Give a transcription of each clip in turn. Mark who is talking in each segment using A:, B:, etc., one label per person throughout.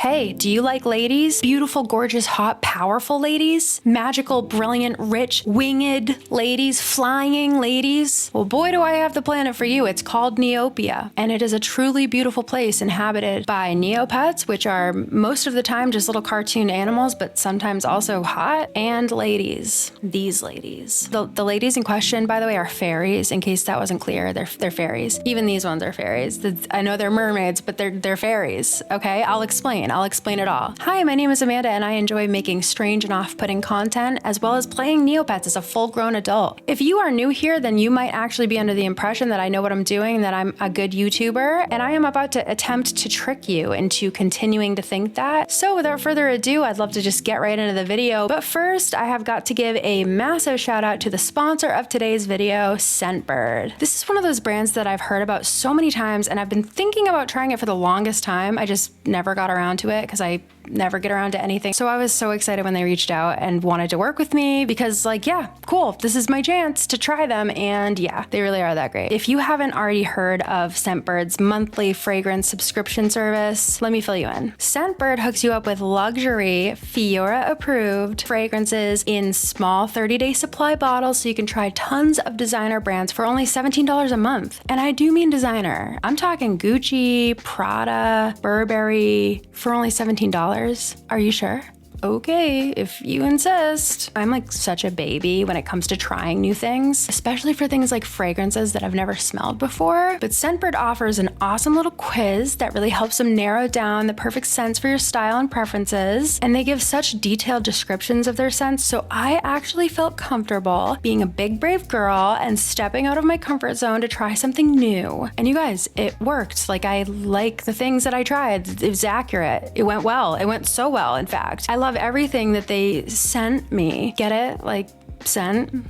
A: Hey, do you like ladies? Beautiful, gorgeous, hot, powerful ladies? Magical, brilliant, rich, winged ladies? Flying ladies? Well, boy, do I have the planet for you. It's called Neopia, and it is a truly beautiful place inhabited by neopets, which are most of the time just little cartoon animals, but sometimes also hot, and ladies. These ladies. The ladies in question, by the way, are fairies, in case that wasn't clear. They're fairies. Even these ones are fairies. I know they're mermaids, but they're fairies, okay? I'll explain it all. Hi, my name is Amanda, and I enjoy making strange and off-putting content, as well as playing Neopets as a full-grown adult. If you are new here, then you might actually be under the impression that I know what I'm doing, that I'm a good YouTuber, and I am about to attempt to trick you into continuing to think that. So without further ado, I'd love to just get right into the video. But first, I have got to give a massive shout out to the sponsor of today's video, Scentbird. This is one of those brands that I've heard about so many times, and I've been thinking about trying it for the longest time. I just never got around to it because I never get around to anything. So I was so excited when they reached out and wanted to work with me because, like, yeah, cool, this is my chance to try them. And yeah, they really are that great. If you haven't already heard of Scentbird's monthly fragrance subscription service, let me fill you in. Scentbird hooks you up with luxury, Fyora approved fragrances in small 30-day supply bottles, so you can try tons of designer brands for only $17 a month. And I do mean designer. I'm talking Gucci, Prada, Burberry for only $17. Are you sure? Okay, if you insist. I'm like such a baby when it comes to trying new things, especially for things like fragrances that I've never smelled before. But Scentbird offers an awesome little quiz that really helps them narrow down the perfect scents for your style and preferences. And they give such detailed descriptions of their scents, so I actually felt comfortable being a big, brave girl and stepping out of my comfort zone to try something new. And you guys, it worked. Like, I like the things that I tried. It was accurate. It went well. It went so well, in fact. I love everything that they sent me. Get it? Like, sent?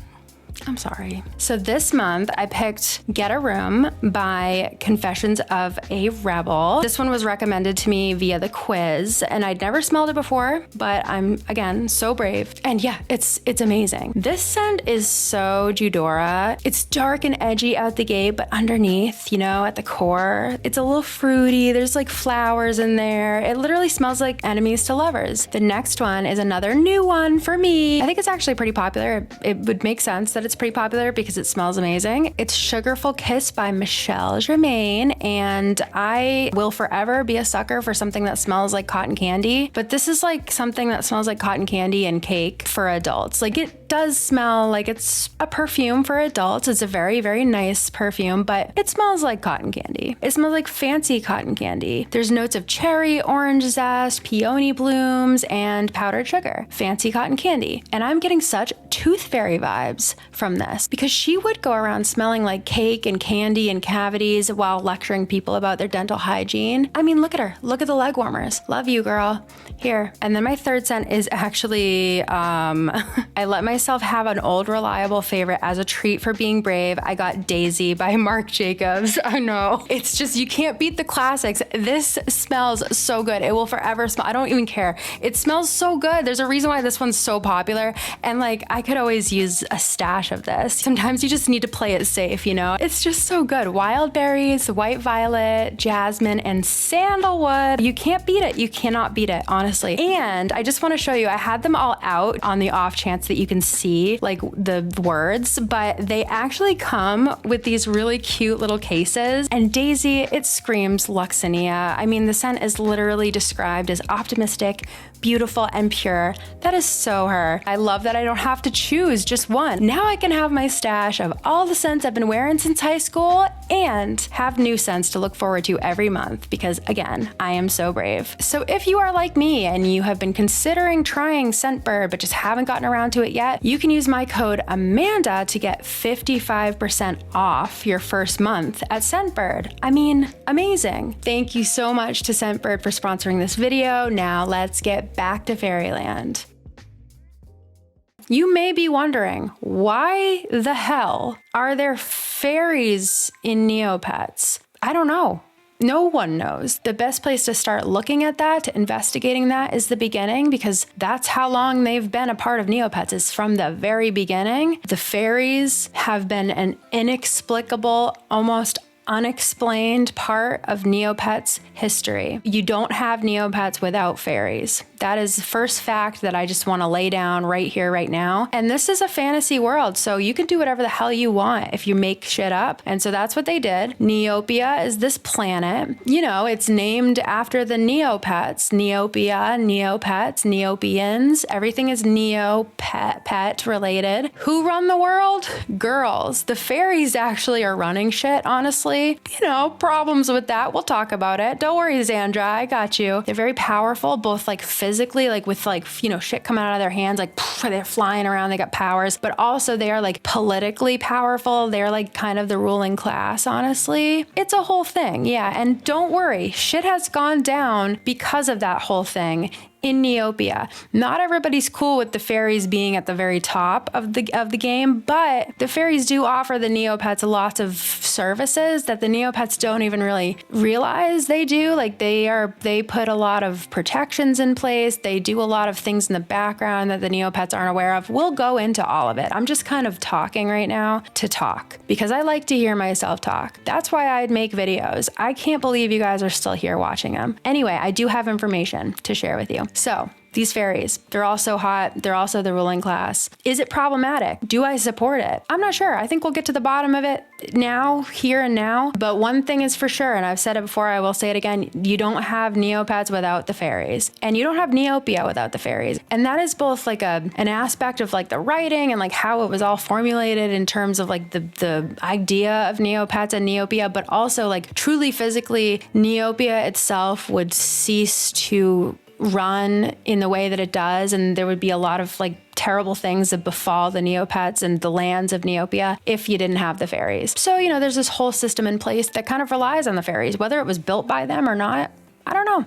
A: I'm sorry. So this month I picked Get a Room by Confessions of a Rebel. This one was recommended to me via the quiz, and I'd never smelled it before, but I'm, again, so brave. And yeah, it's amazing. This scent is so jhudora. It's dark and edgy out the gate, but underneath, you know, at the core, it's a little fruity. There's like flowers in there. It literally smells like enemies to lovers. The next one is another new one for me. I think it's actually pretty popular. It would make sense that it's pretty popular because it smells amazing. It's Sugarful Kiss by Michelle Germain, and I will forever be a sucker for something that smells like cotton candy, but this is like something that smells like cotton candy and cake for adults. Like, it does smell like it's a perfume for adults. It's a very, very nice perfume, but it smells like cotton candy. It smells like fancy cotton candy. There's notes of cherry, orange zest, peony blooms, and powdered sugar. Fancy cotton candy. And I'm getting such tooth fairy vibes from this because she would go around smelling like cake and candy and cavities while lecturing people about their dental hygiene. I mean, look at her. Look at the leg warmers. Love you, girl. Here. And then my third scent is actually, I let myself have an old reliable favorite as a treat for being brave. I got Daisy by Marc Jacobs. I know. It's just, you can't beat the classics. This smells so good. It will forever smell. I don't even care. It smells so good. There's a reason why this one's so popular. And like, I could always use a stash of this. Sometimes you just need to play it safe, you know? It's just so good. Wild berries, white violet, jasmine, and sandalwood. You can't beat it. You cannot beat it, honestly. And I just want to show you, I had them all out on the off chance that you can see like the words, but they actually come with these really cute little cases. And Daisy, it screams luxinia. I mean, the scent is literally described as optimistic, beautiful, and pure. That is so her. I love that I don't have to choose just one. Now I can have my stash of all the scents I've been wearing since high school and have new scents to look forward to every month because, again, I am so brave. So if you are like me and you have been considering trying Scentbird but just haven't gotten around to it yet, you can use my code Amanda to get 55% off your first month at Scentbird. I mean, amazing. Thank you so much to Scentbird for sponsoring this video. Now let's get back to Faerieland. You may be wondering, why the hell are there fairies in Neopets? I don't know. No one knows. The best place to start looking at that, investigating that, is the beginning, because that's how long they've been a part of Neopets, is from the very beginning. The fairies have been an inexplicable, almost unexplained part of Neopets history. You don't have Neopets without fairies. That is the first fact that I just want to lay down right here, right now. And this is a fantasy world, so you can do whatever the hell you want if you make shit up. And so that's what they did. Neopia is this planet. You know, it's named after the Neopets. Neopia, Neopets, Neopians. Everything is Neopet related. Who run the world? Girls. The fairies actually are running shit, honestly. You know, problems with that. We'll talk about it. Don't worry, Xandra, I got you. They're very powerful, both like physically, like with like, you know, shit coming out of their hands, like they're flying around, they got powers, but also they are like politically powerful. They're like kind of the ruling class, honestly. It's a whole thing. Yeah. And don't worry, shit has gone down because of that whole thing. In Neopia, not everybody's cool with the fairies being at the very top of the game, but the fairies do offer the Neopets lots of services that the Neopets don't even really realize they do. Like they put a lot of protections in place. They do a lot of things in the background that the Neopets aren't aware of. We'll go into all of it. I'm just kind of talking right now to talk because I like to hear myself talk. That's why I'd make videos. I can't believe you guys are still here watching them. Anyway, I do have information to share with you. So these fairies, they're also hot. They're also the ruling class. Is it problematic? Do I support it? I'm not sure. I think we'll get to the bottom of it now, here and now. But one thing is for sure, and I've said it before, I will say it again, you don't have Neopets without the fairies. And you don't have Neopia without the fairies. And that is both like an aspect of like the writing and like how it was all formulated in terms of like the idea of Neopets and Neopia, but also like truly physically, Neopia itself would cease to run in the way that it does, and there would be a lot of like terrible things that befall the Neopets and the lands of Neopia if you didn't have the fairies. So, you know, there's this whole system in place that kind of relies on the fairies, whether it was built by them or not. I don't know.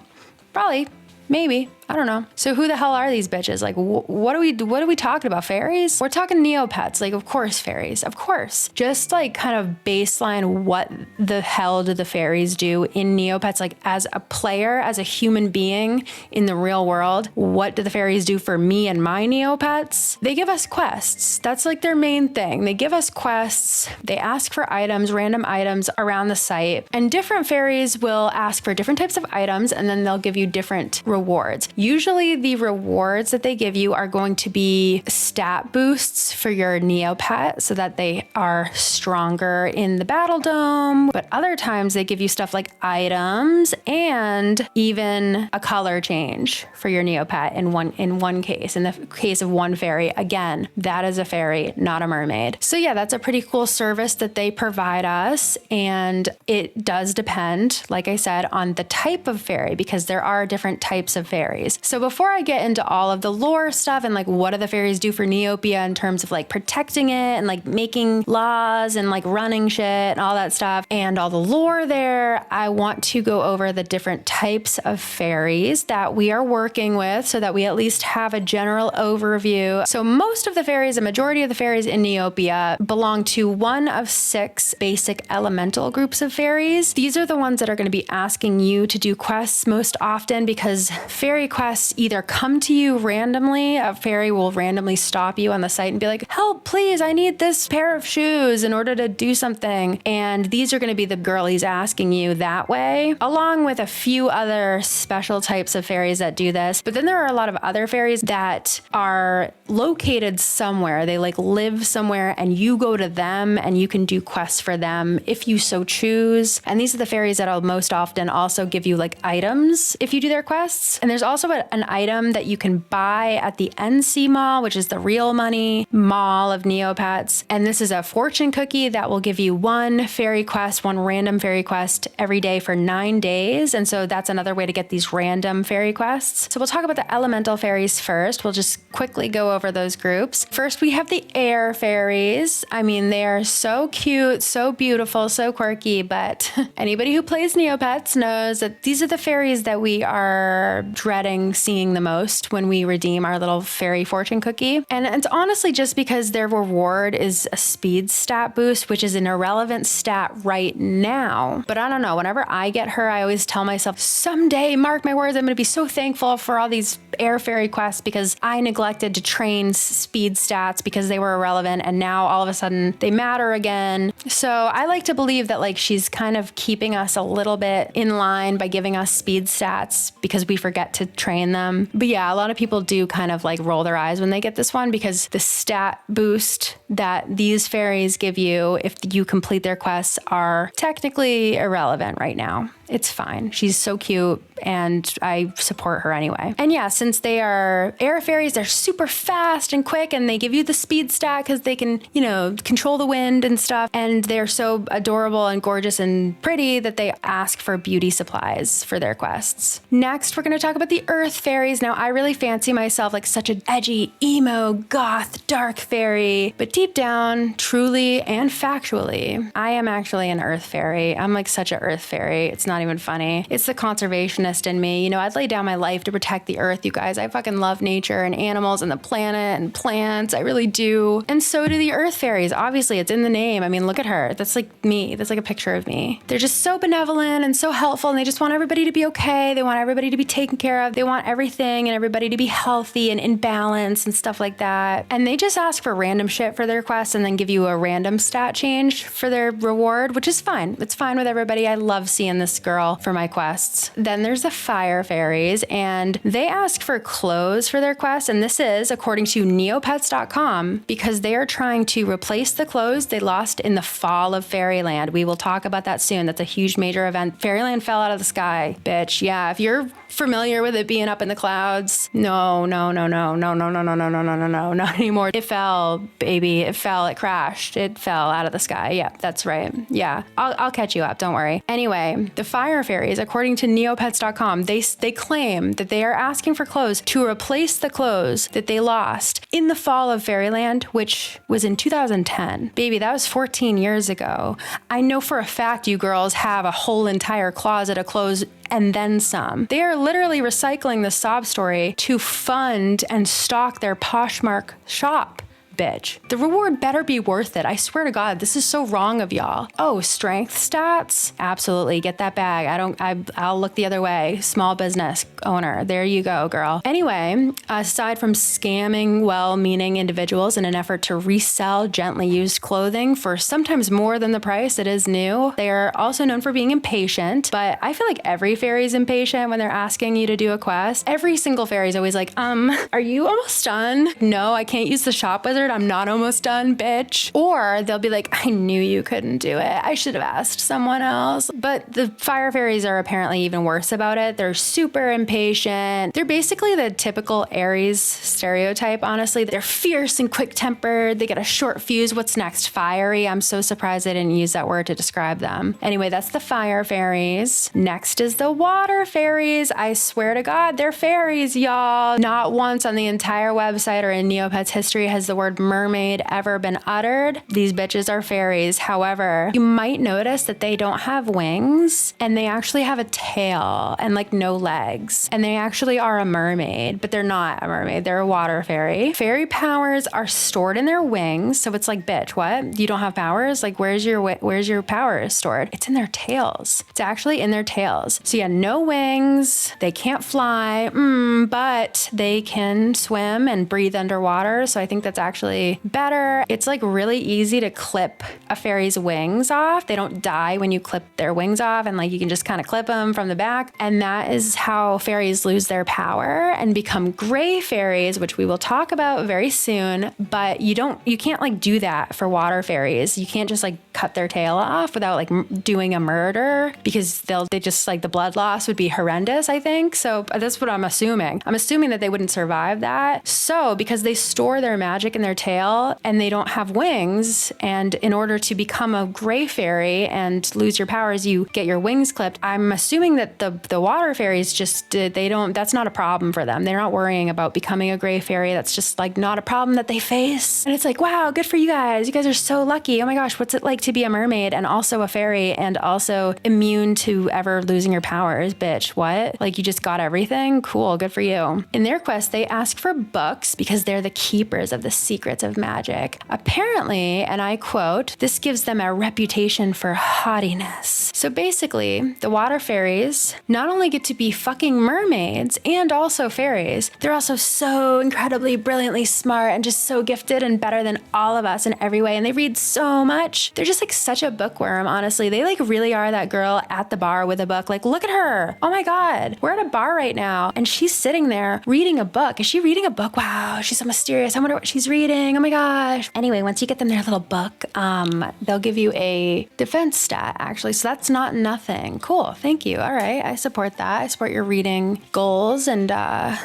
A: Probably. Maybe. I don't know. So who the hell are these bitches? Like, what are we talking about? Fairies? We're talking Neopets. Like, of course, fairies. Of course. Just like kind of baseline, what the hell do the fairies do in Neopets? Like as a player, as a human being in the real world, what do the fairies do for me and my Neopets? They give us quests. That's like their main thing. They give us quests. They ask for items, random items around the site. And different fairies will ask for different types of items, and then they'll give you different rewards. Usually the rewards that they give you are going to be stat boosts for your Neopet so that they are stronger in the battle dome. But other times they give you stuff like items and even a color change for your Neopet in one case. In the case of one fairy, again, that is a fairy, not a mermaid. So yeah, that's a pretty cool service that they provide us. And it does depend, like I said, on the type of fairy, because there are different types of fairies. So before I get into all of the lore stuff and like what do the fairies do for Neopia in terms of like protecting it and like making laws and like running shit and all that stuff and all the lore there, I want to go over the different types of fairies that we are working with so that we at least have a general overview. So most of the fairies, a majority of the fairies in Neopia belong to one of 6 basic elemental groups of fairies. These are the ones that are going to be asking you to do quests most often because fairy quests either come to you randomly. A fairy will randomly stop you on the site and be like, help, please, I need this pair of shoes in order to do something. And these are going to be the girlies asking you that way, along with a few other special types of fairies that do this. But then there are a lot of other fairies that are located somewhere. They like live somewhere and you go to them and you can do quests for them if you so choose. And these are the fairies that'll most often also give you like items if you do their quests. And there's also an item that you can buy at the NC Mall, which is the real money mall of Neopets. And this is a fortune cookie that will give you one fairy quest, one random fairy quest every day for 9 days. And so that's another way to get these random fairy quests. So we'll talk about the elemental fairies first. We'll just quickly go over those groups. First, we have the air fairies. I mean, they are so cute, so beautiful, so quirky, but anybody who plays Neopets knows that these are the fairies that we are dreading regretting seeing the most when we redeem our little fairy fortune cookie. And it's honestly just because their reward is a speed stat boost, which is an irrelevant stat right now. But I don't know, whenever I get her, I always tell myself, someday, mark my words, I'm going to be so thankful for all these air fairy quests because I neglected to train speed stats because they were irrelevant, and now all of a sudden they matter again. So I like to believe that like she's kind of keeping us a little bit in line by giving us speed stats because we forget to train them. But yeah, a lot of people do kind of like roll their eyes when they get this one because the stat boost that these fairies give you if you complete their quests are technically irrelevant right now. It's fine. She's so cute and I support her anyway. And yeah, since they are air fairies, they're super fast and quick and they give you the speed stat because they can, you know, control the wind and stuff. And they're so adorable and gorgeous and pretty that they ask for beauty supplies for their quests. Next, we're going to talk about the earth fairies. Now, I really fancy myself like such an edgy, emo, goth, dark fairy, but deep down, truly and factually, I am actually an earth fairy. I'm like such an earth fairy. It's not even funny. It's the conservationist in me. You know, I'd lay down my life to protect the earth, you guys. I fucking love nature and animals and the planet and plants. I really do. And so do the earth fairies. Obviously, it's in the name. I mean, look at her. That's like me. That's like a picture of me. They're just so benevolent and so helpful and they just want everybody to be okay. They want everybody to be taken care of. They want everything and everybody to be healthy and in balance and stuff like that. And they just ask for random shit for their quests and then give you a random stat change for their reward, which is fine. It's fine with everybody. I love seeing this girl for my quests. Then there's the fire fairies and they ask for clothes for their quests. And this is according to neopets.com because they are trying to replace the clothes they lost in the fall of Faeryland. We will talk about that soon. That's a huge major event. Faeryland fell out of the sky, bitch. Yeah, if you're familiar with it being up in the clouds, no, not anymore. It fell, baby. It fell. It crashed. It fell out of the sky. Yeah, that's right. Yeah, I'll catch you up. Don't worry. Anyway, the fire fairies, according to neopets.com, they claim that they are asking for clothes to replace the clothes that they lost in the fall of Faeryland, which was in 2010. Baby, that was 14 years ago. I know for a fact you girls have a whole entire closet of clothes and then some. They are literally recycling the sob story to fund and stock their Poshmark shop. Bitch. The reward better be worth it. I swear to God, this is so wrong of y'all. Oh, strength stats? Absolutely. Get that bag. I'll look the other way. Small business owner. There you go, girl. Anyway, aside from scamming well-meaning individuals in an effort to resell gently used clothing for sometimes more than the price it is new, they are also known for being impatient, but I feel like every fairy is impatient when they're asking you to do a quest. Every single fairy is always like, are you almost done? No, I can't use the shop wizard. I'm not almost done, bitch. Or they'll be like, I knew you couldn't do it. I should have asked someone else. But the fire fairies are apparently even worse about it. They're super impatient. They're basically the typical Aries stereotype, honestly. They're fierce and quick-tempered. They get a short fuse. What's next? Fiery. I'm so surprised they didn't use that word to describe them. Anyway, that's the fire fairies. Next is the water fairies. I swear to God, they're fairies, y'all. Not once on the entire website or in Neopets history has the word mermaid ever been uttered. These bitches are fairies. However, you might notice that they don't have wings and they actually have a tail and like no legs. And they actually are a mermaid, but they're not a mermaid. They're a water fairy. Fairy powers are stored in their wings. So it's like, bitch, what? You don't have powers? Like, where's your power stored? It's in their tails. It's actually in their tails. So yeah, no wings. They can't fly, but they can swim and breathe underwater. So I think that's actually better. It's like really easy to clip a fairy's wings off. They don't die when you clip their wings off and like you can just kind of clip them from the back. And that is how fairies lose their power and become gray fairies, which we will talk about very soon. But you can't like do that for water fairies. You can't just like cut their tail off without like doing a murder because they just like the blood loss would be horrendous, I think. So that's what I'm assuming. I'm assuming that they wouldn't survive that. So because they store their magic in their their tail and they don't have wings. And in order to become a gray fairy and lose your powers, you get your wings clipped. I'm assuming that the water fairies just, that's not a problem for them. They're not worrying about becoming a gray fairy. That's just like not a problem that they face. And it's like, wow, good for you guys. You guys are so lucky. Oh my gosh, what's it like to be a mermaid and also a fairy and also immune to ever losing your powers? Bitch, what? Like you just got everything? Cool, good for you. In their quest, they ask for books because they're the keepers of the secrets of magic. Apparently, and I quote, this gives them a reputation for haughtiness. So basically, the water fairies not only get to be fucking mermaids and also fairies, they're also so incredibly brilliantly smart and just so gifted and better than all of us in every way. And they read so much. They're just like such a bookworm, honestly. They like really are that girl at the bar with a book. Like, look at her. Oh my God. We're at a bar right now and she's sitting there reading a book. Is she reading a book? Wow, she's so mysterious. I wonder what she's reading. Oh my gosh. Anyway, once you get them their little book, they'll give you a defense stat actually. So that's not nothing. Cool. Thank you. All right. I support that. I support your reading goals and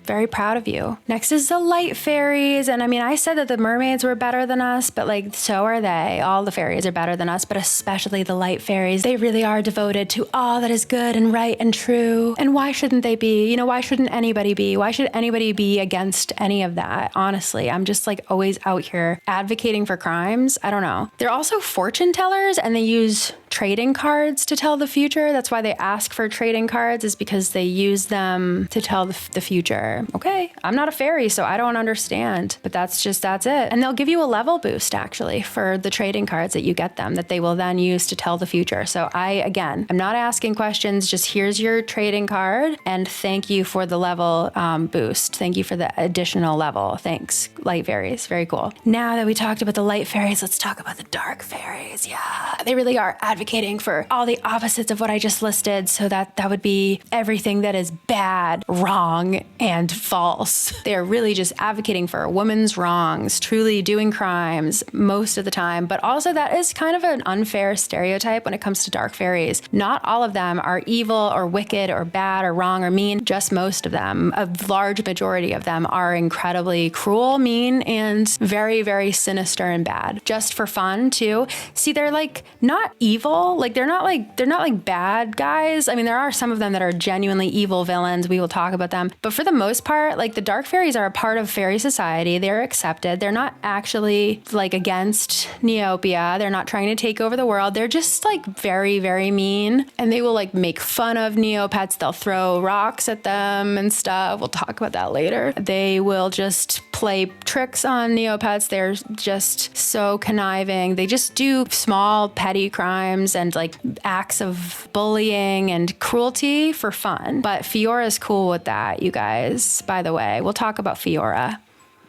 A: very proud of you. Next is the light fairies. And I mean, I said that the mermaids were better than us, but like, so are they. All the fairies are better than us, but especially the light fairies. They really are devoted to all that is good and right and true. And why shouldn't they be? You know, why shouldn't anybody be? Why should anybody be against any of that? Honestly, I'm just like always out here advocating for crimes. I don't know. They're also fortune tellers and they use trading cards to tell the future. That's why they ask for trading cards, is because they use them to tell the future. Okay, I'm not a fairy, so I don't understand, but that's it. And they'll give you a level boost actually for the trading cards that you get them, that they will then use to tell the future. So I'm not asking questions, just here's your trading card and thank you for the level boost. Thank you for the additional level. Thanks, light fairies. Very cool. Now that we talked about the light fairies, let's talk about the dark fairies. Yeah, they really are advocating for all the opposites of what I just listed. So that would be everything that is bad, wrong, and false. They're really just advocating for a woman's wrongs, truly doing crimes most of the time. But also that is kind of an unfair stereotype when it comes to dark fairies. Not all of them are evil or wicked or bad or wrong or mean. Just most of them. A large majority of them are incredibly cruel, mean, and very, very sinister and bad. Just for fun too. See, they're like not evil. Like they're not like bad guys. I mean, there are some of them that are genuinely evil villains. We will talk about them. But for the most part, like the dark fairies are a part of fairy society. They're accepted. They're not actually like against Neopia. They're not trying to take over the world. They're just like very, very mean. And they will like make fun of Neopets. They'll throw rocks at them and stuff. We'll talk about that later. They will just play tricks on Neopets. They're just so conniving. They just do small petty crimes and like acts of bullying and cruelty for fun. But Fyora is cool with that, you guys. By the way, we'll talk about Fyora.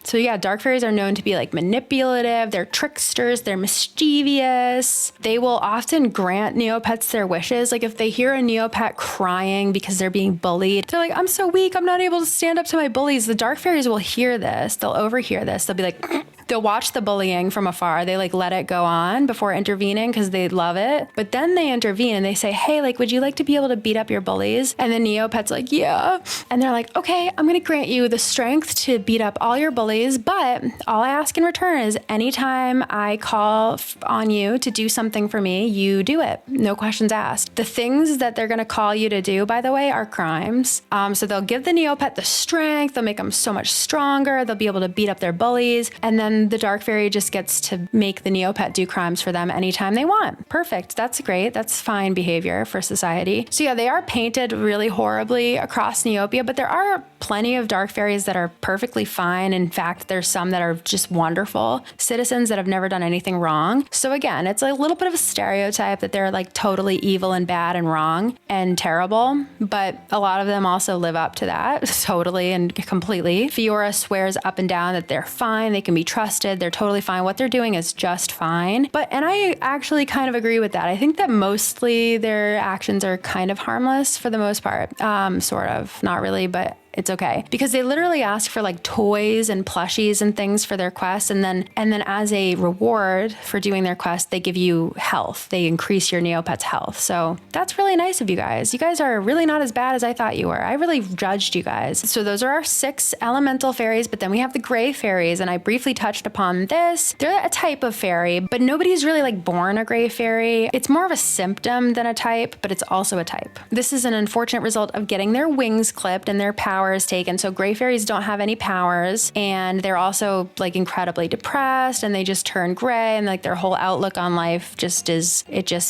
A: So yeah, dark fairies are known to be like manipulative, they're tricksters, they're mischievous. They will often grant Neopets their wishes. Like if they hear a Neopet crying because they're being bullied, they're like, I'm so weak, I'm not able to stand up to my bullies. The dark fairies will hear this, they'll overhear this. They'll be like, they'll watch the bullying from afar. They like let it go on before intervening because they love it. But then they intervene and they say, hey, like, would you like to be able to beat up your bullies? And the Neopet's like, yeah. And they're like, okay, I'm going to grant you the strength to beat up all your bullies. But all I ask in return is anytime I call on you to do something for me, you do it. No questions asked. The things that they're going to call you to do, by the way, are crimes. So they'll give the Neopet the strength. They'll make them so much stronger. They'll be able to beat up their bullies. And then the dark fairy just gets to make the Neopet do crimes for them anytime they want. Perfect. That's great. That's fine behavior for society. So yeah, they are painted really horribly across Neopia, but there are plenty of dark fairies that are perfectly fine. In fact, there's some that are just wonderful citizens that have never done anything wrong. So again, it's a little bit of a stereotype that they're like totally evil and bad and wrong and terrible, but a lot of them also live up to that totally and completely. Fyora swears up and down that they're fine. They can be trusted. They're totally fine. What they're doing is just fine. And I actually kind of agree with that. I think that mostly their actions are kind of harmless for the most part. Sort of, not really, but It's okay. Because they literally ask for like toys and plushies and things for their quest. And then as a reward for doing their quest, they give you health. They increase your Neopet's health. So that's really nice of you guys. You guys are really not as bad as I thought you were. I really judged you guys. So those are our 6 elemental fairies, but then we have the gray fairies, and I briefly touched upon this. They're a type of fairy, but nobody's really like born a gray fairy. It's more of a symptom than a type, but it's also a type. This is an unfortunate result of getting their wings clipped and their powers taken. So gray fairies don't have any powers, and they're also like incredibly depressed, and they just turn gray, and like their whole outlook on life just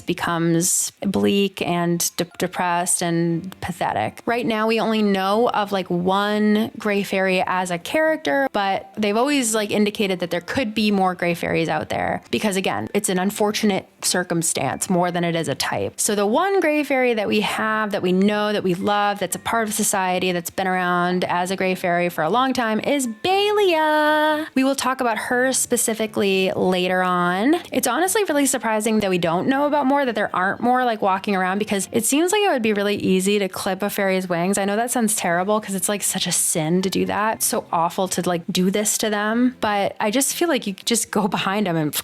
A: becomes bleak and depressed and pathetic. Right now, we only know of like one gray fairy as a character, but they've always like indicated that there could be more gray fairies out there because, again, it's an unfortunate circumstance more than it is a type. So the one gray fairy that we have, that we know, that we love, that's a part of society, that's been around as a gray fairy for a long time is Baelia. We will talk about her specifically later on. It's honestly really surprising that we don't know about more, that there aren't more like walking around, because it seems like it would be really easy to clip a fairy's wings. I know that sounds terrible because it's like such a sin to do that. It's so awful to like do this to them, but I just feel like you could just go behind them and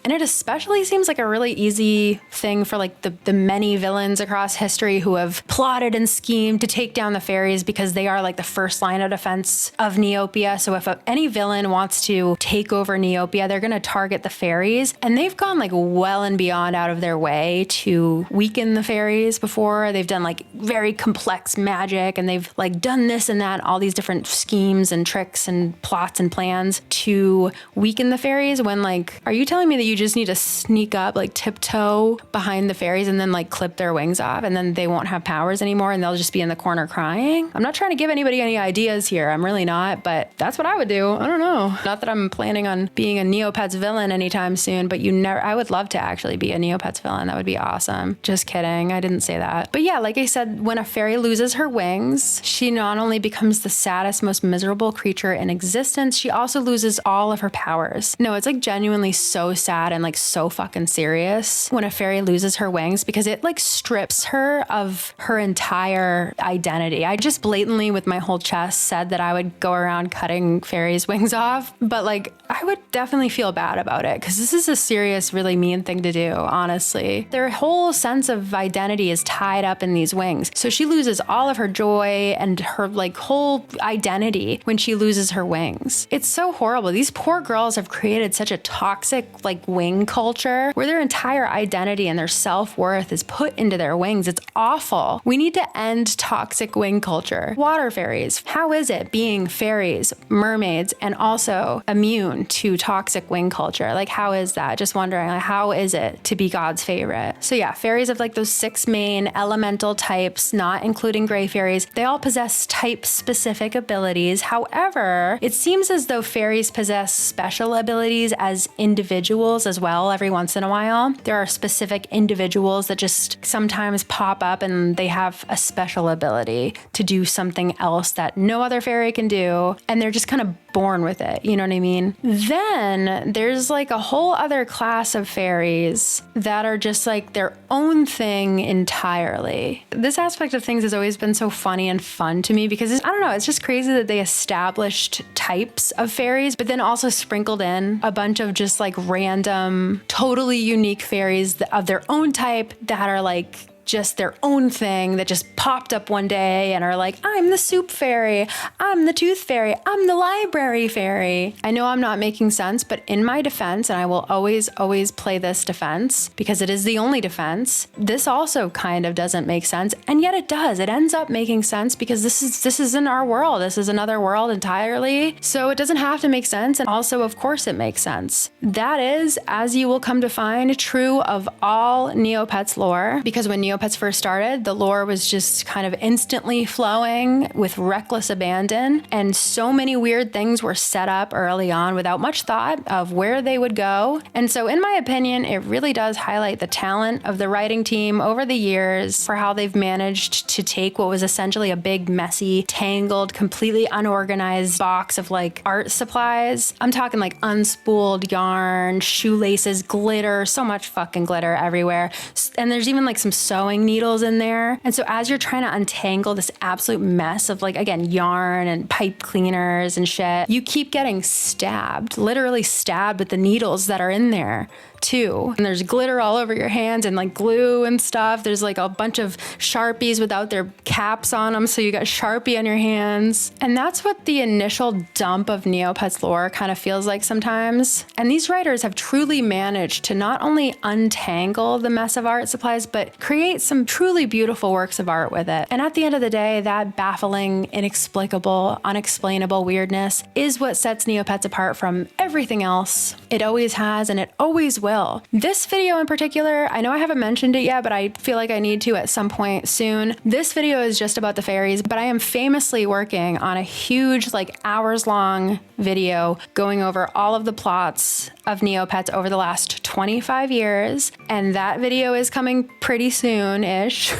A: and it especially seems like a really easy thing for like the many villains across history who have plotted and schemed to take down the fairies, because they are like the first line of defense of Neopia. So if any villain wants to take over Neopia, they're going to target the fairies, and they've gone like well and beyond out of their way to weaken the fairies before. They've done like very complex magic, and they've like done this and that, all these different schemes and tricks and plots and plans to weaken the fairies. When like, are you telling me that you just need to sneak up, like tiptoe behind the fairies and then like clip their wings off, and then they won't have powers anymore and they'll just be in the corner crying? I'm not trying to give anybody any ideas here. I'm really not, but that's what I would do. I don't know. Not that I'm planning on being a Neopets villain anytime soon, but I would love to actually be a Neopets villain. That would be awesome. Just kidding. I didn't say that. But yeah, like I said, when a fairy loses her wings, she not only becomes the saddest, most miserable creature in existence, she also loses all of her powers. No, it's like genuinely so sad and like so fucking serious when a fairy loses her wings, because it like strips her of her entire identity. I just blatantly with my whole chest said that I would go around cutting fairies' wings off, but like I would definitely feel bad about it, because this is a serious, really mean thing to do, honestly. Their whole sense of identity is tied up in these wings. So she loses all of her joy and her like whole identity when she loses her wings. It's so horrible. These poor girls have created such a toxic like wing culture where their entire identity and their self-worth is put into their wings. It's awful. We need to end toxic wing culture. Water fairies. How is it being fairies, mermaids, and also immune to toxic wing culture? Like, how is that? Just wondering, like, how is it to be God's favorite? So yeah, fairies of like those 6 main elemental types, not including gray fairies, they all possess type-specific abilities. However, it seems as though fairies possess special abilities as individuals as well every once in a while. There are specific individuals that just sometimes pop up and they have a special ability to do something else that no other fairy can do, and they're just kind of born with it, you know what I mean? Then there's like a whole other class of fairies that are just like their own thing entirely. This aspect of things has always been so funny and fun to me, because I don't know, it's just crazy that they established types of fairies, but then also sprinkled in a bunch of just like random, totally unique fairies of their own type that are like just their own thing, that just popped up one day and are like, I'm the soup fairy, I'm the tooth fairy, I'm the library fairy. I know I'm not making sense, but in my defense, and I will always play this defense because it is the only defense, this also kind of doesn't make sense, and yet it does. It ends up making sense because this isn't our world. This is another world entirely. So it doesn't have to make sense, and also, of course, it makes sense. That is, as you will come to find, true of all Neopets lore, because when Neopets first started, the lore was just kind of instantly flowing with reckless abandon, and so many weird things were set up early on without much thought of where they would go. And so in my opinion, it really does highlight the talent of the writing team over the years for how they've managed to take what was essentially a big, messy, tangled, completely unorganized box of like art supplies. I'm talking like unspooled yarn, shoelaces, glitter, so much fucking glitter everywhere. And there's even like some sewing sewing needles in there. And so as you're trying to untangle this absolute mess of like, again, yarn and pipe cleaners and shit, you keep getting stabbed, literally stabbed with the needles that are in there too. And there's glitter all over your hands and like glue and stuff. There's like a bunch of Sharpies without their caps on them. So you got Sharpie on your hands. And that's what the initial dump of Neopets lore kind of feels like sometimes. And these writers have truly managed to not only untangle the mess of art supplies, but create some truly beautiful works of art with it. And at the end of the day, that baffling, inexplicable, unexplainable weirdness is what sets Neopets apart from everything else. It always has, and it always will. This video in particular, I know I haven't mentioned it yet, but I feel like I need to at some point soon. This video is just about the fairies, but I am famously working on a huge, like hours-long video going over all of the plots of Neopets over the last 25 years, and that video is coming pretty soon-ish.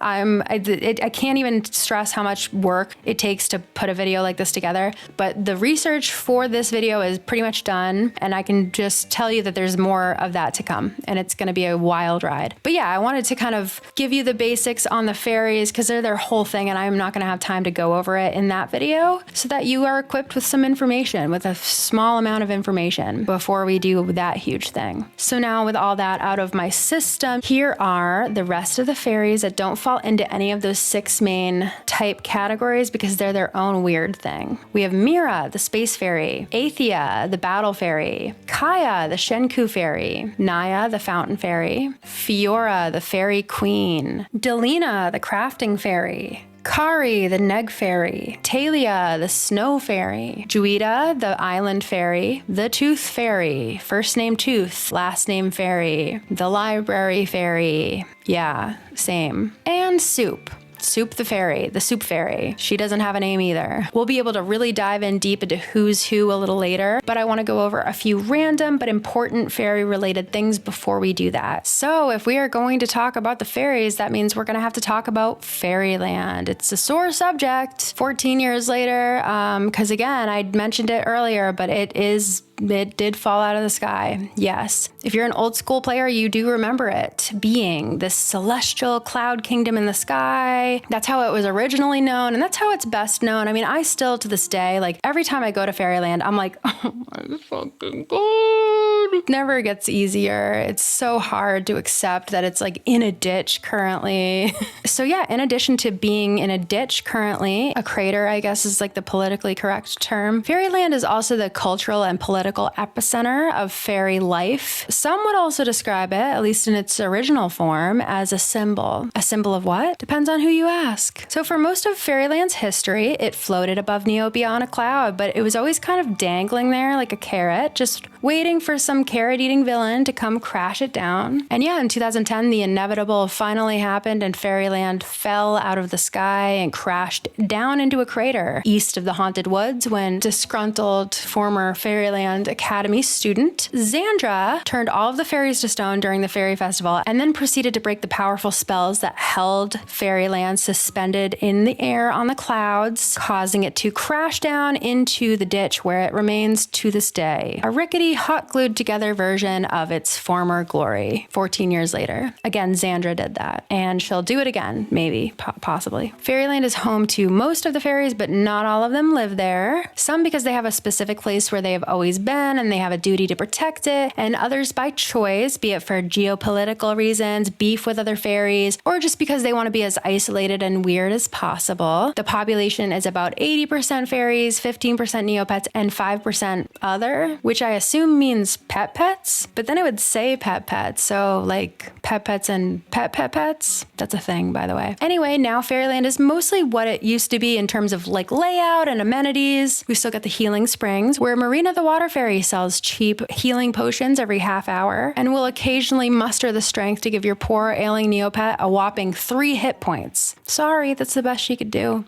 A: I can't even stress how much work it takes to put a video like this together, but the research for this video is pretty much done, and I can just tell you that there's more of that to come, and it's going to be a wild ride. But yeah, I wanted to kind of give you the basics on the fairies because they're their whole thing, and I'm not going to have time to go over it in that video, so that you are equipped with some information, with a small amount of information before we do that huge thing. So now with all that out of my system, here are the rest of the fairies that don't fall into any of those 6 main type categories because they're their own weird thing. We have Mira, the space fairy, Aethia, the battle fairy, Kaia, the Shenku fairy, Naia, the fountain fairy, Fyora, the fairy queen, Delina, the crafting fairy, Kari, the neg fairy, Taelia, the snow fairy, Jhuidah, the island fairy, the tooth fairy, first name tooth, last name fairy, the library fairy, yeah, same, and Soup. Soup the fairy, the soup fairy. She doesn't have a name either. We'll be able to really dive in deep into who's who a little later, but I want to go over a few random but important fairy related things before we do that. So if we are going to talk about the fairies, that means we're going to have to talk about Faerieland. It's a sore subject 14 years later, because again, I mentioned it earlier, but it did fall out of the sky. Yes. If you're an old school player, you do remember it being this celestial cloud kingdom in the sky. That's how it was originally known, and that's how it's best known. I mean, I still to this day, like every time I go to Faerieland, I'm like, oh my fucking God. Never gets easier. It's so hard to accept that it's like in a ditch currently. So yeah, in addition to being in a ditch currently, a crater, I guess is like the politically correct term, Faerieland is also the cultural and political epicenter of fairy life. Some would also describe it, at least in its original form, as a symbol. A symbol of what? Depends on who you ask. So for most of Faerieland's history, it floated above Neopia on a cloud, but it was always kind of dangling there like a carrot, just waiting for some carrot-eating villain to come crash it down. And yeah, in 2010, the inevitable finally happened and Faerieland fell out of the sky and crashed down into a crater east of the Haunted Woods when disgruntled former Faerieland Academy student Xandra turned all of the fairies to stone during the fairy festival and then proceeded to break the powerful spells that held Faerieland suspended in the air on the clouds, causing it to crash down into the ditch where it remains to this day. A rickety, hot glued together version of its former glory 14 years later. Again, Xandra did that, and she'll do it again, maybe, possibly. Faerieland is home to most of the fairies, but not all of them live there. Some because they have a specific place where they have always been and they have a duty to protect it, and others by choice, be it for geopolitical reasons, beef with other fairies, or just because they want to be as isolated and weird as possible. The population is about 80% fairies, 15% Neopets, and 5% other, which I assume means pets, but then it would say pets, so like pets and pets. That's a thing, by the way. Anyway, now Faerieland is mostly what it used to be in terms of like layout and amenities. We've still got the healing springs, where Marina the water fairy sells cheap healing potions every half hour and will occasionally muster the strength to give your poor ailing Neopet a whopping 3 hit points. Sorry, that's the best she could do.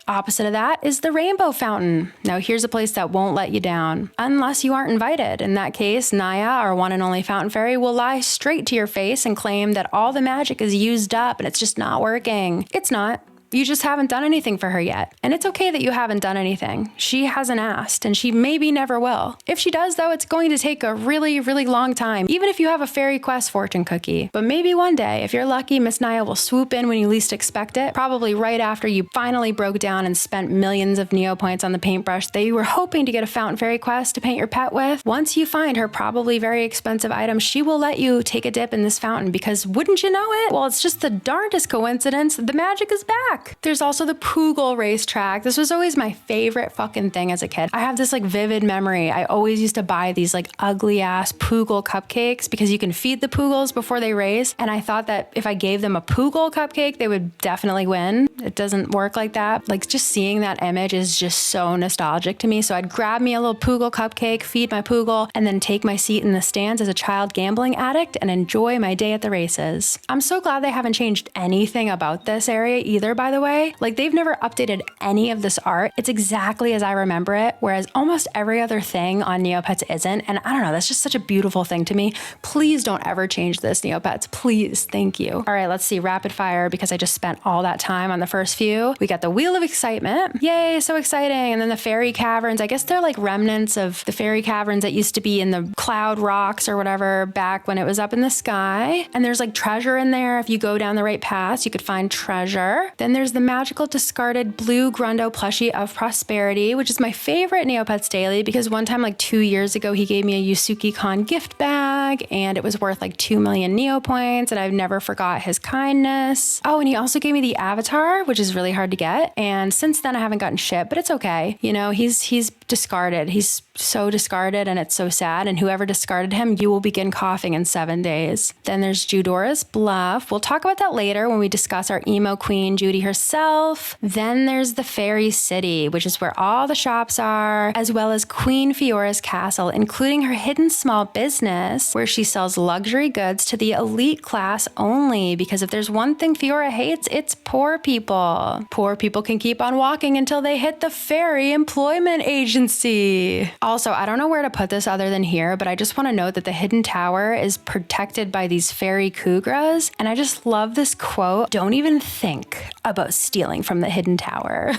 A: Opposite of that is the Rainbow Fountain. Now here's a place that won't let you down, unless you aren't invited. In that case, Naia, our one and only fountain fairy, will lie straight to your face and claim that all the magic is used up and it's just not working. It's not. You just haven't done anything for her yet. And it's okay that you haven't done anything. She hasn't asked, and she maybe never will. If she does, though, it's going to take a really, really long time, even if you have a fairy quest fortune cookie. But maybe one day, if you're lucky, Miss Naia will swoop in when you least expect it, probably right after you finally broke down and spent millions of Neo points on the paintbrush that you were hoping to get a fountain fairy quest to paint your pet with. Once you find her probably very expensive item, she will let you take a dip in this fountain because wouldn't you know it? Well, it's just the darndest coincidence. The magic is back. There's also the Poogle racetrack. This was always my favorite fucking thing as a kid. I have this like vivid memory. I always used to buy these like ugly ass Poogle cupcakes because you can feed the Poogles before they race. And I thought that if I gave them a Poogle cupcake, they would definitely win. It doesn't work like that. Like just seeing that image is just so nostalgic to me. So I'd grab me a little Poogle cupcake, feed my Poogle, and then take my seat in the stands as a child gambling addict and enjoy my day at the races. I'm so glad they haven't changed anything about this area either, by the way. Like they've never updated any of this art. It's exactly as I remember it, whereas almost every other thing on Neopets isn't. And I don't know, that's just such a beautiful thing to me. Please don't ever change this, Neopets. Please. Thank you. All right, let's see. Rapid fire, because I just spent all that time on the first few. We got the Wheel of Excitement. Yay, so exciting. And then the Fairy Caverns. I guess they're like remnants of the Fairy Caverns that used to be in the cloud rocks or whatever back when it was up in the sky. And there's like treasure in there. If you go down the right path, you could find treasure. Then there's the magical discarded blue Grundo plushie of Prosperity, which is my favorite Neopets daily because one time like 2 years ago, he gave me a Yusuke Khan gift bag and it was worth like 2 million Neo points and I've never forgot his kindness. Oh, and he also gave me the Avatar, which is really hard to get. And since then I haven't gotten shit, but it's okay. You know, he's discarded. He's so discarded and it's so sad. And whoever discarded him, you will begin coughing in 7 days. Then there's Jhudora's Bluff. We'll talk about that later when we discuss our emo queen, Judy herself. Then there's the Fairy City, which is where all the shops are, as well as Queen Fyora's castle, including her hidden small business where she sells luxury goods to the elite class only. Because if there's one thing Fyora hates, it's poor people. Poor people can keep on walking until they hit the Fairy Employment Agency. Also, I don't know where to put this other than here, but I just want to note that the Hidden Tower is protected by these fairy kugras. And I just love this quote, "Don't even think about stealing from the Hidden Tower."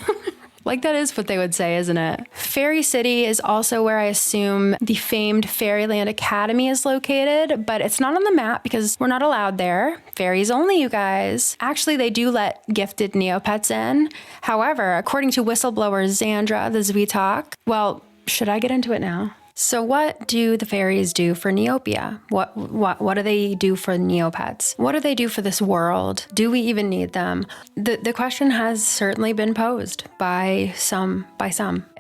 A: Like that is what they would say, isn't it? Fairy City is also where I assume the famed Faeryland Academy is located, but it's not on the map because we're not allowed there. Fairies only, you guys. Actually, they do let gifted Neopets in. However, according to whistleblower Xandra, the Zwitalk, well, should I get into it now? So what do the fairies do for Neopia? What do they do for Neopets? What do they do for this world? Do we even need them? The question has certainly been posed by some.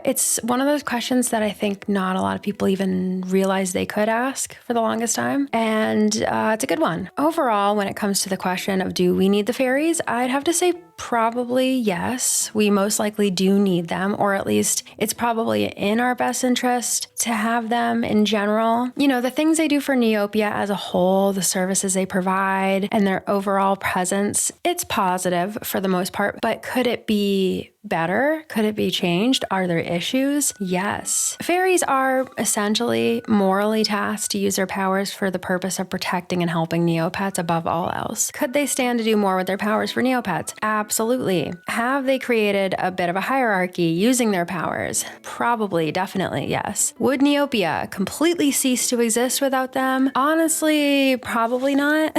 A: It's one of those questions that I think not a lot of people even realize they could ask for the longest time. And it's a good one. Overall, when it comes to the question of do we need the fairies, I'd have to say probably yes. We most likely do need them, or at least it's probably in our best interest to have them in general. You know, the things they do for Neopia as a whole, the services they provide, and their overall presence, it's positive for the most part, but could it be better? Could it be changed? Are there issues? Yes. Fairies are essentially morally tasked to use their powers for the purpose of protecting and helping Neopets above all else. Could they stand to do more with their powers for Neopets? Absolutely. Have they created a bit of a hierarchy using their powers? Probably, definitely, yes. Would Neopia completely cease to exist without them? Honestly, probably not.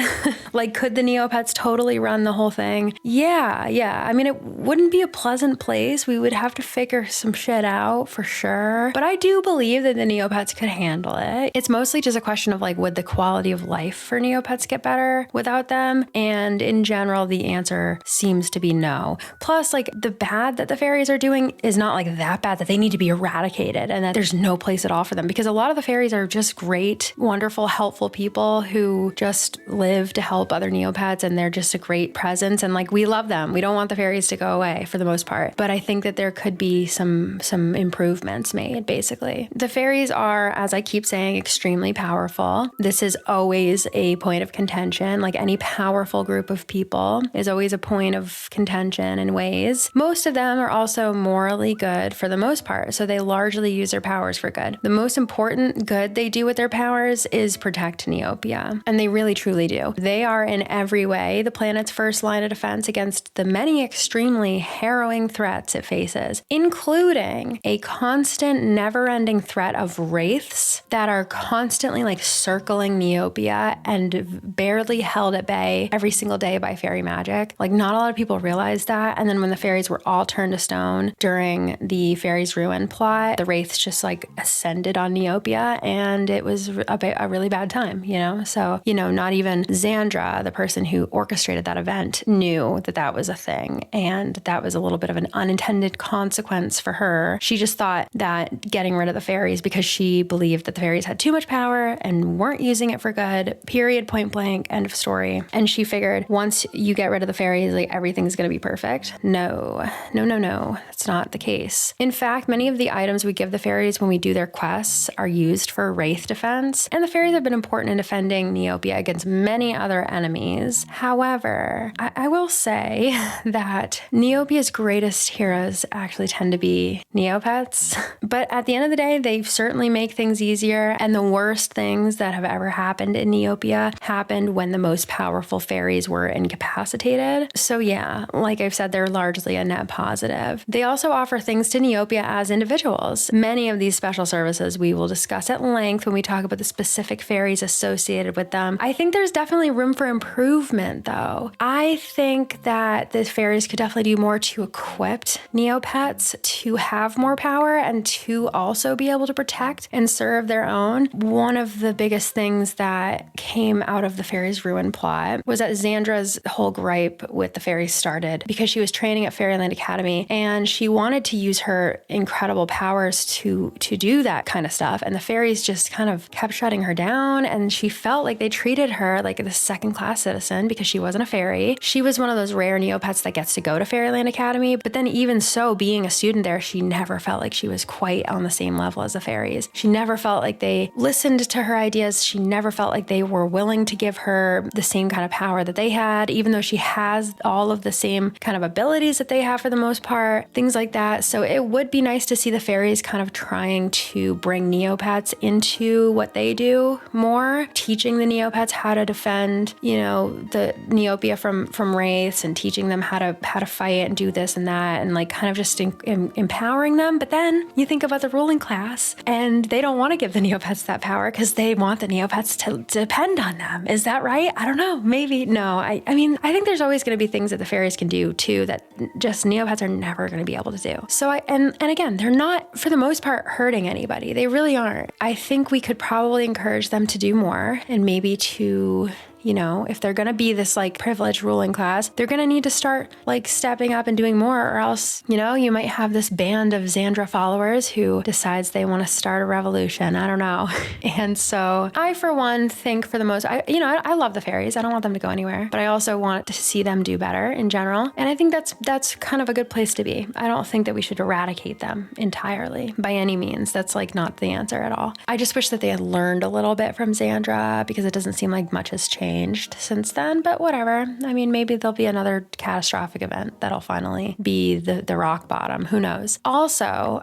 A: Like, could the Neopets totally run the whole thing? Yeah. I mean, it wouldn't be a pleasant place. We would have to figure some shit out for sure. But I do believe that the Neopets could handle it. It's mostly just a question of like, would the quality of life for Neopets get better without them? And in general, the answer seems to be no. Plus, like the bad that the fairies are doing is not like that bad that they need to be eradicated and that there's no place at all for them, because a lot of the fairies are just great, wonderful, helpful people who just live to help other Neopets, and they're just a great presence. And like, we love them. We don't want the fairies to go away for the most part. part, but I think that there could be some improvements made, basically. The fairies are, as I keep saying, extremely powerful. This is always a point of contention. Like any powerful group of people is always a point of contention in ways. Most of them are also morally good for the most part, so they largely use their powers for good. The most important good they do with their powers is protect Neopia, and they really truly do. They are in every way the planet's first line of defense against the many extremely harrowing threats it faces, including a constant, never-ending threat of wraiths that are constantly like circling Neopia and barely held at bay every single day by fairy magic. Like, not a lot of people realize that. And then when the fairies were all turned to stone during the Fairies' Ruin plot, the wraiths just like ascended on Neopia, and it was a really bad time, you know? So, you know, not even Xandra, the person who orchestrated that event, knew that that was a thing. And that was a little bit of an unintended consequence for her. She just thought that getting rid of the fairies, because she believed that the fairies had too much power and weren't using it for good, period, point blank, end of story. And she figured once you get rid of the fairies, like everything's going to be perfect. No. That's not the case. In fact, many of the items we give the fairies when we do their quests are used for wraith defense, and the fairies have been important in defending Neopia against many other enemies. However, I will say that Neopia's greatest heroes actually tend to be Neopets, but at the end of the day, they certainly make things easier, and the worst things that have ever happened in Neopia happened when the most powerful fairies were incapacitated. So yeah, like I've said, they're largely a net positive. They also offer things to Neopia as individuals. Many of these special services we will discuss at length when we talk about the specific fairies associated with them. I think there's definitely room for improvement, though. I think that the fairies could definitely do more to equip Neopets to have more power and to also be able to protect and serve their own. One of the biggest things that came out of the Fairies' Ruin plot was that Xandra's whole gripe with the fairies started because she was training at Faerie Academy, and she wanted to use her incredible powers to do that kind of stuff, and the fairies just kind of kept shutting her down, and she felt like they treated her like a second-class citizen because she wasn't a fairy. She was one of those rare Neopets that gets to go to Faerie Academy, but then even so, being a student there, she never felt like she was quite on the same level as the fairies. She never felt like they listened to her ideas. She never felt like they were willing to give her the same kind of power that they had, even though she has all of the same kind of abilities that they have for the most part, things like that. So it would be nice to see the fairies kind of trying to bring Neopets into what they do more, teaching the Neopets how to defend, you know, the Neopia from wraiths, and teaching them how to fight and do this and that, and like kind of just empowering them. But then you think about the ruling class, and they don't want to give the Neopets that power because they want the Neopets to depend on them. Is that right? I don't know. Maybe. No. I mean, I think there's always going to be things that the fairies can do too that just Neopets are never going to be able to do. So and again, they're not for the most part hurting anybody. They really aren't. I think we could probably encourage them to do more, and maybe to, you know, if they're going to be this like privileged ruling class, they're going to need to start like stepping up and doing more, or else, you know, you might have this band of Xandra followers who decides they want to start a revolution. I don't know. And so I, for one, think for the most, I love the fairies. I don't want them to go anywhere, but I also want to see them do better in general. And I think that's kind of a good place to be. I don't think that we should eradicate them entirely by any means. That's like not the answer at all. I just wish that they had learned a little bit from Xandra, because it doesn't seem like much has changed since then, but whatever. I mean, maybe there'll be another catastrophic event that'll finally be the rock bottom. Who knows? Also,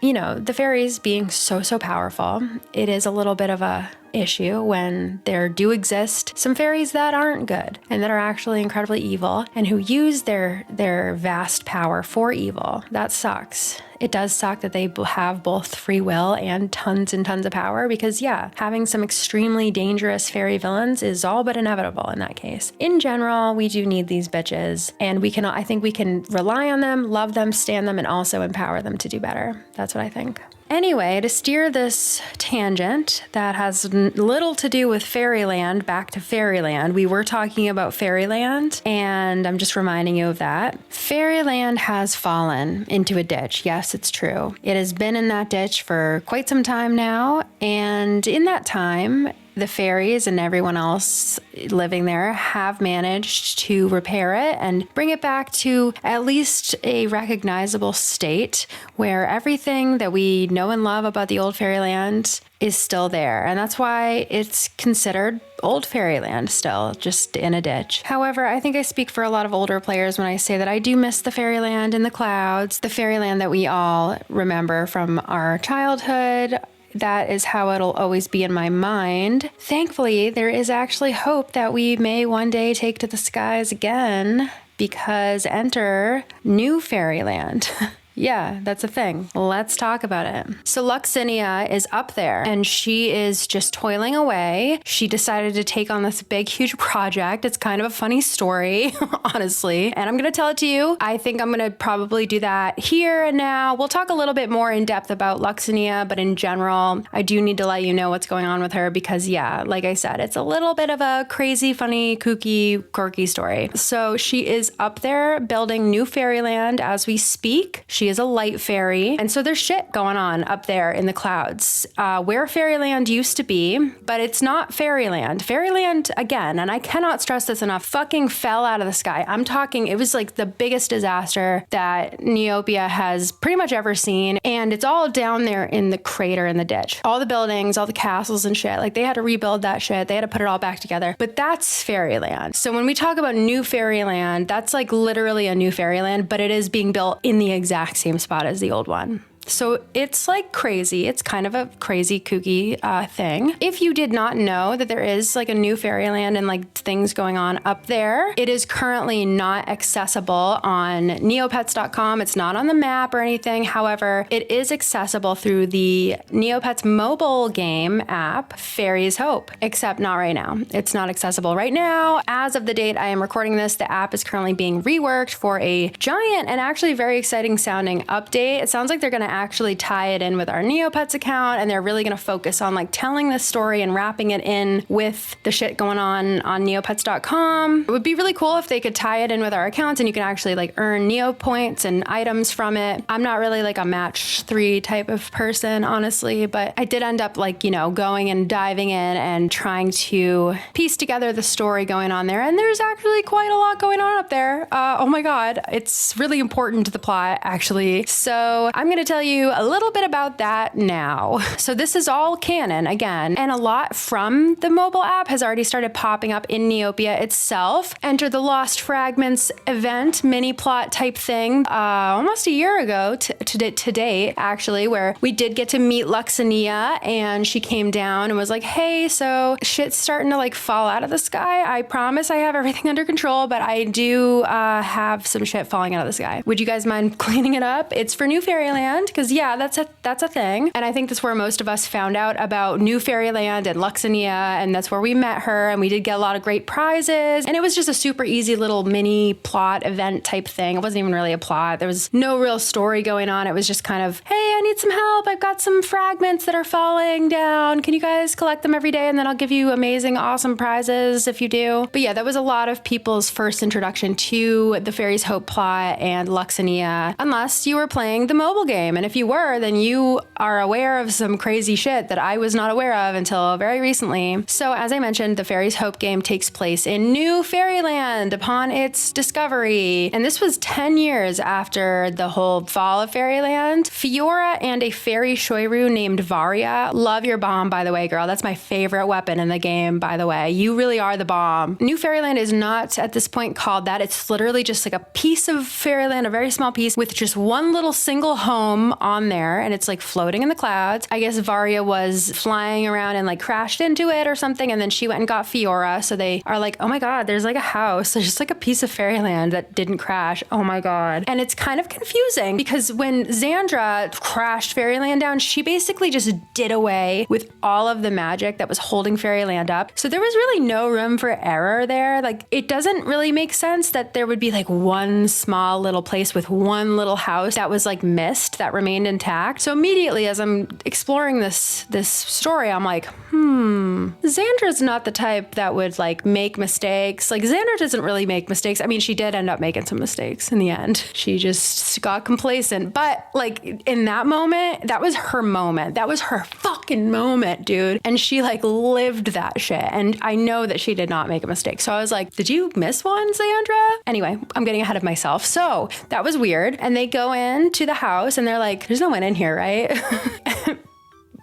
A: you know, the fairies being so powerful, it is a little bit of a issue when there do exist some fairies that aren't good and that are actually incredibly evil and who use their vast power for evil. That sucks. It does suck that they have both free will and tons and tons of power, because yeah, having some extremely dangerous fairy villains is all but inevitable in that case. In general, we do need these bitches, and I think we can rely on them, love them, stand them, and also empower them to do better. That's what I think. Anyway, to steer this tangent that has little to do with Faeryland back to Fairyland, we were talking about Fairyland, and I'm just reminding you of that. Fairyland has fallen into a ditch. Yes, it's true. It has been in that ditch for quite some time now, and in that time, the fairies and everyone else living there have managed to repair it and bring it back to at least a recognizable state where everything that we know and love about the old fairyland is still there. And that's why it's considered old fairyland still, just in a ditch. However, I think I speak for a lot of older players when I say that I do miss the fairyland in the clouds, the fairyland that we all remember from our childhood. That is how it'll always be in my mind. Thankfully, there is actually hope that we may one day take to the skies again, because enter new fairyland. Yeah, that's a thing. Let's talk about it. So Luxinia is up there and she is just toiling away. She decided to take on this big, huge project. It's kind of a funny story, honestly. And I'm going to tell it to you. I think I'm going to probably do that here and now. We'll talk a little bit more in depth about Luxinia, but in general, I do need to let you know what's going on with her because, yeah, like I said, it's a little bit of a crazy, funny, kooky, quirky story. So she is up there building new fairyland as we speak. She is a light fairy. And so there's shit going on up there in the clouds where fairyland used to be, but it's not fairyland. Fairyland, again, and I cannot stress this enough, fucking fell out of the sky. I'm talking, it was like the biggest disaster that Neopia has pretty much ever seen. And it's all down there in the crater in the ditch. All the buildings, all the castles and shit, like they had to rebuild that shit. They had to put it all back together. But that's fairyland. So when we talk about new fairyland, that's like literally a new fairyland, but it is being built in the exact same spot as the old one. So it's like crazy. It's kind of a crazy, kooky thing. If you did not know that there is like a new fairyland and like things going on up there, it is currently not accessible on neopets.com. It's not on the map or anything. However, it is accessible through the Neopets mobile game app, Fairies Hope, except not right now. It's not accessible right now. As of the date I am recording this, the app is currently being reworked for a giant and actually very exciting sounding update. It sounds like they're going to actually tie it in with our Neopets account, and they're really going to focus on like telling this story and wrapping it in with the shit going on neopets.com. It would be really cool if they could tie it in with our accounts and you can actually like earn Neo points and items from it. I'm not really like a match 3 type of person, honestly, but I did end up like, you know, going and diving in and trying to piece together the story going on there. And there's actually quite a lot going on up there. Oh my God, it's really important to the plot, actually. So I'm going to tell you a little bit about that now. So this is all canon again, and a lot from the mobile app has already started popping up in Neopia itself. Enter the Lost Fragments event, mini plot type thing, almost a year ago to date, actually, where we did get to meet Luxinia, and she came down and was like, hey, so shit's starting to like fall out of the sky. I promise I have everything under control, but I do have some shit falling out of the sky. Would you guys mind cleaning it up? It's for New Fairyland, because yeah, that's a thing. And I think that's where most of us found out about New Fairyland and Luxinia, and that's where we met her, and we did get a lot of great prizes, and it was just a super easy little mini plot event type thing. It wasn't even really a plot. There was no real story going on. It was just kind of, hey, I need some help. I've got some fragments that are falling down. Can you guys collect them every day? And then I'll give you amazing, awesome prizes if you do. But yeah, that was a lot of people's first introduction to the Fairies Hope plot and Luxinia, unless you were playing the mobile game. And if you were, then you are aware of some crazy shit that I was not aware of until very recently. So as I mentioned, the Fairies Hope game takes place in New Fairyland upon its discovery. And this was 10 years after the whole fall of Fairyland. Fyora and a fairy shoiru named Varia. Love your bomb, by the way, girl. That's my favorite weapon in the game, by the way. You really are the bomb. New Fairyland is not at this point called that. It's literally just like a piece of Fairyland, a very small piece with just one little single home on there, and it's like floating in the clouds. I guess Varia was flying around and like crashed into it or something, and then she went and got Fyora. So they are like, oh my God, there's like a house. There's just like a piece of Fairyland that didn't crash. Oh my God. And it's kind of confusing because when Xandra crashed Fairyland down, she basically just did away with all of the magic that was holding Fairyland up. So there was really no room for error there. Like, it doesn't really make sense that there would be like one small little place with one little house that was like missed, that remained intact. So immediately as I'm exploring this story, I'm like, Xandra's not the type that would like make mistakes. Like, Xandra doesn't really make mistakes. I mean, she did end up making some mistakes in the end. She just got complacent. But like in that moment, that was her moment. That was her fucking moment, dude. And she like lived that shit. And I know that she did not make a mistake. So I was like, did you miss one, Xandra? Anyway, I'm getting ahead of myself. So that was weird. And they go into the house and they're like, there's no one in here, right?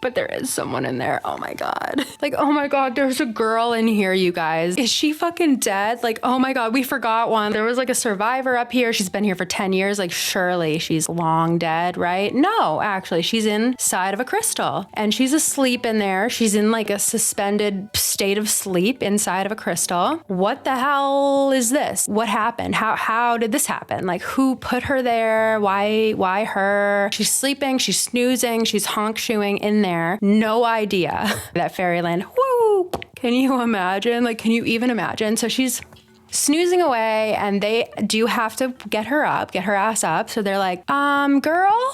A: But there is someone in there. Oh my God. Like, oh my God, there's a girl in here, you guys. Is she fucking dead? Like, oh my God, we forgot one. There was like a survivor up here. She's been here for 10 years. Like, surely she's long dead, right? No, actually, she's inside of a crystal and she's asleep in there. She's in like a suspended state of sleep inside of a crystal. What the hell is this? What happened? How did this happen? Like, who put her there? Why her? She's sleeping, she's snoozing, she's honk-shoeing in there. No idea. That fairyland. Woo! Can you imagine? Like, can you even imagine? So she's snoozing away and they do have to get her up, get her ass up. So they're like, girl,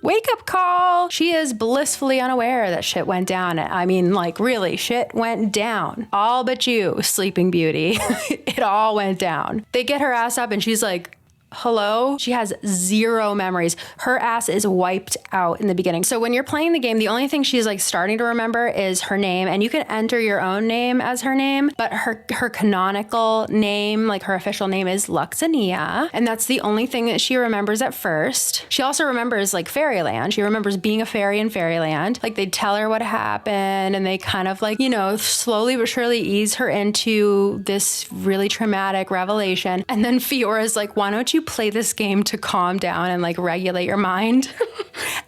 A: wake up call. She is blissfully unaware that shit went down. I mean, like, really, shit went down. All but you, Sleeping Beauty. It all went down. They get her ass up and she's like, hello? She has zero memories. Her ass is wiped out in the beginning. So when you're playing the game, the only thing she's like starting to remember is her name, and you can enter your own name as her name, but her canonical name, like her official name, is Luxinia, and that's the only thing that she remembers at first. She also remembers like Faeryland. She remembers being a fairy in Fairyland. Like, they'd tell her what happened and they kind of like, you know, slowly but surely ease her into this really traumatic revelation. And then Fyora's like, why don't you play this game to calm down and like regulate your mind?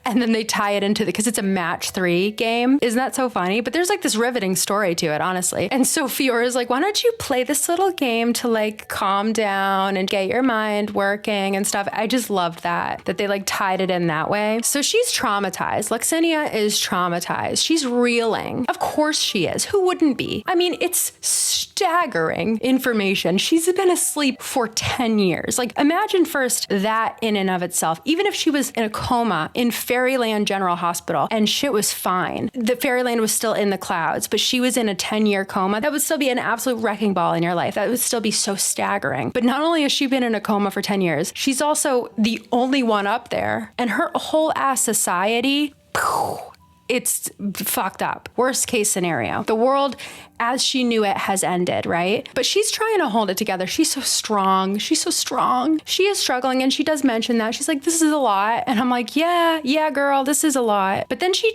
A: And then they tie it into because it's a match 3 game. Isn't that so funny? But there's like this riveting story to it, honestly. And so Fyora's like, why don't you play this little game to like calm down and get your mind working and stuff. I just loved that they like tied it in that way. So she's traumatized. Luxinia is traumatized. She's reeling. Of course she is. Who wouldn't be? I mean, it's staggering information. She's been asleep for 10 years. Like, imagine first that in and of itself. Even if she was in a coma in Fairyland General Hospital and shit was fine, the Fairyland was still in the clouds, but she was in a 10-year coma, that would still be an absolute wrecking ball in your life. That would still be so staggering. But not only has she been in a coma for 10 years, she's also the only one up there. And her whole ass society, it's fucked up. Worst case scenario. The world as she knew it has ended, right? But she's trying to hold it together. She's so strong. She's so strong. She is struggling, and she does mention that. She's like, this is a lot. And I'm like, yeah, girl, this is a lot. But then she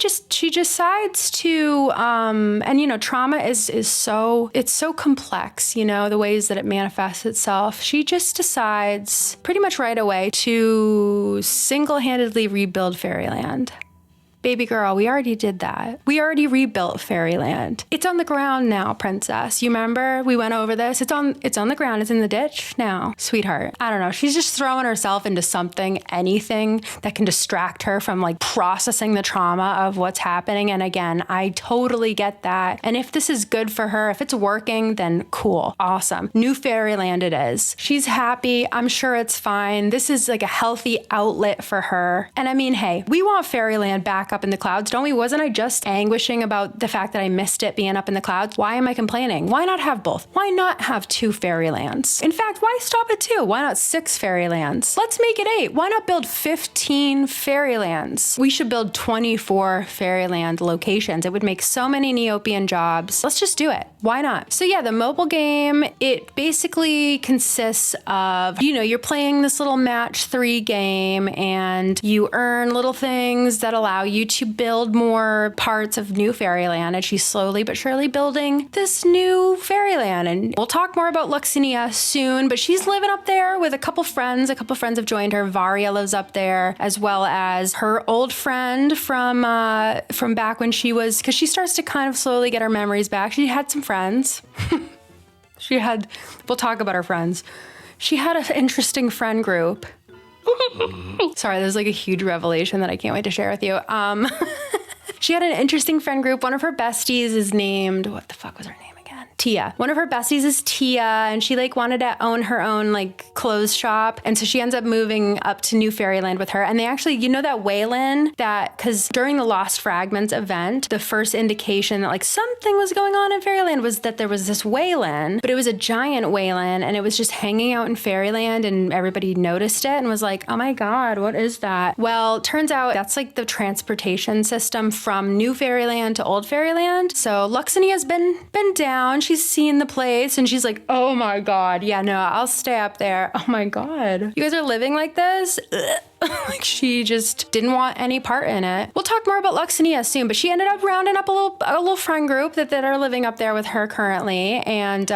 A: decides to, and you know, trauma is so complex, you know, the ways that it manifests itself. She just decides pretty much right away to single-handedly rebuild Fairyland. Baby girl, we already did that. We already rebuilt Fairyland. It's on the ground now, princess. You remember? We went over this. It's on the ground. It's in the ditch now. Sweetheart. I don't know. She's just throwing herself into something, anything that can distract her from like processing the trauma of what's happening. And again, I totally get that. And if this is good for her, if it's working, then cool. Awesome. New Fairyland it is. She's happy. I'm sure it's fine. This is like a healthy outlet for her. And I mean, hey, we want Fairyland back up in the clouds, don't we? Wasn't I just anguishing about the fact that I missed it being up in the clouds? Why am I complaining? Why not have both? Why not have 2 Fairylands? In fact, why stop at 2? Why not 6 Fairylands? Let's make it 8. Why not build 15 Fairylands? We should build 24 Fairyland locations. It would make so many Neopian jobs. Let's just do it. Why not? So yeah, the mobile game, it basically consists of, you know, you're playing this little match 3 game and you earn little things that allow you to build more parts of New Fairyland, and she's slowly but surely building this new Fairyland. And we'll talk more about Luxinia soon, but she's living up there with a couple friends. A couple friends have joined her. Varia lives up there, as well as her old friend from back when she was, because she starts to kind of slowly get her memories back. She had some friends. We'll talk about her friends. She had an interesting friend group. Sorry, there's like a huge revelation that I can't wait to share with you. She had an interesting friend group. One of her besties is named, what the fuck was her name again? Tia. One of her besties is Tia, and she like wanted to own her own like clothes shop. And so she ends up moving up to New Fairyland with her. And they actually, you know, that Wayland that, because during the Lost Fragments event, the first indication that like something was going on in Fairyland was that there was this Wayland, but it was a giant Wayland and it was just hanging out in Fairyland and everybody noticed it and was like, oh my God, what is that? Well, turns out that's like the transportation system from New Fairyland to Old Fairyland. So Luxinia's been down. She's seen the place and she's like, oh my God. Yeah, no, I'll stay up there. Oh my God. You guys are living like this? Ugh. Like she just didn't want any part in it. We'll talk more about Luxinia soon, but she ended up rounding up a little friend group that are living up there with her currently. And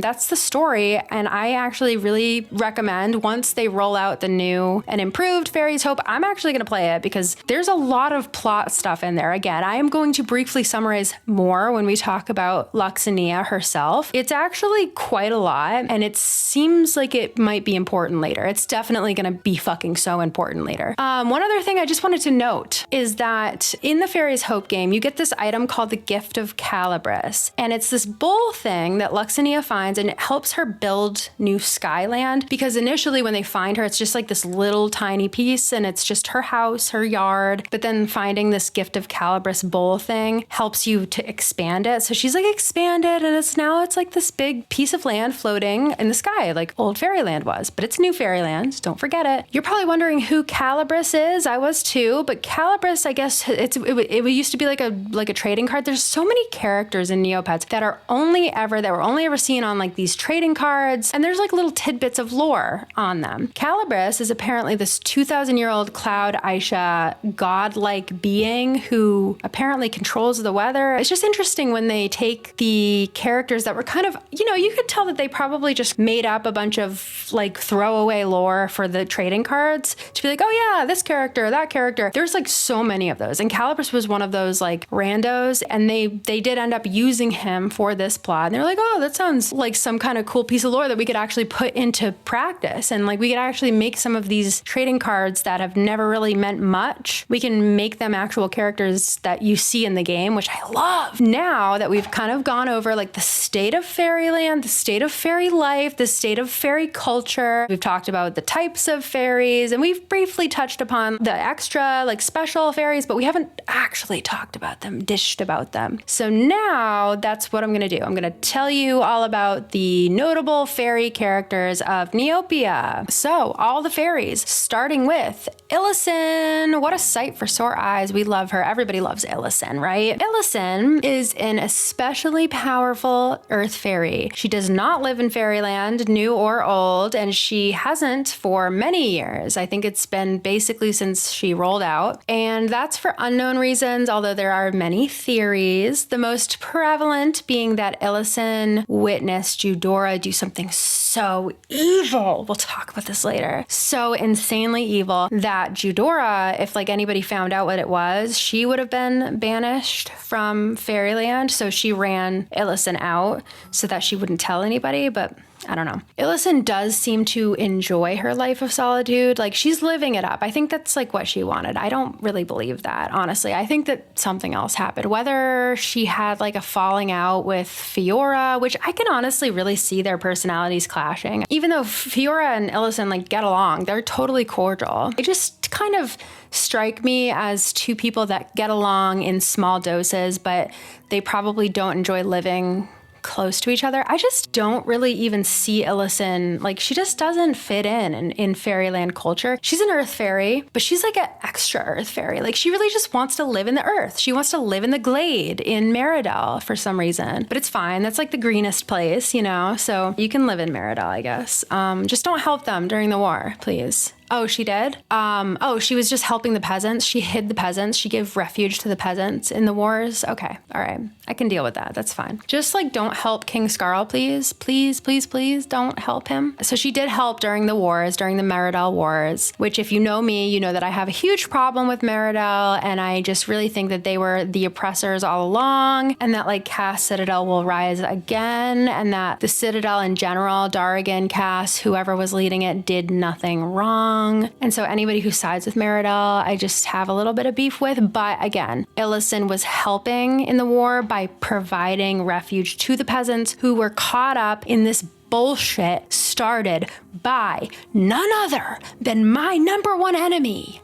A: that's the story. And I actually really recommend once they roll out the new and improved Fairies Hope, I'm actually going to play it because there's a lot of plot stuff in there. Again, I am going to briefly summarize more when we talk about Luxinia herself. It's actually quite a lot and it seems like it might be important later. It's definitely going to be fucking so important later. One other thing I just wanted to note is that in the Fairies Hope game, you get this item called the Gift of Calibris. And it's this bowl thing that Luxinia finds and it helps her build New Skyland because initially when they find her, it's just like this little tiny piece and it's just her house, her yard. But then finding this Gift of Calibris bowl thing helps you to expand it. So she's like expanded and it's like this big piece of land floating in the sky like Old Fairyland was, but it's New Fairyland. Don't forget it. You're probably wondering who Calibris is. I was too, but Calibris, I guess it used to be like a trading card. There's so many characters in Neopets that were only ever seen on like these trading cards, and there's like little tidbits of lore on them. Calibris is apparently this 2,000-year-old cloud Aisha godlike being who apparently controls the weather. It's just interesting when they take the characters that were kind of, you could tell that they probably just made up a bunch of like throwaway lore for the trading cards to be like, oh yeah, this character, that character. There's like so many of those. And Calibris was one of those like randos. And they did end up using him for this plot. And they're like, oh, that sounds like some kind of cool piece of lore that we could actually put into practice. And like we could actually make some of these trading cards that have never really meant much. We can make them actual characters that you see in the game, which I love. Now that we've kind of gone over like the state of Fairyland, the state of fairy life, the state of fairy culture, we've talked about the types of fairies, and we've briefly touched upon the extra like special fairies, but we haven't actually talked about them, dished about them. So now that's what I'm going to do. I'm going to tell you all about the notable fairy characters of Neopia. So all the fairies, starting with Illusen. What a sight for sore eyes. We love her. Everybody loves Illusen, right? Illusen is an especially powerful earth fairy. She does not live in Fairyland, new or old, and she hasn't for many years. I think it's been basically since she rolled out, and that's for unknown reasons, although there are many theories. The most prevalent being that Illusen witnessed Jhudora do something so evil. We'll talk about this later. So insanely evil that Jhudora, if like anybody found out what it was, she would have been banished from Fairyland. So she ran Illusen out so that she wouldn't tell anybody, but I don't know. Illusen does seem to enjoy her life of solitude. Like she's living it up. I think that's like what she wanted. I don't really believe that, honestly. I think that something else happened. Whether she had like a falling out with Fyora, which I can honestly really see their personalities clashing. Even though Fyora and Illusen like get along, they're totally cordial. They just kind of strike me as two people that get along in small doses, but they probably don't enjoy living close to each other. I just don't really even see Illusen, like she just doesn't fit in Fairyland culture. She's an earth fairy, but she's like an extra earth fairy. Like she really just wants to live in the earth. She wants to live in the glade in Meridell for some reason, but it's fine. That's like the greenest place, so you can live in Meridell, I guess. Just don't help them during the war, please. Oh, she did? She was just helping the peasants. She hid the peasants. She gave refuge to the peasants in the wars. Okay. All right. I can deal with that. That's fine. Just like don't help King Scarl, please. Please, please, please don't help him. So she did help during the wars, during the Meridell Wars, which if you know me, you know that I have a huge problem with Meridell, and I just really think that they were the oppressors all along, and that like Cass Citadel will rise again, and that the Citadel in general, Darrigan, Cass, whoever was leading it, did nothing wrong. young. And so anybody who sides with Meridel, I just have a little bit of beef with. But again, illusen was helping in the war by providing refuge to the peasants who were caught up in this bullshit started by none other than my number one enemy,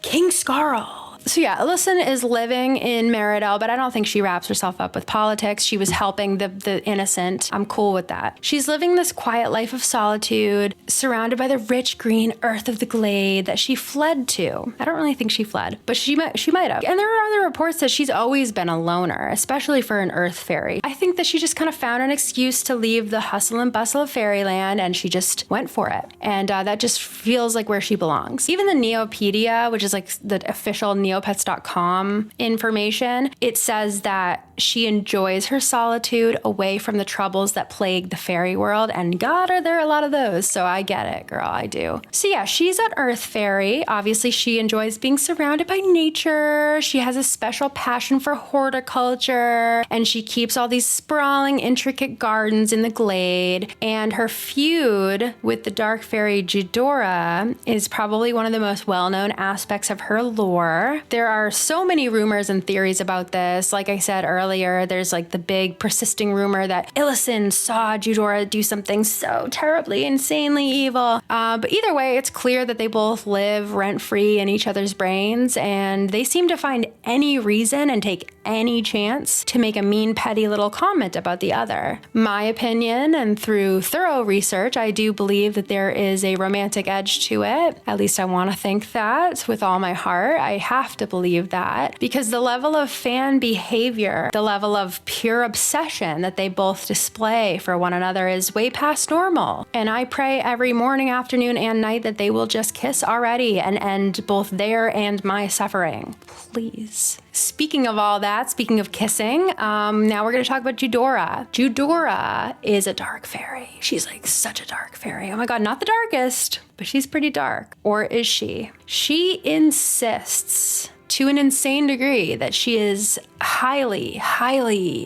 A: King Skarl. So yeah, illusen is living in Meridel, but I don't think she wraps herself up with politics. She was helping the innocent. I'm cool with that. She's living this quiet life of solitude, surrounded by the rich green earth of the glade that she fled to. I don't really think she fled, but she might have. And there are other reports that she's always been a loner, especially for an earth fairy. I think that she just kind of found an excuse to leave the hustle and bustle of faeryland, and she just went for it. And that just feels like where she belongs. Even the Neopedia, which is like the official neopets.com information, it says that she enjoys her solitude away from the troubles that plague the fairy world, and God, are there a lot of those. So I get it, girl, I do. So yeah, she's an earth fairy. Obviously, she enjoys being surrounded by nature. She has a special passion for horticulture, and she keeps all these sprawling, intricate gardens in the glade. And her feud with the dark fairy jhudora is probably one of the most well-known aspects of her lore. There are so many rumors and theories about this. Like I said earlier, there's like the big persisting rumor that illusen saw jhudora do something so terribly, insanely evil. But either way, it's clear that they both live rent-free in each other's brains, and they seem to find any reason and take any chance to make a mean, petty little comment about the other. My opinion, and through thorough research, I do believe that there is a romantic edge to it. At least I want to think that with all my heart. I have to believe that, because the level of fan behavior, the level of pure obsession that they both display for one another is way past normal. And I pray every morning, afternoon, and night that they will just kiss already and end both their and my suffering. Please. Speaking of all that, speaking of kissing, now we're going to talk about jhudora. Jhudora is a dark fairy. She's like such a dark fairy. Oh my God, not the darkest, but she's pretty dark. Or is she? She insists to an insane degree that she is highly,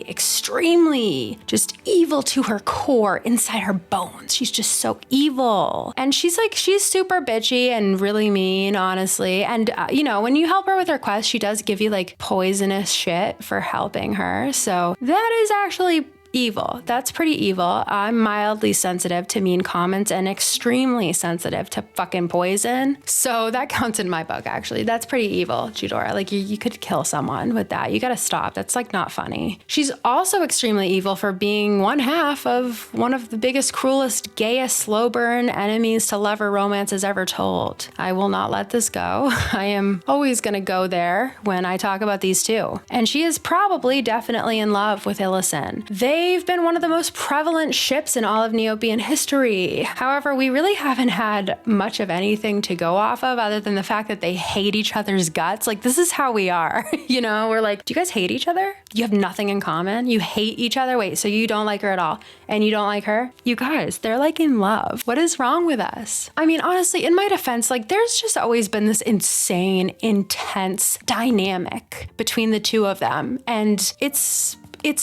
A: extremely just evil to her core, inside her bones. She's just so evil. And she's super bitchy and really mean, honestly. And, when you help her with her quest, she does give you like poisonous shit for helping her. So that is actually evil. That's pretty evil. I'm mildly sensitive to mean comments and extremely sensitive to fucking poison. So that counts in my book, actually. That's pretty evil, jhudora. Like you could kill someone with that. You gotta stop. That's like not funny. She's also extremely evil for being one half of one of the biggest, cruelest, gayest, slow burn enemies to lover romances ever told. I will not let this go. I am always gonna go there when I talk about these two. And she is probably definitely in love with illusen. They've been one of the most prevalent ships in all of Neopian history. However, we really haven't had much of anything to go off of other than the fact that they hate each other's guts. Like, this is how we are. We're like, do you guys hate each other? You have nothing in common? You hate each other? Wait, so you don't like her at all? And you don't like her? You guys, they're like in love. What is wrong with us? I mean, honestly, in my defense, like there's just always been this insane, intense dynamic between the two of them. And it's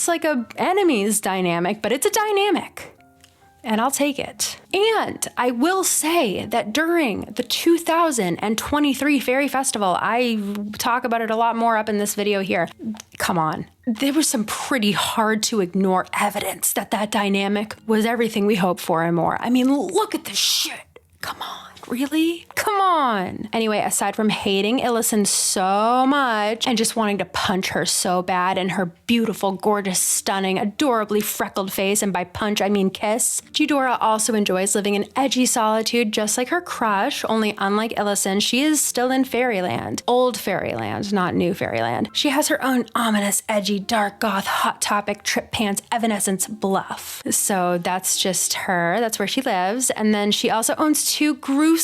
A: like a enemies dynamic, but it's a dynamic. And I'll take it. And I will say that during the 2023 Fairy Festival, I talk about it a lot more up in this video here. Come on. There was some pretty hard to ignore evidence that dynamic was everything we hoped for and more. I mean, look at this shit. Come on. Really? Come on. Anyway, aside from hating illusen so much and just wanting to punch her so bad in her beautiful, gorgeous, stunning, adorably freckled face, and by punch I mean kiss, jhudora also enjoys living in edgy solitude just like her crush, only unlike illusen, she is still in faeryland. Old faeryland, not new faeryland. She has her own ominous, edgy, dark goth, hot topic, trip pants, evanescence bluff. So that's just her. That's where she lives. And then she also owns two Gruselins.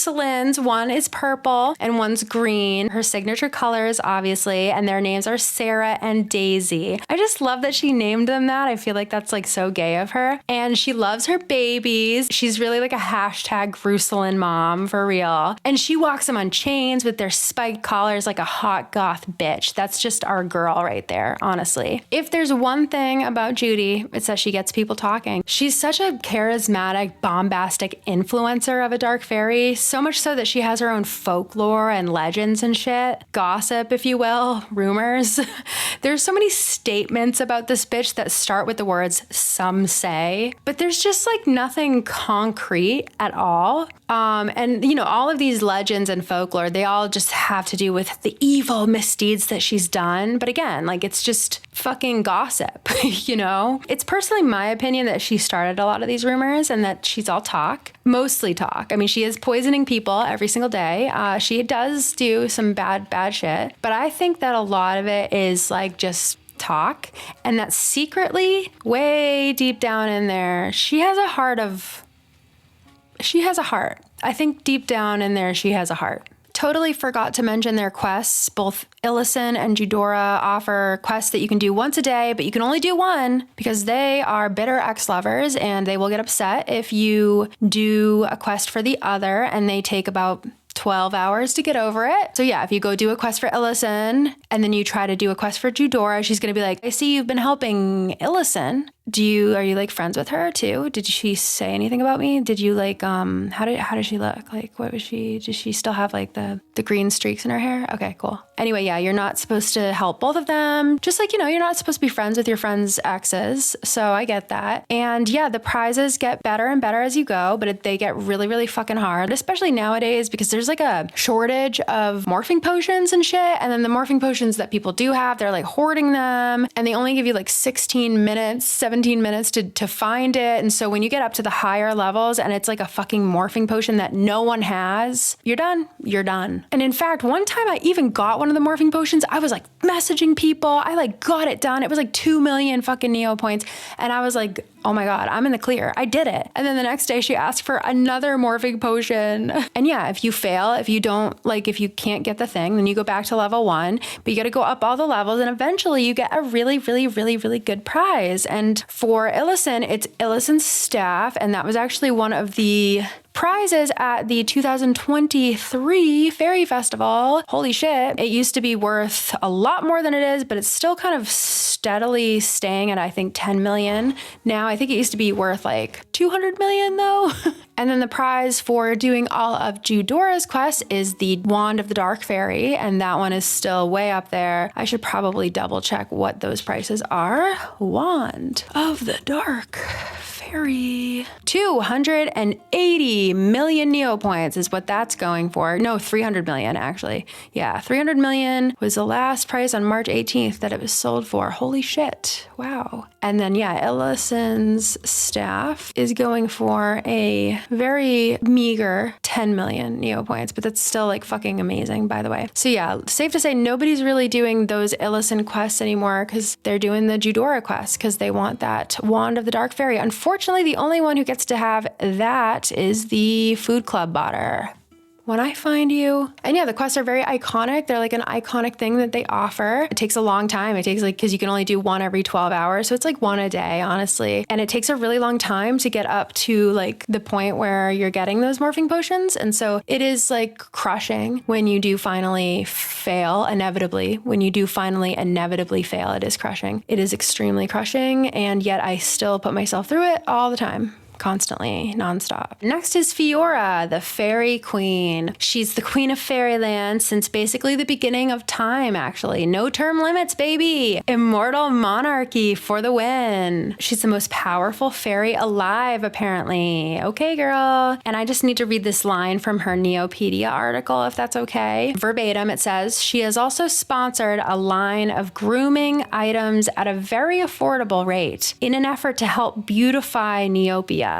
A: One is purple and one's green. Her signature colors, obviously, and their names are Sarah and Daisy. I just love that she named them that. I feel like that's like so gay of her. And she loves her babies. She's really like a hashtag Gruselin mom for real. And she walks them on chains with their spiked collars like a hot goth bitch. That's just our girl right there, honestly. If there's one thing about Judy, it's that she gets people talking. She's such a charismatic, bombastic influencer of a dark fairy. So much so that she has her own folklore and legends and shit. Gossip, if you will. Rumors. There's so many statements about this bitch that start with the words "some say," but there's just like nothing concrete at all. And you know, all of these legends and folklore, they all just have to do with the evil misdeeds that she's done. But again, like, it's just fucking gossip, you know? It's personally my opinion that she started a lot of these rumors and that she's all talk, mostly talk. I mean, she is poisoning people every single day. She does do some bad shit, but I think that a lot of it is like just talk, and that secretly, way deep down in there, she has a heart. I think deep down in there, she has a heart. Totally forgot to mention their quests. Both illusen and jhudora offer quests that you can do once a day, but you can only do one because they are bitter ex-lovers and they will get upset if you do a quest for the other, and they take about 12 hours to get over it. So yeah, if you go do a quest for illusen and then you try to do a quest for jhudora, she's going to be like, I see you've been helping illusen. Are you like friends with her too? Did she say anything about me? Did you like, how does she look? Like, what was does she still have like the green streaks in her hair? Okay, cool. Anyway, yeah, you're not supposed to help both of them. Just like, you know, you're not supposed to be friends with your friends' exes. So I get that. And yeah, the prizes get better and better as you go, but they get really, really fucking hard, especially nowadays because there's like a shortage of morphing potions and shit. And then the morphing potions that people do have, they're like hoarding them and they only give you like 17 minutes to find it. And so when you get up to the higher levels and it's like a fucking morphing potion that no one has, you're done. And in fact, one time I even got one of the morphing potions. I was like messaging people. I like got it done. It was like 2 million fucking Neo points. And I was like, oh my God, I'm in the clear. I did it. And then the next day she asked for another morphing potion. And yeah, if you fail, if you can't get the thing, then you go back to level 1, but you got to go up all the levels and eventually you get a really, really, really, really good prize. And for illusen, it's illusen's staff. And that was actually one of the prizes at the 2023 Fairy Festival. Holy shit. It used to be worth a lot more than it is, but it's still kind of steadily staying at, I think, 10 million. Now, I think it used to be worth like 200 million though. And then the prize for doing all of Jhudora's quest is the Wand of the Dark Fairy, and that one is still way up there. I should probably double check what those prices are. Wand of the Dark Fairy. 280 million Neo points is what that's going for. No, 300 million actually. Yeah, 300 million was the last price on March 18th that it was sold for. Holy shit. Wow. And then yeah, illusen's staff is going for a very meager 10 million Neo points, but that's still like fucking amazing, by the way. So yeah, safe to say nobody's really doing those illusen quests anymore because they're doing the jhudora quests because they want that Wand of the Dark Fairy. Unfortunately, the only one who gets to have that is the food club botter. When I find you. And yeah, the quests are very iconic. They're like an iconic thing that they offer. It takes a long time. It takes like, because you can only do one every 12 hours. So it's like one a day, honestly. And it takes a really long time to get up to like the point where you're getting those morphing potions. And so it is like crushing when you do finally fail, inevitably. When you do finally inevitably fail, it is crushing. It is extremely crushing. And yet I still put myself through it all the time. Constantly, nonstop. Next is Fyora, the fairy queen. She's the queen of fairyland since basically the beginning of time, actually. No term limits, baby. Immortal monarchy for the win. She's the most powerful fairy alive, apparently. Okay, girl. And I just need to read this line from her Neopedia article, if that's okay. Verbatim, it says, she has also sponsored a line of grooming items at a very affordable rate in an effort to help beautify Neopia.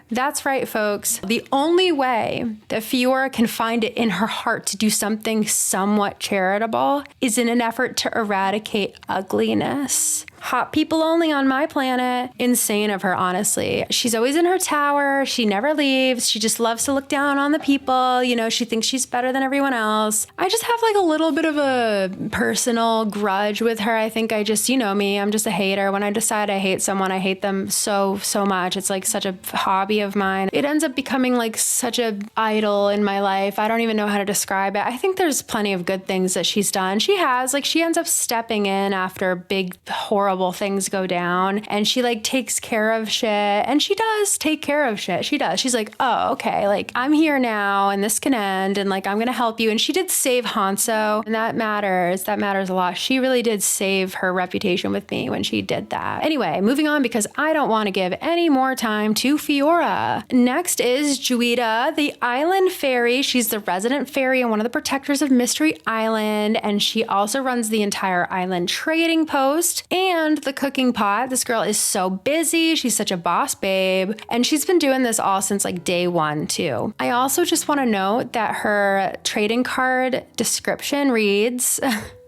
A: That's right, folks. The only way that Fyora can find it in her heart to do something somewhat charitable is in an effort to eradicate ugliness. Hot people only on my planet. Insane of her, honestly. She's always in her tower. She never leaves. She just loves to look down on the people. You know, she thinks she's better than everyone else. I just have like a little bit of a personal grudge with her. I think I just, you know me, I'm just a hater. When I decide I hate someone, I hate them so much. It's like such a hobby of mine. It ends up becoming like such a idol in my life. I don't even know how to describe it. I think there's plenty of good things that she's done. She ends up stepping in after big, horrible horrible things go down, and she like takes care of shit, and she does take care of shit. She does. She's like, oh, okay, like I'm here now and this can end, and like I'm gonna help you. And she did save Hanso, and that matters. That matters a lot. She really did save her reputation with me when she did that. Anyway, moving on because I don't want to give any more time to Fyora. Next is Jhuidah, the island fairy. She's the resident fairy and one of the protectors of Mystery Island, and she also runs the entire island trading post and the cooking pot. This girl is so busy. She's such a boss babe, and she's been doing this all since like day one too. I also just want to note that her trading card description reads,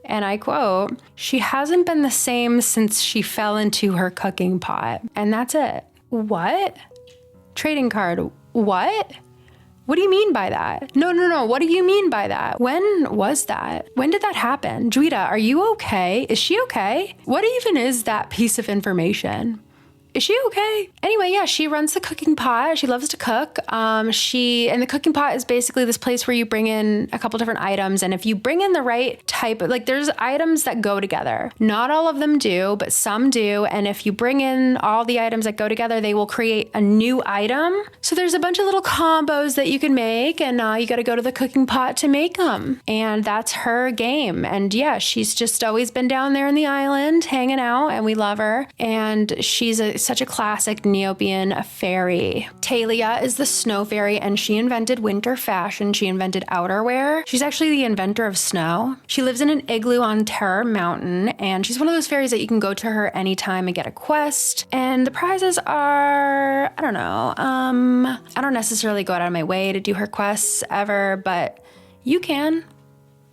A: and I quote, "She hasn't been the same since she fell into her cooking pot." And that's it. What? Trading card, what? What do you mean by that? No. What do you mean by that? When was that? When did that happen? Jhuidah, are you okay? Is she okay? What even is that piece of information? Is she okay? Anyway, yeah, she runs the cooking pot. She loves to cook. And the cooking pot is basically this place where you bring in a couple different items. And if you bring in the right type of, like, there's items that go together. Not all of them do, but some do. And if you bring in all the items that go together, they will create a new item. So there's a bunch of little combos that you can make, and you got to go to the cooking pot to make them. And that's her game. And yeah, she's just always been down there in the island hanging out, and we love her. And she's such a classic Neopian fairy. Taelia is the snow fairy, and she invented winter fashion. She invented outerwear. She's actually the inventor of snow. She lives in an igloo on Terror Mountain, and she's one of those fairies that you can go to her anytime and get a quest. And the prizes are, I don't know. I don't necessarily go out of my way to do her quests ever, but you can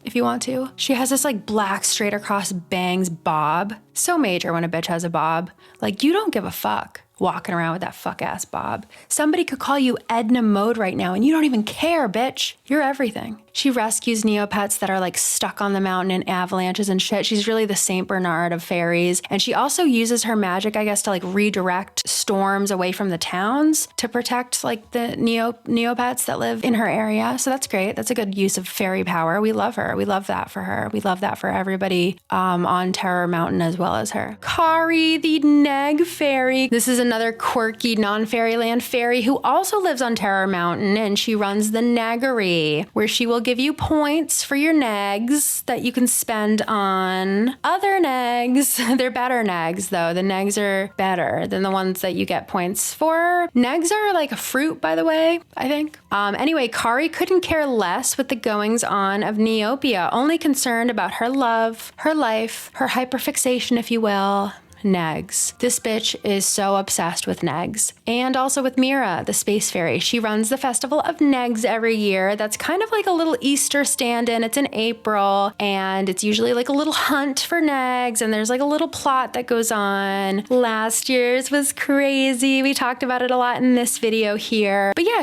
A: if you want to. She has this like black straight across bangs bob. So major when a bitch has a bob. Like, you don't give a fuck walking around with that fuck ass bob. Somebody could call you Edna Mode right now and you don't even care, bitch. You're everything. She rescues Neopets that are like stuck on the mountain in avalanches and shit. She's really the Saint Bernard of fairies. And she also uses her magic, I guess, to like redirect storms away from the towns to protect like the Neopets that live in her area. So that's great. That's a good use of fairy power. We love her. We love that for her. We love that for everybody on Terror Mountain as well as her. Kari, the neg fairy. This is another quirky non-fairyland fairy who also lives on Terror Mountain, and she runs the neggery, where she will give you points for your negs that you can spend on other negs. They're better negs though. The negs are better than the ones that you get points for. Negs are like a fruit, by the way, I think. Anyway, Kari couldn't care less with the goings on of Neopia, only concerned about her love, her life, her hyperfixation, if you will. Negs. This bitch is so obsessed with negs. And also with Mira, the space fairy. She runs the Festival of Negs every year. That's kind of like a little Easter stand-in. It's in April, and it's usually like a little hunt for negs, and there's like a little plot that goes on. Last year's was crazy. We talked about it a lot in this video here. But yeah,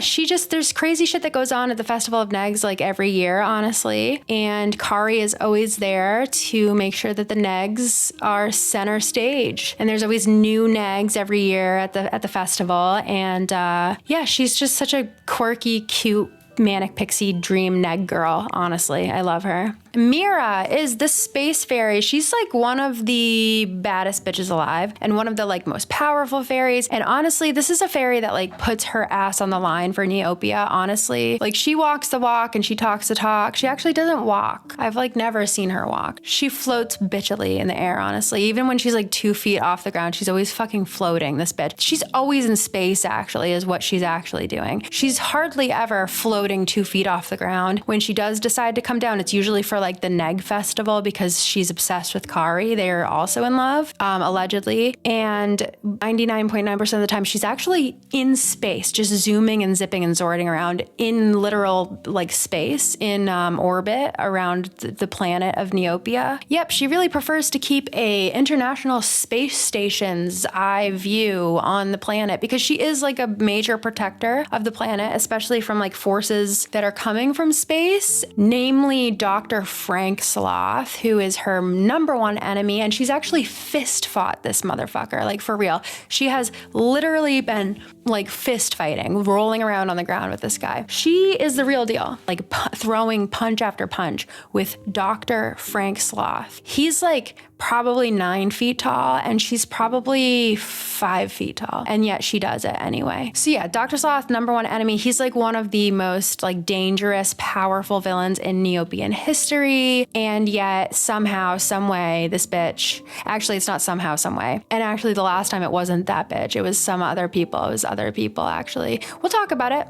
A: there's crazy shit that goes on at the Festival of Negs like every year, honestly. And Kari is always there to make sure that the negs are center stage. And there's always new negs every year at the festival. And yeah, she's just such a quirky, cute, manic pixie dream neg girl. Honestly, I love her. Mira is the space fairy. She's like one of the baddest bitches alive and one of the like most powerful fairies. And honestly, this is a fairy that like puts her ass on the line for Neopia, honestly. Like, she walks the walk and she talks the talk. She actually doesn't walk. I've like never seen her walk. She floats bitchily in the air, honestly. Even when she's like 2 feet off the ground, she's always fucking floating, this bitch. She's always in space, actually, is what she's actually doing. She's hardly ever floating 2 feet off the ground. When she does decide to come down, it's usually for like the Neg Festival because she's obsessed with Kari. They're also in love, allegedly. And 99.9% of the time, she's actually in space, just zooming and zipping and zorting around in literal like space, in orbit around the planet of Neopia. Yep, she really prefers to keep a International Space Station's eye view on the planet because she is like a major protector of the planet, especially from like forces that are coming from space, namely Dr. Frank Sloth, who is her #1 enemy, and she's actually fist fought this motherfucker, like for real. She has literally been like fist fighting, rolling around on the ground with this guy. She is the real deal, like throwing punch after punch with Dr. Frank Sloth. He's like probably 9 feet tall, and she's probably 5 feet tall, and yet she does it anyway. So yeah, Dr. Sloth, number one enemy. He's like one of the most like dangerous, powerful villains in Neopian history, and yet somehow, some way, this bitch, actually it's not somehow, some way, and actually the last time it wasn't that bitch, it was some other people, it was other people actually. We'll talk about it.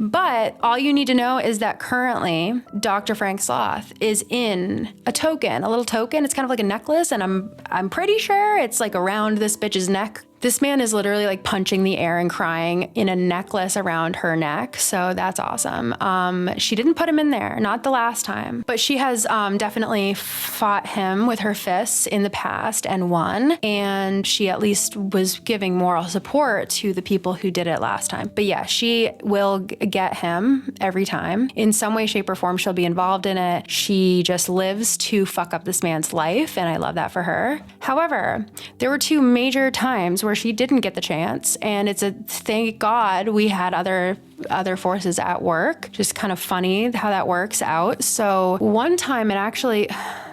A: But all you need to know is that currently Dr. Frank Sloth is in a token, a little token. It's kind of like a necklace, and I'm pretty sure it's like around this bitch's neck. This man is literally like punching the air and crying in a necklace around her neck. So that's awesome. She didn't put him in there, not the last time, but she has definitely fought him with her fists in the past and won. And she at least was giving moral support to the people who did it last time. But yeah, she will get him every time. In some way, shape, or form, she'll be involved in it. She just lives to fuck up this man's life, and I love that for her. However, there were 2 major times where she didn't get the chance, and it's a thank God we had other forces at work. Just kind of funny how that works out. So one time, it actually,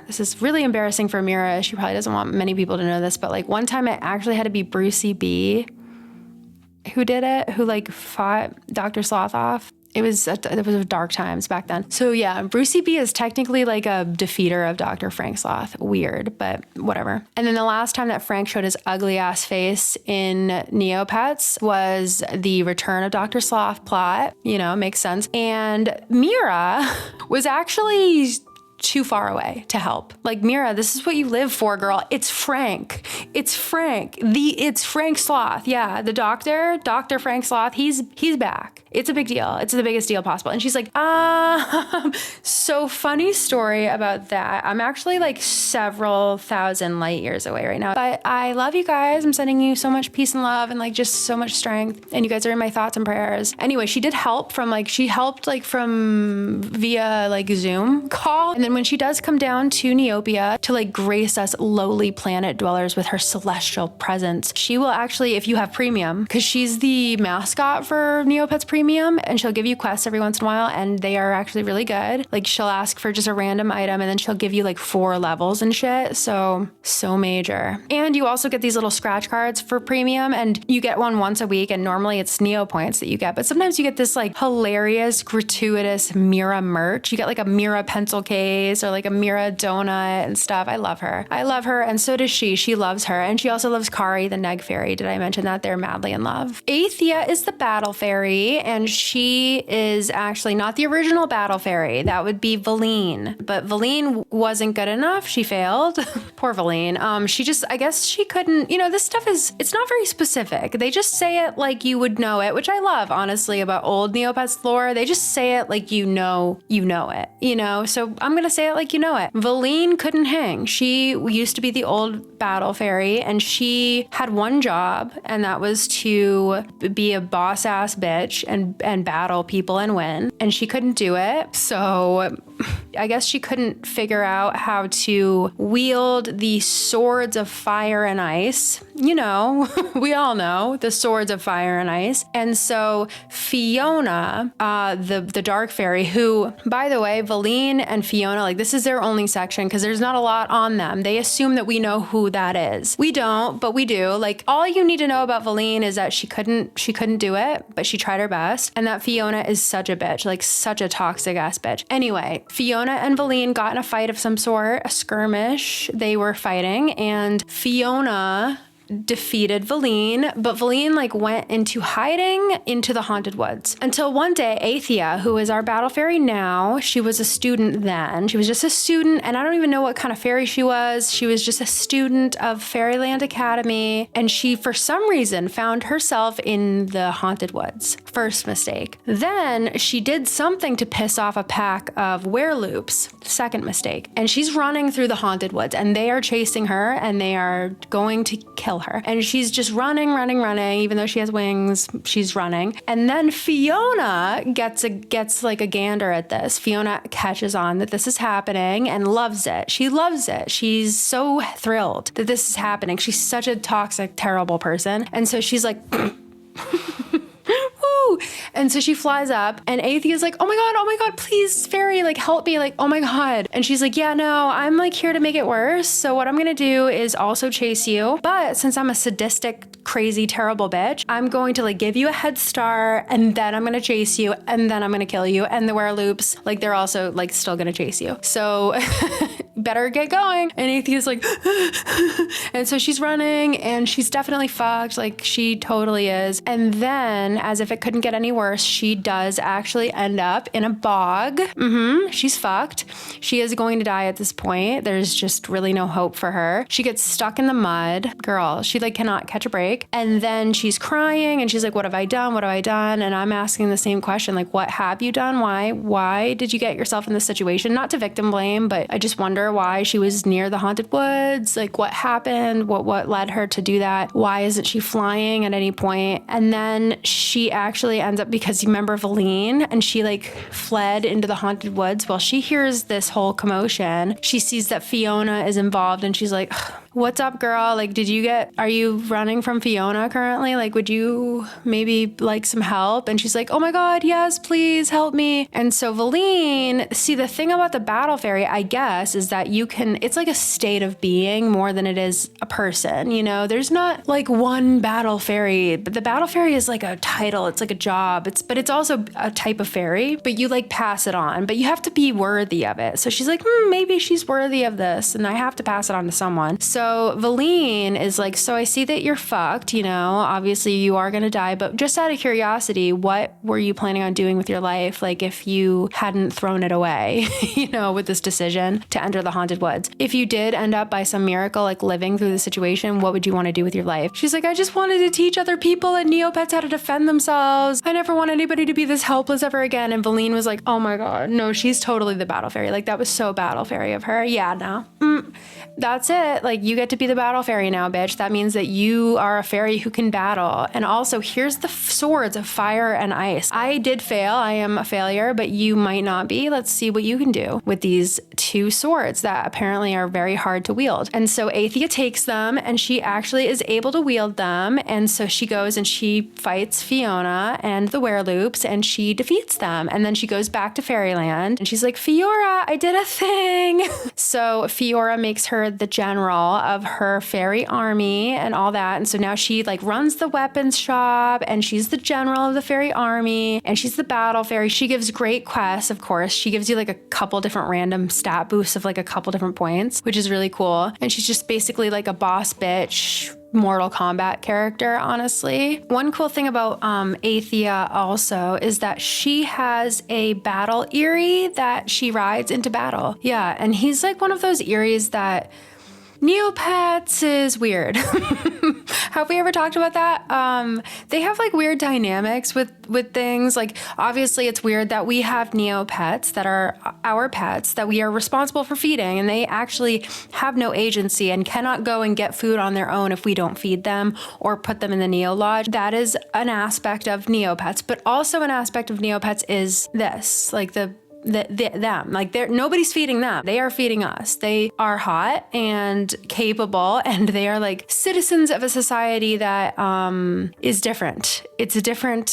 A: this is really embarrassing for Mira. She probably doesn't want many people to know this, but like one time it actually had to be Brucey B who did it, who like fought Dr. Sloth off. It was dark times back then. So yeah, Brucey B is technically like a defeater of Dr. Frank Sloth. Weird, but whatever. And then the last time that Frank showed his ugly ass face in Neopets was the Return of Dr. Sloth plot. You know, makes sense. And Mira was actually too far away to help. Like, Mira, this is what you live for, girl. It's Frank. It's Frank. It's Frank Sloth. Yeah, the doctor, Dr. Frank Sloth, he's back. It's a big deal. It's the biggest deal possible. And she's like, so funny story about that. I'm actually like several thousand light years away right now, but I love you guys. I'm sending you so much peace and love and like just so much strength. And you guys are in my thoughts and prayers. Anyway, she did help from via like Zoom call. And then when she does come down to Neopia to like grace us lowly planet dwellers with her celestial presence, she will actually, if you have premium, because she's the mascot for Neopets Premium, and she'll give you quests every once in a while, and they are actually really good. Like, she'll ask for just a random item, and then she'll give you like 4 levels and shit. So major. And you also get these little scratch cards for premium, and you get one once a week, and normally it's Neo points that you get, but sometimes you get this like hilarious, gratuitous Mira merch. You get like a Mira pencil case or like a Mira donut and stuff. I love her, and so does she. She loves her, and she also loves Kari, the neg fairy. Did I mention that? They're madly in love. Aethia is the battle fairy, and she is actually not the original battle fairy. That would be Valine. But Valine wasn't good enough. She failed. Poor Valine. She just, I guess she couldn't, this stuff it's not very specific. They just say it like you would know it, which I love, honestly, about old Neopets lore. They just say it like you know it, So I'm going to say it like you know it. Valine couldn't hang. She used to be the old battle fairy, and she had one job, and that was to be a boss ass bitch and battle people and win. And she couldn't do it. So I guess she couldn't figure out how to wield the swords of fire and ice. We all know the swords of fire and ice. And so Fiona, the dark fairy, who, by the way, Valine and Fiona, like, this is their only section because there's not a lot on them. They assume that we know who that is. We don't, but we do. Like, all you need to know about Valine is that she couldn't do it, but she tried her best. And that Fiona is such a bitch, like such a toxic ass bitch. Anyway, Fiona and Valine got in a fight of some sort, a skirmish. They were fighting, and Fiona defeated Valine, but Valine like went into hiding into the haunted woods until one day Aethia, who is our battle fairy now, she was a student then. She was just a student, and I don't even know what kind of fairy she was. She was just a student of Fairyland Academy, and she for some reason found herself in the haunted woods. First mistake. Then she did something to piss off a pack of wereloops. Second mistake. And she's running through the haunted woods, and they are chasing her, and they are going to kill her. And she's just running, even though she has wings, she's running. And then Fiona gets like a gander at this. Fiona catches on that this is happening and loves it. She loves it. She's so thrilled that this is happening. She's such a toxic, terrible person. And so she's like, woo! And so she flies up and Aethia is like, oh my God, please fairy, like help me, like, oh my God. And she's like, yeah, no, I'm like here to make it worse. So what I'm gonna do is also chase you. But since I'm a sadistic, crazy, terrible bitch, I'm going to like give you a head start and then I'm gonna chase you and then I'm gonna kill you. And the wereloops, like they're also like still gonna chase you. So better get going. And Aethia's like, and so she's running and she's definitely fucked. Like she totally is. And then as if it couldn't get any worse, she does actually end up in a bog. She's fucked. She is going to die at this point. There's just really no hope for her. She gets stuck in the mud. Girl, she like cannot catch a break. And then she's crying and she's like, what have I done? What have I done? And I'm asking the same question, like, what have you done? Why did you get yourself in this situation? Not to victim blame, but I just wonder why she was near the haunted woods. Like what happened? What led her to do that? Why isn't she flying at any point? And then she actually ends up, because you remember Valine, and she like fled into the haunted woods. Well, she hears this whole commotion. She sees that Fiona is involved and she's like, what's up, girl? Like, are you running from Fiona currently? Like, would you maybe like some help? And she's like, oh my God, yes, please help me. And so Valine, see, the thing about the battle fairy, I guess, is that it's like a state of being more than it is a person, you know? There's not like one battle fairy, but the battle fairy is like a title. It's like a job. But it's also a type of fairy, but you like pass it on, but you have to be worthy of it. So she's like, maybe she's worthy of this and I have to pass it on to someone. So Valine is like, so I see that you're fucked, you know, obviously you are going to die, but just out of curiosity, what were you planning on doing with your life? Like if you hadn't thrown it away, you know, with this decision to enter the haunted woods, if you did end up by some miracle, like living through the situation, what would you want to do with your life? She's like, I just wanted to teach other people and Neopets how to defend themselves. I never want anybody to be this helpless ever again. And Valine was like, oh my God, no, she's totally the battle fairy. Like that was so battle fairy of her. Yeah, no. That's it. Like you get to be the battle fairy now, bitch. That means that you are a fairy who can battle. And also here's the swords of fire and ice. I did fail. I am a failure, but you might not be. Let's see what you can do with these two swords that apparently are very hard to wield. And so Aethia takes them and she actually is able to wield them. And so she goes and she fights Fiona and the wereloops and she defeats them. And then she goes back to Faerieland and she's like, Fyora, I did a thing. So Fyora makes her the general of her fairy army and all that. And so now she like runs the weapons shop and she's the general of the fairy army and she's the battle fairy. She gives great quests, of course. She gives you like a couple different random stat boosts of like a couple different points, which is really cool. And she's just basically like a boss bitch Mortal Kombat character, honestly. One cool thing about Aethia also is that she has a battle Eerie that she rides into battle. Yeah, and he's like one of those Eries that Neopets is weird. Have we ever talked about that? They have like weird dynamics with things. Like obviously it's weird that we have Neopets that are our pets that we are responsible for feeding, and they actually have no agency and cannot go and get food on their own if we don't feed them or put them in the Neo Lodge. That is an aspect of Neopets, but also an aspect of Neopets is this, like them, like nobody's feeding them. They are feeding us. They are hot and capable, and they are like citizens of a society that is different. It's a different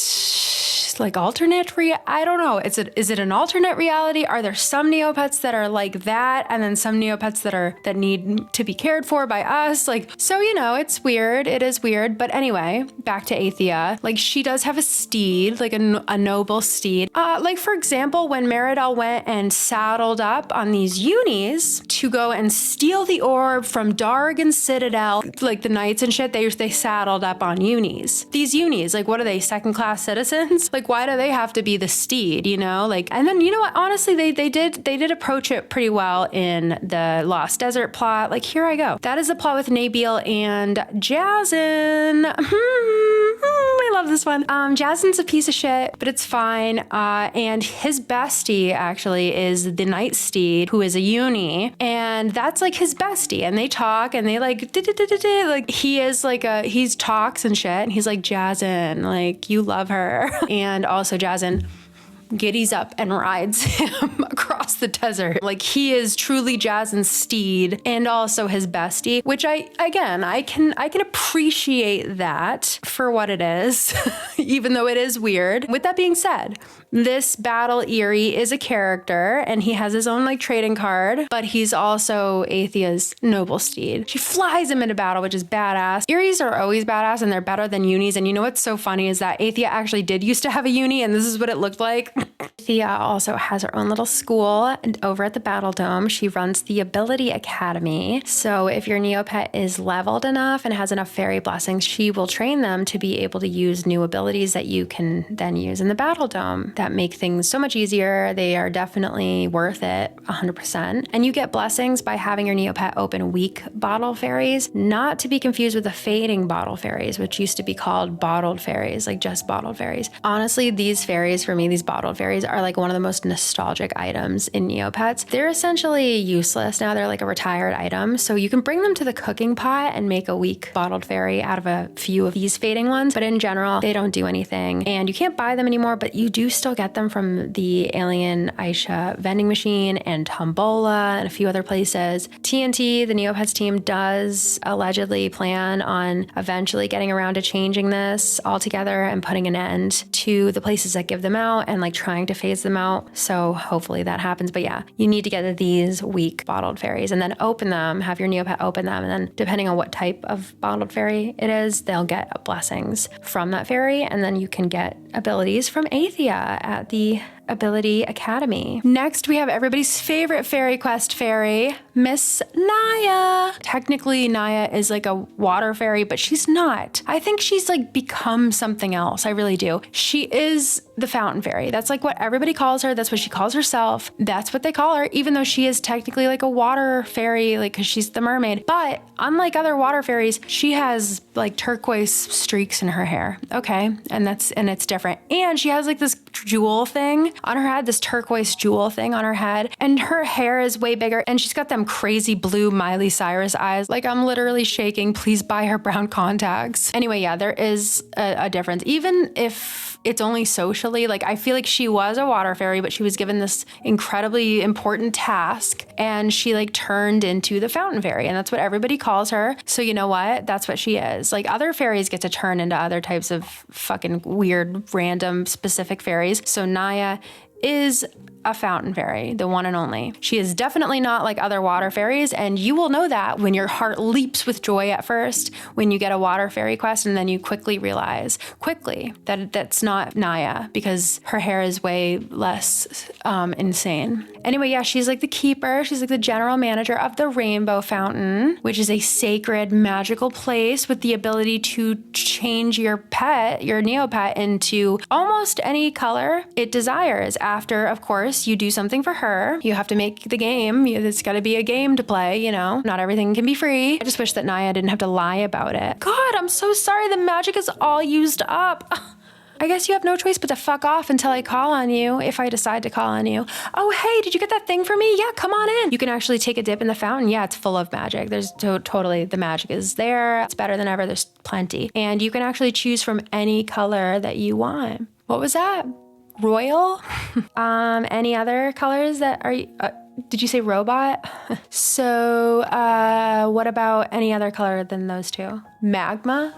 A: like alternate I don't know. Is it an alternate reality? Are there some Neopets that are like that, and then some Neopets that need to be cared for by us? Like, so you know, it's weird. It is weird. But anyway, back to Aethia. Like she does have a steed, like a noble steed. Like for example, when Meridel went and saddled up on these unis to go and steal the orb from Dargan Citadel, like the knights and shit, they saddled up on unis. These unis, like what are they, second-class citizens? Like why do they have to be the steed, you know? Like, and then you know what? Honestly, they did approach it pretty well in the Lost Desert plot. Like here I go. That is the plot with Nabil and Jazin. I love this one. Jazin's a piece of shit, but it's fine. And his bestie actually is the Night Steed, who is a uni, and that's like his bestie. And they talk, and they like he is like he's talks and shit, and he's like, Jazin, like you love her, and also Jazin, giddies up and rides him across the desert. Like he is truly Jazin's steed and also his bestie, which I can appreciate that for what it is, even though it is weird. With that being said, this battle Eerie is a character and he has his own like trading card, but he's also Aethia's noble steed. She flies him into battle, which is badass. Eries are always badass and they're better than unis. And you know what's so funny is that Aethia actually did used to have a uni and this is what it looked like. Aethia also has her own little school and over at the Battle Dome. She runs the Ability Academy. So if your Neopet is leveled enough and has enough fairy blessings, she will train them to be able to use new abilities that you can then use in the Battle Dome that make things so much easier. They are definitely worth it 100%. And you get blessings by having your Neopet open weak bottle fairies, not to be confused with the fading bottle fairies, which used to be called bottled fairies, like just bottled fairies. Honestly, these fairies, for me, these bottled fairies are like one of the most nostalgic items in Neopets. They're essentially useless now. They're like a retired item. So you can bring them to the cooking pot and make a weak bottled fairy out of a few of these fading ones. But in general, they don't do anything. And you can't buy them anymore, but you do still get them from the Alien Aisha vending machine and Tombola and a few other places. TNT, the Neopets team, does allegedly plan on eventually getting around to changing this altogether and putting an end to the places that give them out and like trying to phase them out. So hopefully that happens. But yeah, you need to get these weak bottled fairies and then open them, have your Neopet open them. And then depending on what type of bottled fairy it is, they'll get blessings from that fairy. And then you can get abilities from Aethia at the Ability Academy. Next, we have everybody's favorite fairy quest fairy, Miss Naia. Technically, Naia is like a water fairy, but she's not. I think she's like become something else. I really do. She is the fountain fairy. That's like what everybody calls her. That's what she calls herself. That's what they call her, even though she is technically like a water fairy, like because she's the mermaid. But unlike other water fairies, she has like turquoise streaks in her hair. Okay, and it's different. And she has like this jewel thing on her head, this turquoise jewel thing on her head, and her hair is way bigger, and she's got them crazy blue Miley Cyrus eyes. Like I'm literally shaking. Please buy her brown contacts. Anyway, yeah, there is a difference. Even if it's only socially, like I feel like she was a water fairy, but she was given this incredibly important task and she like turned into the fountain fairy, and that's what everybody calls her. So you know what? That's what she is. Like other fairies get to turn into other types of fucking weird, random, specific fairies. So Naia is a fountain fairy, the one and only. She is definitely not like other water fairies, and you will know that when your heart leaps with joy at first when you get a water fairy quest, and then you quickly realize that that's not Naia because her hair is way less insane. Anyway, yeah, she's like the keeper. She's like the general manager of the Rainbow Fountain, which is a sacred magical place with the ability to change your pet, your Neopet, into almost any color it desires. After, of course, you do something for her. You have to make the game. It's got to be a game to play, you know. Not everything can be free. I just wish that Naia didn't have to lie about it. God, I'm so sorry. The magic is all used up. I guess you have no choice but to fuck off until I call on you, if I decide to call on you. Oh, hey, did you get that thing for me? Yeah, come on in. You can actually take a dip in the fountain. Yeah, it's full of magic. There's totally, the magic is there. It's better than ever. There's plenty. And you can actually choose from any color that you want. What was that? Royal? Any other colors that are, did you say robot? So, what about any other color than those two? Magma?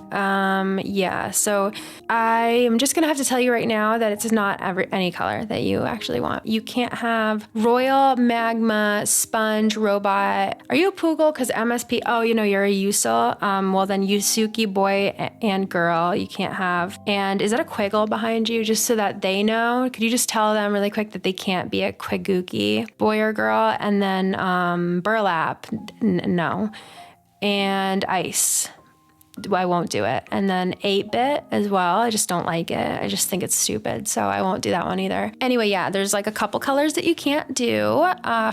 A: Yeah, so I am just gonna have to tell you right now that it's not any color that you actually want. You can't have royal, magma, sponge, robot. Are you a Poogle? Because MSP, oh, you know, you're a Yusul. Well then Yusuki, boy and girl, you can't have. And is that a Quiggle behind you? Just so that they know, could you just tell them really quick that they can't be a Quiguki, boy or girl? And then burlap, no. And ice. I won't do it. And then 8-bit as well. I just don't like it. I just think it's stupid. So I won't do that one either. Anyway, yeah, there's like a couple colors that you can't do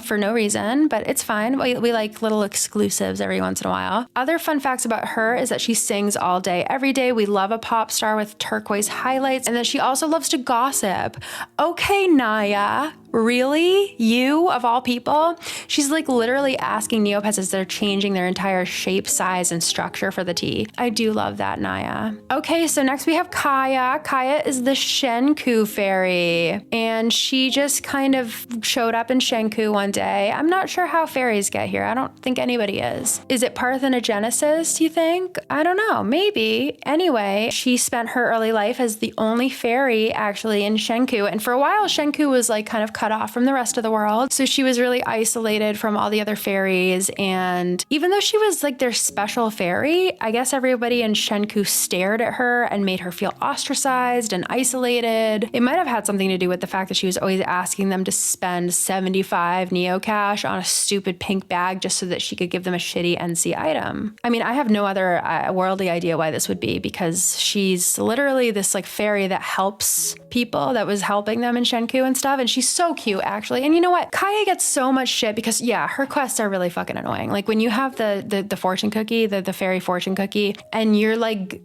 A: for no reason, but it's fine. We like little exclusives every once in a while. Other fun facts about her is that she sings all day, every day. We love a pop star with turquoise highlights, and that she also loves to gossip. Okay, Naia. Really? You, of all people? She's like literally asking Neopets as they're changing their entire shape, size, and structure for the tea. I do love that, Naia. Okay, so next we have Kaia. Kaia is the Shenku fairy, and she just kind of showed up in Shenku one day. I'm not sure how fairies get here. I don't think anybody is. Is it parthenogenesis, you think? I don't know. Maybe. Anyway, she spent her early life as the only fairy actually in Shenku, and for a while Shenku was like kind of cut off from the rest of the world. So she was really isolated from all the other fairies. And even though she was like their special fairy, I guess everybody in Shenku stared at her and made her feel ostracized and isolated. It might have had something to do with the fact that she was always asking them to spend 75 neocash on a stupid pink bag just so that she could give them a shitty NC item. I mean, I have no other worldly idea why this would be, because she's literally this like fairy that helps people, that was helping them in Shenku and stuff. And she's so cute, actually. And you know what? Kaia gets so much shit because, yeah, her quests are really fucking annoying. Like when you have the fortune cookie, the fairy fortune cookie, and you're like,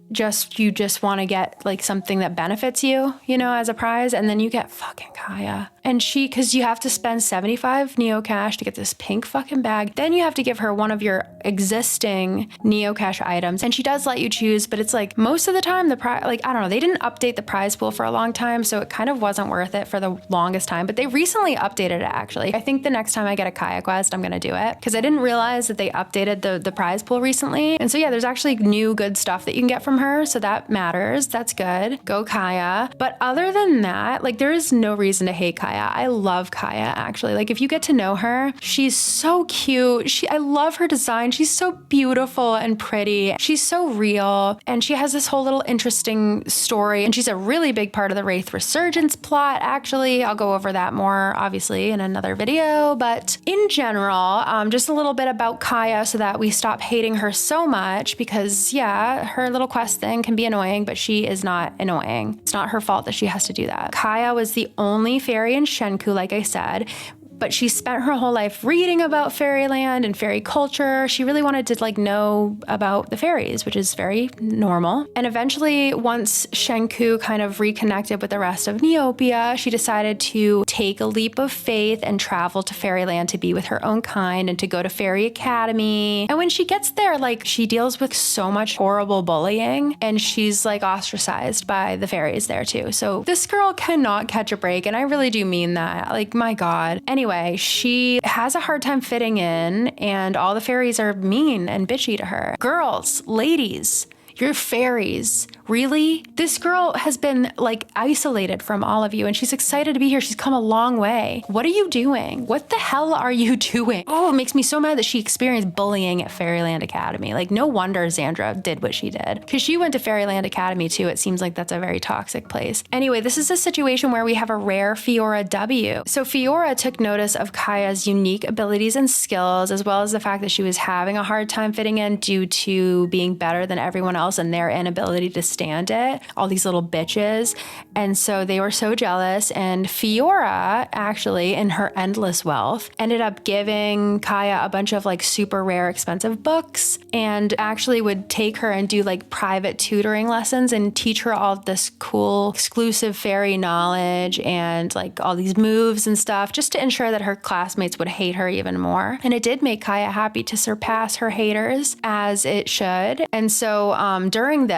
A: you just want to get like something that benefits you, as a prize. And then you get fucking Kaia. And because you have to spend 75 neocash to get this pink fucking bag. Then you have to give her one of your existing neocash items. And she does let you choose, but it's like most of the time the prize, like, I don't know, they didn't update the prize pool for a long time. So it kind of wasn't worth it for the longest time, but they recently updated it actually. I think the next time I get a Kaia quest, I'm going to do it because I didn't realize that they updated the prize pool recently. And so yeah, there's actually new good stuff that you can get from her. So that matters. That's good. Go Kaia. But other than that, like there is no reason to hate Kaia. I love Kaia actually. Like if you get to know her, she's so cute. I love her design. She's so beautiful and pretty. She's so real. And she has this whole little interesting story. And she's a really big part of the Wraith Resurgence plot. Actually, I'll go over that more obviously in another video. But in general, just a little bit about Kaia so that we stop hating her so much because yeah, her little quest thing can be annoying, but she is not annoying. It's not her fault that she has to do that. Kaia was the only fairy in Shenku, like I said, but she spent her whole life reading about fairyland and fairy culture. She really wanted to like know about the fairies, which is very normal. And eventually, once Shenku kind of reconnected with the rest of Neopia, she decided to take a leap of faith and travel to fairyland to be with her own kind and to go to Fairy Academy. And when she gets there, like she deals with so much horrible bullying and she's like ostracized by the fairies there too. So this girl cannot catch a break. And I really do mean that. Like, my God. Anyway, she has a hard time fitting in and all the fairies are mean and bitchy to her. Girls, ladies, you're fairies. Really? This girl has been like isolated from all of you and she's excited to be here. She's come a long way. What are you doing? What the hell are you doing? Oh, it makes me so mad that she experienced bullying at Fairyland Academy. Like no wonder Xandra did what she did because she went to Fairyland Academy too. It seems like that's a very toxic place. Anyway, this is a situation where we have a rare Fyora W. So Fyora took notice of Kaia's unique abilities and skills, as well as the fact that she was having a hard time fitting in due to being better than everyone else and their inability to stand it, all these little bitches. And so they were so jealous. And Fyora, actually, in her endless wealth, ended up giving Kaia a bunch of like super rare, expensive books and actually would take her and do like private tutoring lessons and teach her all this cool, exclusive fairy knowledge and like all these moves and stuff just to ensure that her classmates would hate her even more. And it did make Kaia happy to surpass her haters, as it should. And so during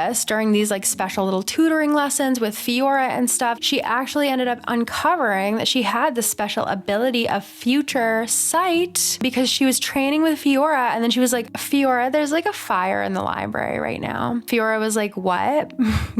A: these like special little tutoring lessons with Fyora and stuff, she actually ended up uncovering that she had the special ability of future sight because she was training with Fyora and then she was like, Fyora, there's like a fire in the library right now. Fyora was like, what?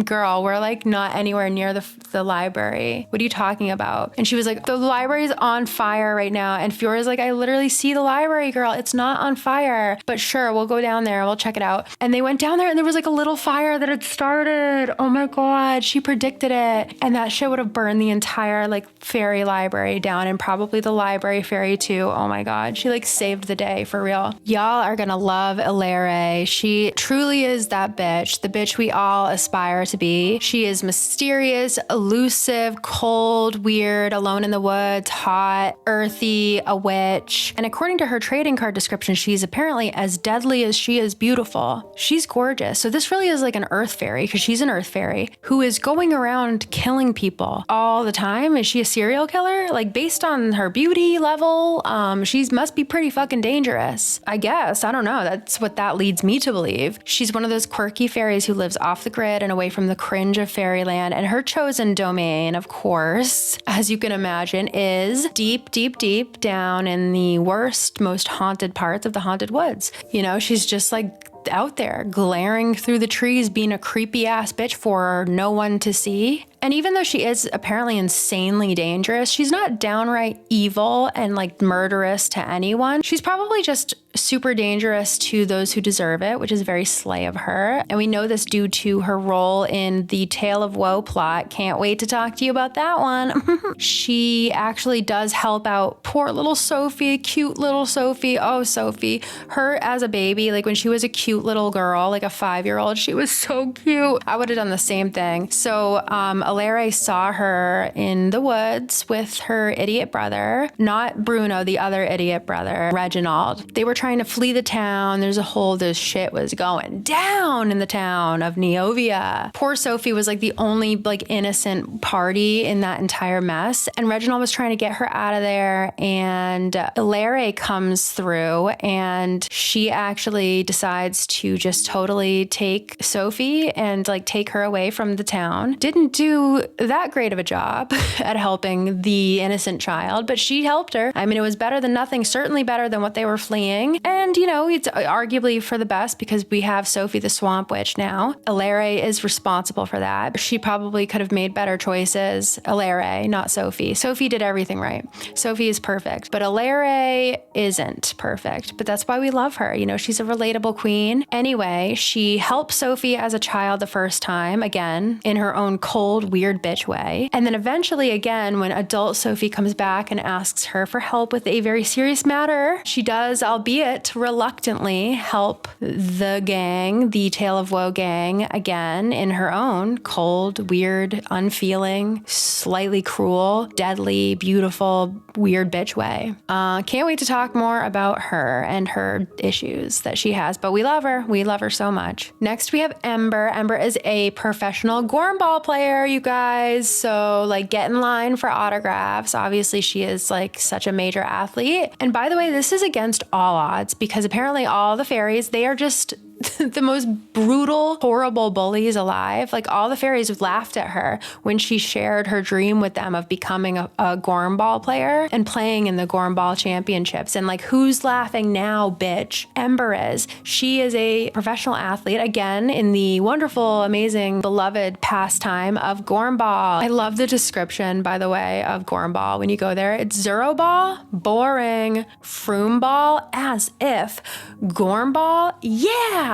A: Girl, we're like not anywhere near the library. What are you talking about? And she was like, the library's on fire right now. And Fyora's like, I literally see the library, girl. It's not on fire, but sure, we'll go down there. We'll check it out. And they went down there and there was like a little fire that had started. Oh my God, she predicted it. And that shit would have burned the entire like fairy library down and probably the library fairy too. Oh my God, she like saved the day for real. Y'all are gonna love Ilere. She truly is that bitch, the bitch we all aspire to be. She is mysterious, elusive, cold, weird, alone in the woods, hot, earthy, a witch. And according to her trading card description, she's apparently as deadly as she is beautiful. She's gorgeous. So this this really is like an earth fairy, because she's an earth fairy who is going around killing people all the time. Is she a serial killer? Like, based on her beauty level, she must be pretty fucking dangerous, I guess. I don't know. That's what that leads me to believe. She's one of those quirky fairies who lives off the grid and away from the cringe of fairyland. And her chosen domain, of course, as you can imagine, is deep, deep, deep down in the worst, most haunted parts of the haunted woods. You know, she's just like out there glaring through the trees, being a creepy ass bitch for no one to see. And even though she is apparently insanely dangerous, she's not downright evil and like murderous to anyone. She's probably just super dangerous to those who deserve it, which is very slay of her. And we know this due to her role in the Tale of Woe plot. Can't wait to talk to you about that one. She actually does help out poor little Sophie, cute little Sophie. Oh, Sophie. Her as a baby, like when she was a cute little girl, like a 5-year-old, she was so cute. I would have done the same thing. So, Ilere saw her in the woods with her idiot brother, not Bruno, the other idiot brother, Reginald. They were trying to flee the town. This shit was going down in the town of Neopets. Poor Sophie was like the only like innocent party in that entire mess. And Reginald was trying to get her out of there. And Ilere comes through and she actually decides to just totally take Sophie and like take her away from the town. Didn't do that great of a job at helping the innocent child, but she helped her. I mean, it was better than nothing, certainly better than what they were fleeing. And, you know, it's arguably for the best because we have Sophie the Swamp Witch now. Ilere is responsible for that. She probably could have made better choices. Ilere, not Sophie. Sophie did everything right. Sophie is perfect, but Ilere isn't perfect. But that's why we love her. You know, she's a relatable queen. Anyway, she helped Sophie as a child the first time, again, in her own cold, weird bitch way. And then eventually, again, when adult Sophie comes back and asks her for help with a very serious matter, she does, albeit reluctantly, help the gang, the Tale of Woe gang, again in her own cold, weird, unfeeling, slightly cruel, deadly, beautiful, weird bitch way. Can't wait to talk more about her and her issues that she has, but we love her. We love her so much. Next, we have Ember. Ember is a professional gourmball player, you guys. So like get in line for autographs. Obviously, she is like such a major athlete. And by the way, this is against all odds because apparently all the fairies, they are just the most brutal, horrible bullies alive. Like all the fairies laughed at her when she shared her dream with them of becoming a gourmball player and playing in the gourmball championships. And like, who's laughing now, bitch? Ember is. She is a professional athlete, again, in the wonderful, amazing, beloved pastime of gourmball. I love the description, by the way, of gourmball. When you go there, it's zero ball, boring, froom ball, as if. Gourmball, yeah.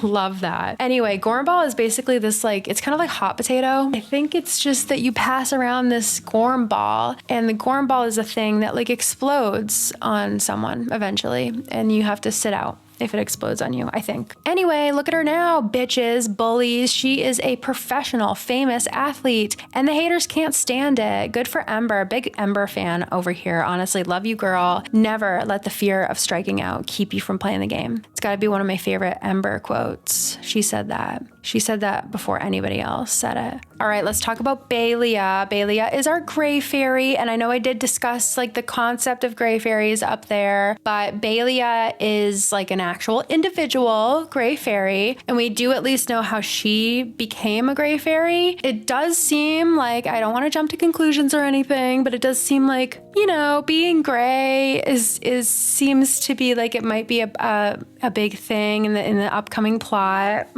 A: Love that. Anyway, gourmball is basically this like, it's kind of like hot potato. I think it's just that you pass around this gourmball and the gourmball is a thing that like explodes on someone eventually and you have to sit out if it explodes on you, I think. Anyway, look at her now, bitches, bullies. She is a professional, famous athlete, and the haters can't stand it. Good for Ember. Big Ember fan over here. Honestly, love you, girl. Never let the fear of striking out keep you from playing the game. It's got to be one of my favorite Ember quotes. She said that. She said that before anybody else said it. All right, let's talk about baelia. Baelia is our gray fairy, and I know I did discuss like the concept of gray fairies up there, but baelia is like an actual individual gray fairy, and we do at least know how she became a gray fairy. It does seem like, I don't want to jump to conclusions or anything, but it does seem like, you know, being gray seems to be like it might be a big thing in the upcoming plot.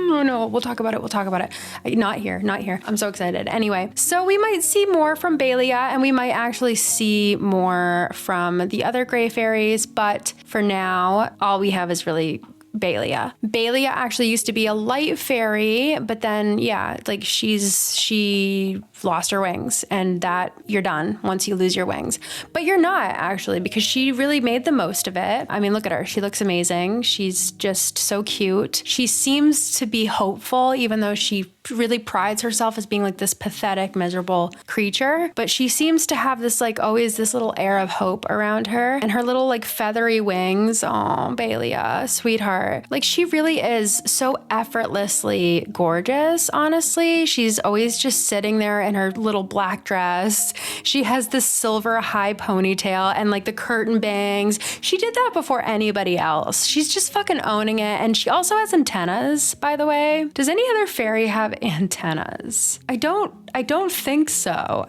A: Oh no, we'll talk about it. We'll talk about it. Not here. I'm so excited. Anyway, so we might see more from baelia and we might actually see more from the other gray fairies, but for now, all we have is really baelia. Baelia actually used to be a light fairy, but then yeah, like she lost her wings and that you're done once you lose your wings. But you're not, actually, because she really made the most of it. I mean, look at her. She looks amazing. She's just so cute. She seems to be hopeful, even though she really prides herself as being like this pathetic, miserable creature. But she seems to have this like always this little air of hope around her, and her little like feathery wings. Oh, Baelia, sweetheart. Like she really is so effortlessly gorgeous, honestly. She's always just sitting there in her little black dress. She has this silver high ponytail and like the curtain bangs. She did that before anybody else. She's just fucking owning it. And she also has antennas, by the way. Does any other fairy have antennas? I don't think so.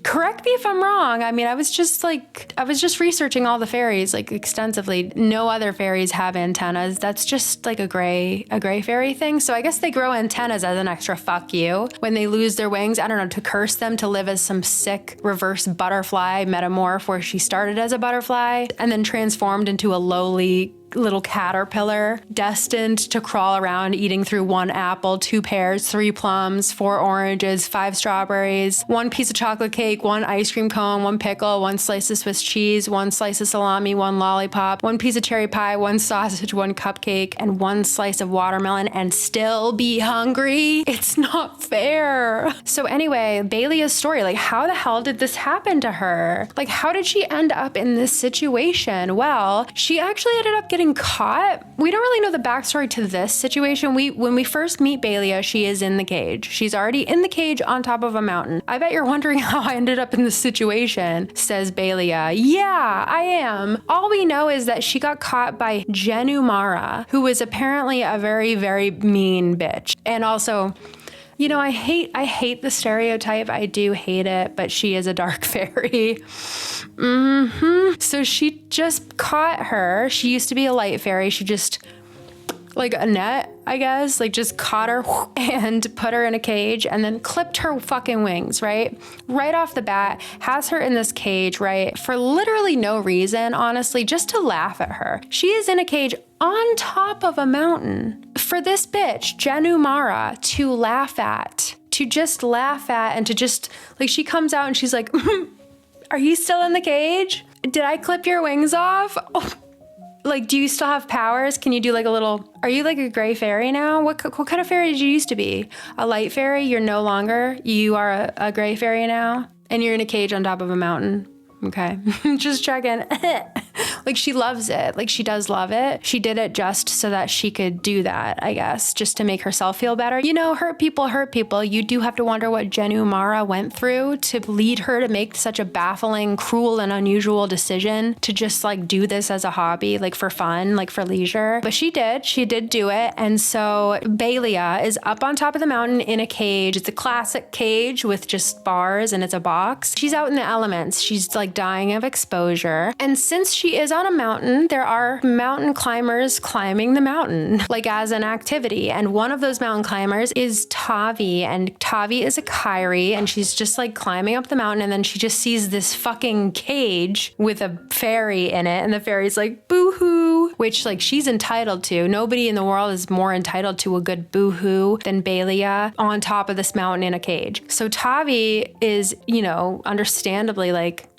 A: Correct me if I'm wrong. I mean, I was just researching all the fairies like extensively. No other fairies have antennas. That's just like a gray fairy thing. So I guess they grow antennas as an extra fuck you when they lose their wings. I don't know, to curse them to live as some sick reverse butterfly metamorph where she started as a butterfly and then transformed into a lowly little caterpillar destined to crawl around eating through 1 apple, 2 pears, 3 plums, 4 oranges, 5 strawberries, 1 piece of chocolate cake, 1 ice cream cone, 1 pickle, 1 slice of Swiss cheese, 1 slice of salami, 1 lollipop, 1 piece of cherry pie, 1 sausage, 1 cupcake, and 1 slice of watermelon and still be hungry? It's not fair. So anyway, Baelia's story, like how the hell did this happen to her? Like how did she end up in this situation? Well, she actually ended up getting caught. We don't really know the backstory to this situation. When we first meet Baelia, she is in the cage. She's already in the cage on top of a mountain. I bet you're wondering how I ended up in this situation, says Baelia. Yeah, I am. All we know is that she got caught by Jhudora, who was apparently a very, very mean bitch. And also, you know, I hate the stereotype. I do hate it, but she is a dark fairy. So she just caught her. She used to be a light fairy. She just, like a net, I guess, like just caught her and put her in a cage and then clipped her fucking wings, right? Right off the bat, has her in this cage, right? For literally no reason, honestly, just to laugh at her. She is in a cage on top of a mountain for this bitch, Jhudora, to laugh at, and to just, like, she comes out and she's like, are you still in the cage? Did I clip your wings off? Oh. Like, do you still have powers? Can you do like a little, are you like a gray fairy now? What kind of fairy did you used to be? A light fairy? You're no longer? You are a gray fairy now? And you're in a cage on top of a mountain? Okay, just checking. Like she loves it. Like she does love it. She did it just so that she could do that, I guess, just to make herself feel better. You know, hurt people hurt people. You do have to wonder what Jhudora went through to lead her to make such a baffling, cruel, and unusual decision to just like do this as a hobby, like for fun, like for leisure. But she did do it. And so Baelia is up on top of the mountain in a cage. It's a classic cage with just bars and it's a box. She's out in the elements. She's like dying of exposure. And since she is on a mountain, there are mountain climbers climbing the mountain, like as an activity. And one of those mountain climbers is Tavi, and Tavi is a kari, and she's just like climbing up the mountain, and then she just sees this fucking cage with a fairy in it, and the fairy's like, boo-hoo, which like she's entitled to. Nobody in the world is more entitled to a good boo-hoo than Baelia on top of this mountain in a cage. So Tavi is, you know, understandably like,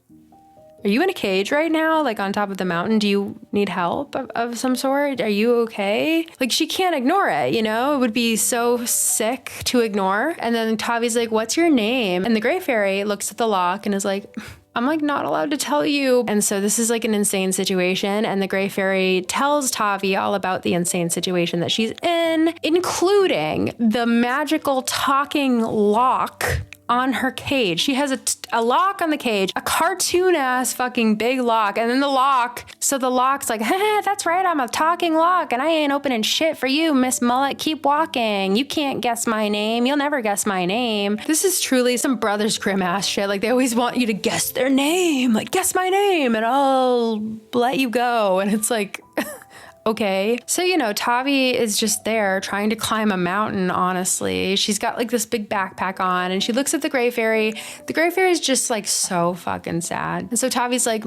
A: are you in a cage right now? Like on top of the mountain? Do you need help of some sort? Are you okay? Like she can't ignore it, you know? It would be so sick to ignore. And then Tavi's like, what's your name? And the gray fairy looks at the lock and is like, I'm like not allowed to tell you. And so this is like an insane situation. And the gray fairy tells Tavi all about the insane situation that she's in, including the magical talking lock on her cage. She has a lock on the cage, a cartoon ass fucking big lock. And then the lock's like, that's right, I'm a talking lock and I ain't opening shit for you, Miss Mullet. Keep walking. You can't guess my name. You'll never guess my name. This is truly some Brothers Grimm ass shit. Like they always want you to guess their name. Like, guess my name and I'll let you go. And it's like, okay. So, you know, Tavi is just there trying to climb a mountain, honestly. She's got like this big backpack on and she looks at the gray fairy. The gray fairy is just like so fucking sad. And so Tavi's like,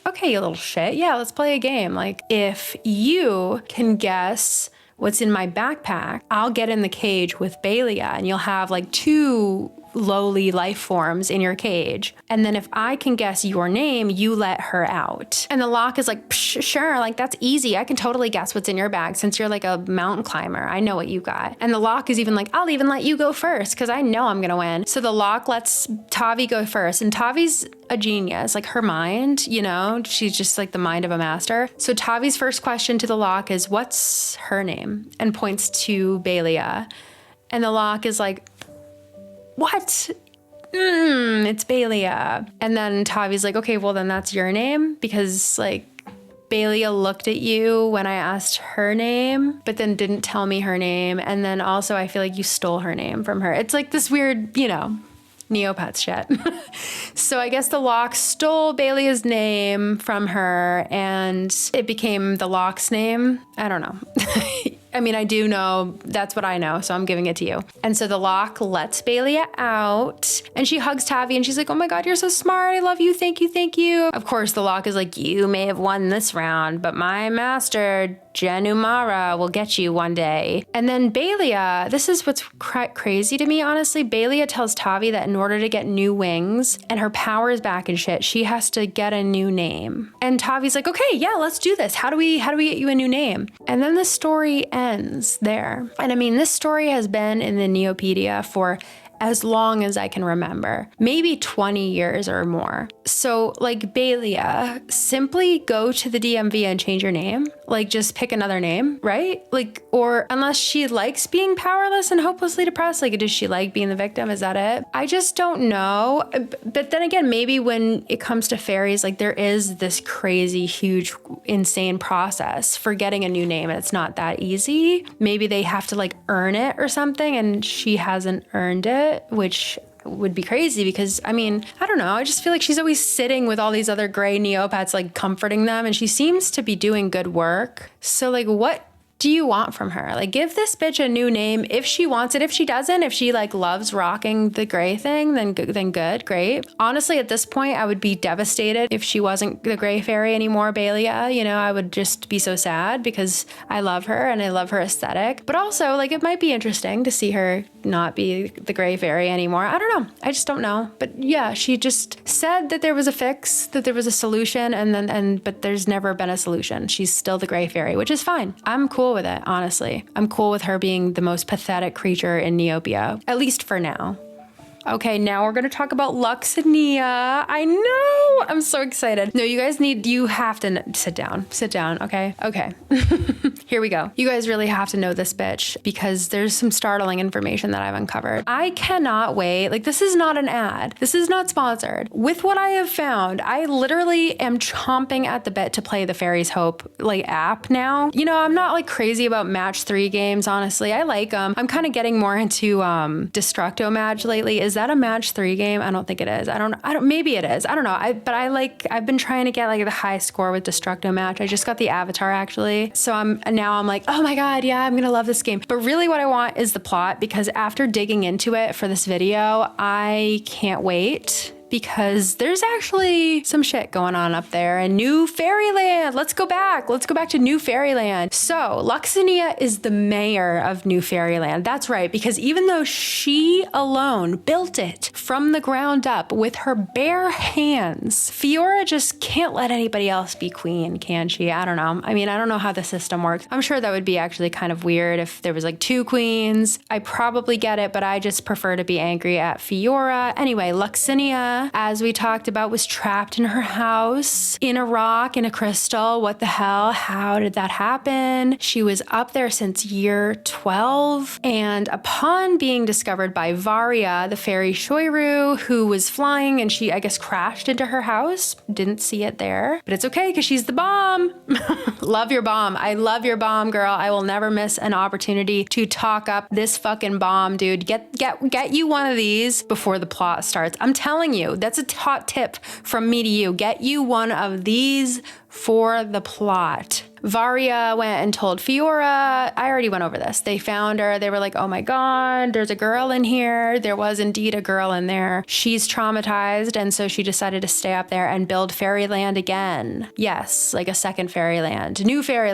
A: okay, you little shit. Yeah, let's play a game. Like if you can guess what's in my backpack, I'll get in the cage with Baelia and you'll have like 2 lowly life forms in your cage. And then if I can guess your name, you let her out. And the lock is like, sure, like that's easy. I can totally guess what's in your bag since you're like a mountain climber. I know what you got. And the lock is even like, I'll even let you go first because I know I'm gonna win. So the lock lets Tavi go first. And Tavi's a genius, like her mind, you know, she's just like the mind of a master. So Tavi's first question to the lock is, what's her name? And points to Baelia. And the lock is like, what? It's Baelia. And then Tavi's like, okay, well then that's your name because like Baelia looked at you when I asked her name, but then didn't tell me her name. And then also I feel like you stole her name from her. It's like this weird, you know, Neopets shit. So I guess the lock stole Baelia's name from her and it became the lock's name. I don't know. I mean, I do know, that's what I know, so I'm giving it to you. And so the lock lets Baelia out and she hugs Tavi and she's like, oh my God, you're so smart. I love you. Thank you. Thank you. Of course, the lock is like, you may have won this round, but my master, Janumara, will get you one day. And then Baelia, this is what's crazy to me, honestly. Baelia tells Tavi that in order to get new wings and her powers back and shit, she has to get a new name. And Tavi's like, okay, yeah, let's do this. How do we get you a new name? And then the story ends there. And I mean, this story has been in the Neopedia for as long as I can remember, maybe 20 years or more. So like Baelia, simply go to the DMV and change your name. Like just pick another name, right? Like, or unless she likes being powerless and hopelessly depressed, like does she like being the victim? Is that it? I just don't know. But then again, maybe when it comes to fairies, like there is this crazy, huge, insane process for getting a new name and it's not that easy. Maybe they have to like earn it or something and she hasn't earned it, which would be crazy because I mean, I don't know. I just feel like she's always sitting with all these other gray Neopets, like comforting them. And she seems to be doing good work. So like, what do you want from her? Like give this bitch a new name if she wants it. If she doesn't, if she like loves rocking the gray thing, then good, great. Honestly, at this point, I would be devastated if she wasn't the gray fairy anymore, Baelia. You know, I would just be so sad because I love her and I love her aesthetic. But also like it might be interesting to see her not be the gray fairy anymore. I don't know. I just don't know. But yeah, she just said that there was a fix, that there was a solution but there's never been a solution. She's still the gray fairy, which is fine. I'm cool with it, honestly. I'm cool with her being the most pathetic creature in Neopia, at least for now. Okay, now we're gonna talk about luxinia. I know, I'm so excited. No, you have to sit down, okay? Okay, here we go. You guys really have to know this bitch because there's some startling information that I've uncovered. I cannot wait, like this is not an ad. This is not sponsored. With what I have found, I literally am chomping at the bit to play the Fairies Hope like app now. You know, I'm not like crazy about match 3 games, honestly. I like them. I'm kind of getting more into Destructo Match lately. Is that a match 3 game? I don't think it is. I don't, maybe it is. I don't know. I've been trying to get like the high score with Destructo Match. I just got the avatar actually. So I'm like, oh my God, yeah, I'm gonna love this game. But really what I want is the plot because after digging into it for this video, I can't wait. Because there's actually some shit going on up there in New Fairyland. Let's go back to New Fairyland. So Luxinia is the mayor of New Fairyland. That's right, because even though she alone built it from the ground up with her bare hands, Fyora just can't let anybody else be queen, can she? I don't know. I mean, I don't know how the system works. I'm sure that would be actually kind of weird if there was like 2 queens. I probably get it, but I just prefer to be angry at Fyora. Anyway, Luxinia, as we talked about, was trapped in her house, in a rock, in a crystal. What the hell? How did that happen? She was up there since year 12. And upon being discovered by Varia, the fairy Shoiru, who was flying and she, I guess, crashed into her house. Didn't see it there, but it's okay because she's the bomb. Love your bomb. I love your bomb, girl. I will never miss an opportunity to talk up this fucking bomb, dude. Get you one of these before the plot starts. I'm telling you, that's a hot tip from me to you. Get you one of these for the plot. Varia went and told Fyora. I already went over this. They found her. They were like, oh my God, there's a girl in here. There was indeed a girl in there. She's traumatized. And so she decided to stay up there and build faerie again. Yes, like a second faerie, new faerie.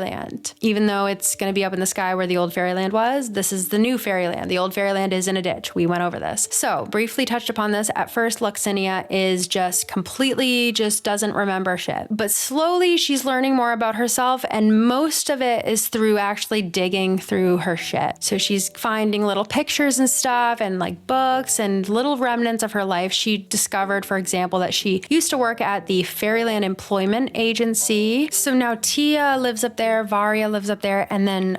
A: Even though it's going to be up in the sky where the old faerie was, this is the new faerie. The old faerie is in a ditch. We went over this. So briefly touched upon this. At first, Luxinia is just completely just doesn't remember shit. But slowly she's learning more about herself, and most of it is through actually digging through her shit. So she's finding little pictures and stuff and like books and little remnants of her life. She discovered, for example, that she used to work at the Faerieland Employment Agency. So now Tia lives up there, Varia lives up there, and then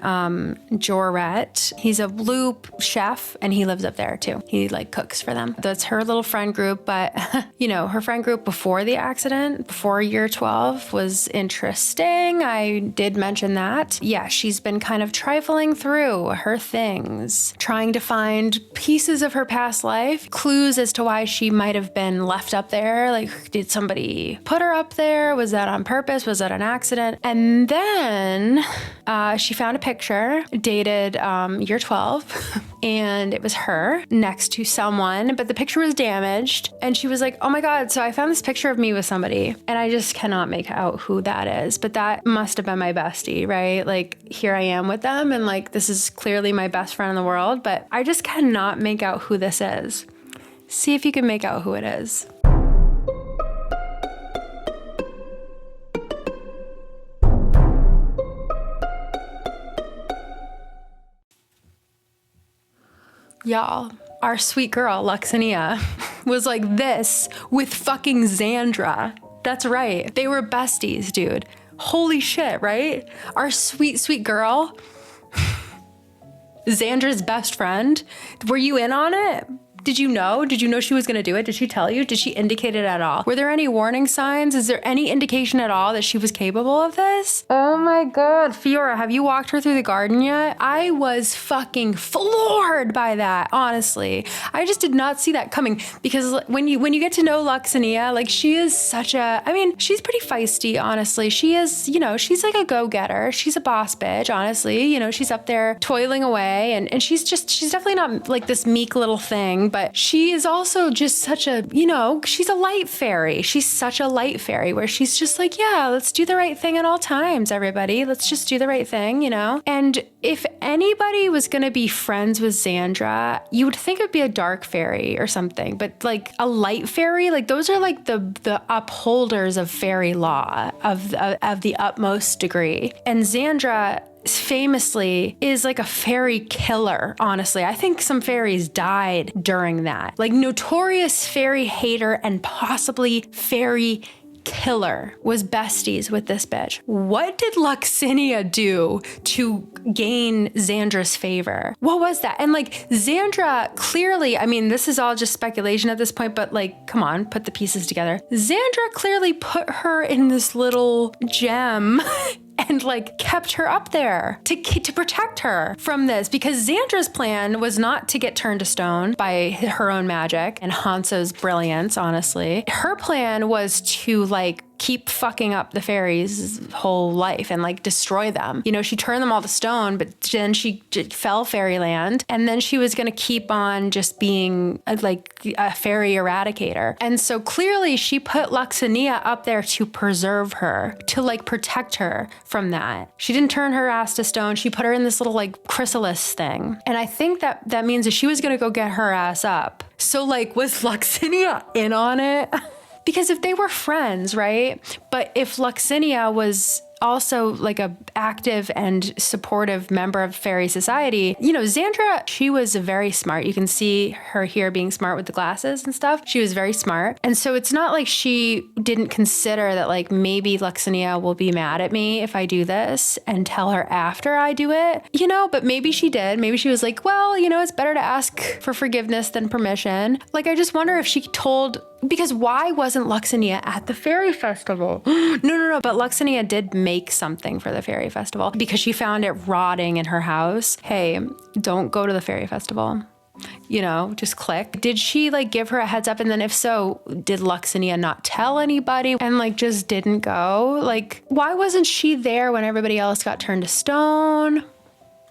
A: Joret, he's a loop chef and he lives up there too. He like cooks for them. That's her little friend group, but you know, her friend group before the accident, before year 12 was interesting. I did mention that. Yeah, she's been kind of trifling through her things, trying to find pieces of her past life, clues as to why she might have been left up there. Like, did somebody put her up there? Was that on purpose? Was that an accident? And then she found a picture dated year 12 and it was her next to someone, but the picture was damaged. And she was like, oh my God, so I found this picture of me with somebody and I just cannot make out who that is, but that must have been my bestie, right? Like, here I am with them and like, this is clearly my best friend in the world, but I just cannot make out who this is. See if you can make out who it is. Y'all, our sweet girl, Luxinia, was like this with fucking Xandra. That's right. They were besties, dude. Holy shit, right? Our sweet, sweet girl, Xandra's best friend. Were you in on it? Did you know? Did you know she was going to do it? Did she tell you? Did she indicate it at all? Were there any warning signs? Is there any indication at all that she was capable of this? Oh my God. Fyora, have you walked her through the garden yet? I was fucking floored by that, honestly. I just did not see that coming because when you get to know Luxinia, like she is such a, I mean, she's pretty feisty, honestly. She is, you know, she's like a go-getter. She's a boss bitch, honestly. You know, she's up there toiling away and she's definitely not like this meek little thing. But she is also just such a, you know, she's a light fairy. She's such a light fairy where she's just like, yeah, let's do the right thing at all times, everybody. Let's just do the right thing, you know? And if anybody was going to be friends with Xandra, you would think it would be a dark fairy or something. But like a light fairy, like those are like the upholders of fairy law of the utmost degree. And Xandra famously is like a fairy killer, honestly. I think some fairies died during that. Like notorious fairy hater and possibly fairy killer was besties with this bitch. What did Luxinia do to gain Xandra's favor? What was that? And like Xandra clearly, I mean, this is all just speculation at this point, but like, come on, put the pieces together. Xandra clearly put her in this little gem and like kept her up there to protect her from this, because Xandra's plan was not to get turned to stone by her own magic and Hanso's brilliance, honestly. Her plan was to like keep fucking up the fairies' whole life and like destroy them. You know, she turned them all to stone, but then she fell Faerieland, and then she was going to keep on just being like a fairy eradicator. And so clearly she put Luxinia up there to preserve her, to like protect her from that. She didn't turn her ass to stone. She put her in this little like chrysalis thing. And I think that means that she was going to go get her ass up. So like, was Luxinia in on it? Because if they were friends, right? But if Luxinia was also like a active and supportive member of fairy society, you know, Xandra, she was very smart. You can see her here being smart with the glasses and stuff. She was very smart. And so it's not like she didn't consider that like maybe Luxinia will be mad at me if I do this and tell her after I do it, you know, but maybe she did. Maybe she was like, well, you know, it's better to ask for forgiveness than permission. Like, I just wonder if she told, because why wasn't Luxinia at the fairy festival? No. But Luxinia did make something for the fairy festival because she found it rotting in her house. Hey, don't go to the fairy festival. you know, just click. Did she like give her a heads up? And then if so, did Luxinia not tell anybody and like just didn't go? Like, why wasn't she there when everybody else got turned to stone?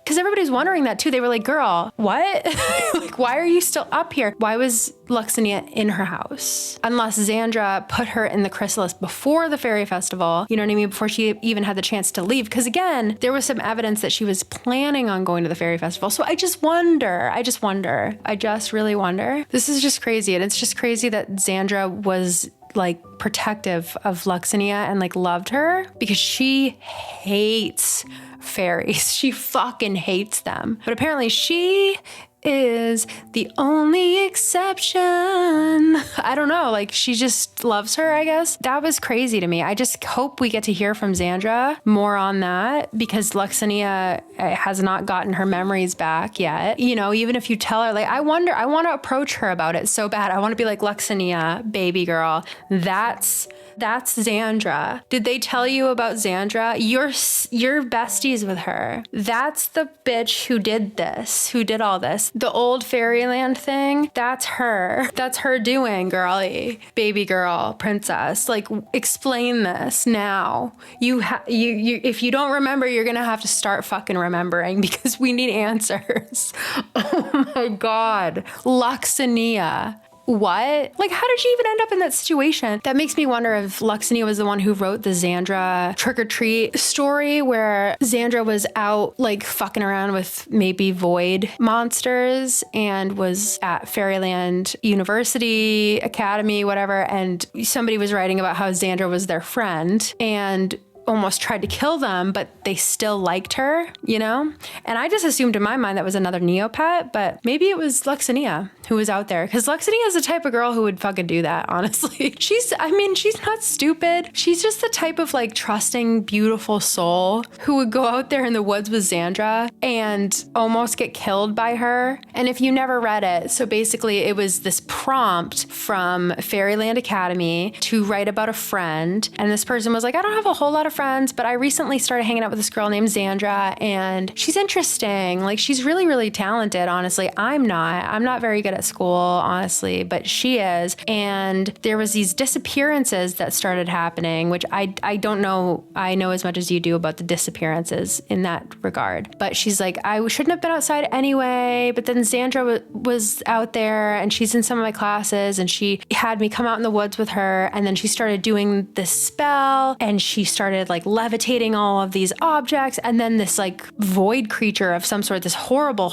A: Because everybody's wondering that too. They were like, girl, what? Like, why are you still up here? Why was Luxinia in her house? Unless Xandra put her in the chrysalis before the fairy festival, you know what I mean? Before she even had the chance to leave. Because again, there was some evidence that she was planning on going to the fairy festival. So I just really wonder. This is just crazy. And it's just crazy that Xandra was like protective of Luxinia and like loved her, because she hates fairies. She fucking hates them. But apparently she is the only exception. I don't know, like she just loves her, I guess. That was crazy to me. I just hope we get to hear from Xandra more on that, because Luxinia has not gotten her memories back yet. You know, even if you tell her, like, I want to approach her about it so bad. I want to be like, Luxinia, baby girl, that's Xandra. Did they tell you about Xandra? You're besties with her. That's the bitch who did this, who did all this. The old Faeryland thing, that's her. That's her doing, girlie. Baby girl, princess. Like, explain this now. You if you don't remember, you're gonna have to start fucking remembering, because we need answers. Oh my God. Luxinia. What? Like, how did she even end up in that situation? That makes me wonder if Luxinia was the one who wrote the Xandra trick-or-treat story, where Xandra was out like fucking around with maybe void monsters and was at Fairyland University, Academy, whatever, and somebody was writing about how Xandra was their friend and almost tried to kill them, but they still liked her, you know? And I just assumed in my mind that was another Neopet, but maybe it was Luxinia who was out there, because Luxinia is the type of girl who would fucking do that, honestly. She's not stupid. She's just the type of like trusting, beautiful soul who would go out there in the woods with Xandra and almost get killed by her. And if you never read it, so basically it was this prompt from Fairyland Academy to write about a friend. And this person was like, I don't have a whole lot of friends, but I recently started hanging out with this girl named Xandra, and she's interesting. Like, she's really, really talented, honestly. I'm not very good at school, honestly, but she is. And there was these disappearances that started happening, which I don't know. I know as much as you do about the disappearances in that regard. But she's like, I shouldn't have been outside anyway. But then Xandra was out there, and she's in some of my classes, and she had me come out in the woods with her. And then she started doing this spell, and she started like levitating all of these objects. And then this like void creature of some sort, this horrible,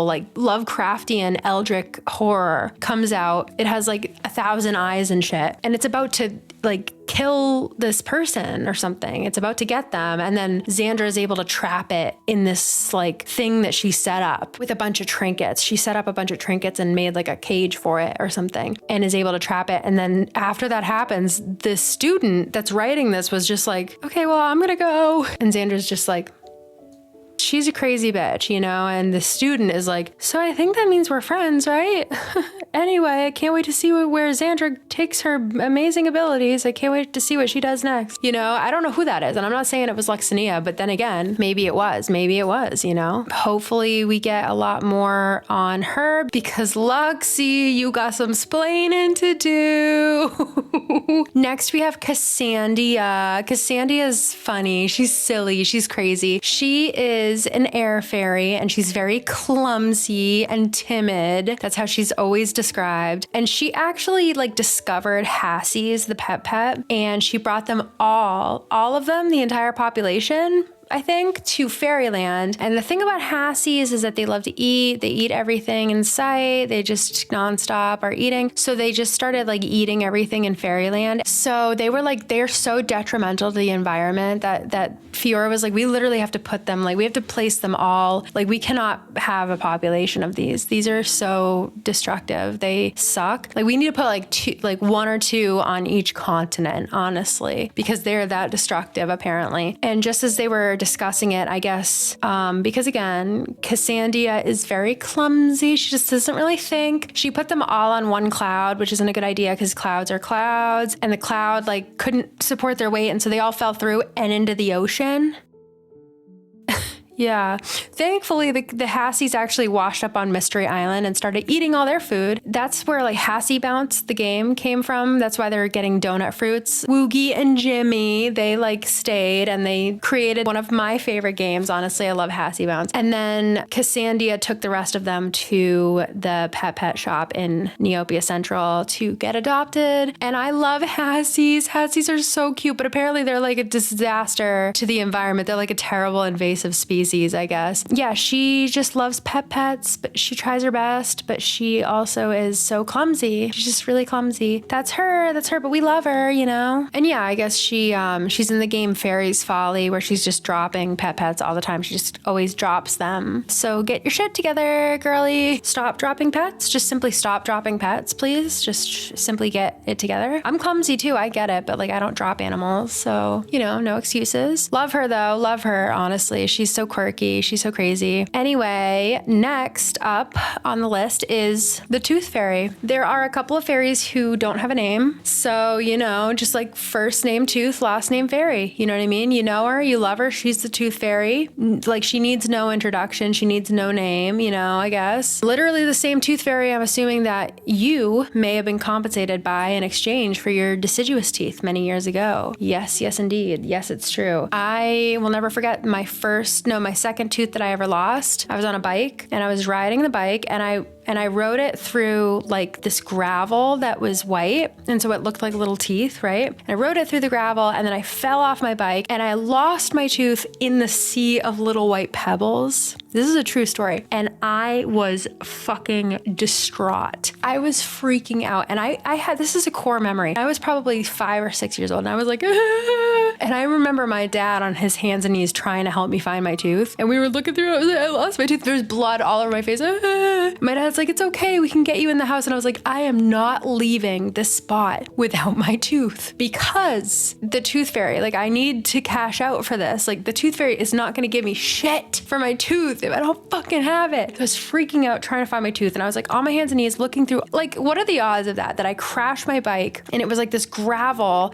A: like Lovecraftian eldritch horror comes out. It has like 1,000 eyes and shit. And it's about to like kill this person or something. It's about to get them. And then Xandra is able to trap it in this like thing that she set up with a bunch of trinkets. She set up a bunch of trinkets and made like a cage for it or something, and is able to trap it. And then after that happens, the student that's writing this was just like, okay, well, I'm gonna go. And Xandra's just like, she's a crazy bitch, you know? And the student is like, so I think that means we're friends, right? Anyway, I can't wait to see where Xandra takes her amazing abilities. I can't wait to see what she does next. You know, I don't know who that is. And I'm not saying it was Luxinia, but then again, maybe it was, you know? Hopefully we get a lot more on her, because Luxie, you got some splaining to do. Next, we have Cassandia. Cassandia is funny. She's silly. She's crazy. She is an air fairy, and she's very clumsy and timid. That's how she's always described. And she actually like discovered Hassies, the pet, and she brought them all of them, the entire population, I think, to Fairyland. And the thing about Hassies is that they love to eat. They eat everything in sight. They just nonstop are eating. So they just started like eating everything in Fairyland. So they were like, they're so detrimental to the environment that Fyora was like, we literally have to put them, like we have to place them all. Like we cannot have a population of these. These are so destructive. They suck. Like we need to put like one or two on each continent, honestly, because they're that destructive apparently. And just as they were discussing it, I guess, because again, Cassandia is very clumsy. She just doesn't really think. She put them all on one cloud, which isn't a good idea because clouds are clouds, and the cloud like couldn't support their weight, and so they all fell through and into the ocean. Yeah. Thankfully, the Hassies actually washed up on Mystery Island and started eating all their food. That's where like Hassie Bounce, the game, came from. That's why they're getting donut fruits. Woogie and Jimmy, they like stayed and they created one of my favorite games. Honestly, I love Hassie Bounce. And then Cassandia took the rest of them to the pet shop in Neopia Central to get adopted. And I love Hassies. Hassies are so cute, but apparently they're like a disaster to the environment. They're like a terrible invasive species, I guess. Yeah, she just loves pets, but she tries her best, but she also is so clumsy. She's just really clumsy. That's her, but we love her, you know? And yeah, I guess she's in the game Fairies Folly, where she's just dropping pets all the time. She just always drops them. So get your shit together, girly. Stop dropping pets. Just simply stop dropping pets, please. Just simply get it together. I'm clumsy too, I get it, but like I don't drop animals, so, you know, no excuses. Love her though, love her, honestly. She's so quirky. She's so crazy. Anyway, next up on the list is the tooth fairy. There are a couple of fairies who don't have a name. So, you know, just like first name tooth, last name fairy. You know what I mean? You know her, you love her. She's the tooth fairy. Like she needs no introduction. She needs no name, you know, I guess. Literally the same tooth fairy I'm assuming that you may have been compensated by in exchange for your deciduous teeth many years ago. Yes, indeed. Yes, it's true. I will never forget my second tooth that I ever lost. I was on a bike and I was riding the bike and I rode it through like this gravel that was white. And so it looked like little teeth, right? And I rode it through the gravel and then I fell off my bike and I lost my tooth in the sea of little white pebbles. This is a true story. And I was fucking distraught. I was freaking out. And this is a core memory. I was probably 5 or 6 years old and I was like, ah! And I remember my dad on his hands and knees trying to help me find my tooth. And we were looking through it. I lost my tooth. There's blood all over my face. Ah! My dad's like, it's okay. We can get you in the house. And I was like, I am not leaving this spot without my tooth because the tooth fairy, like I need to cash out for this. Like the tooth fairy is not going to give me shit for my tooth if I don't fucking have it. I was freaking out trying to find my tooth. And I was like on my hands and knees looking through, like, what are the odds of that I crashed my bike and it was like these gravel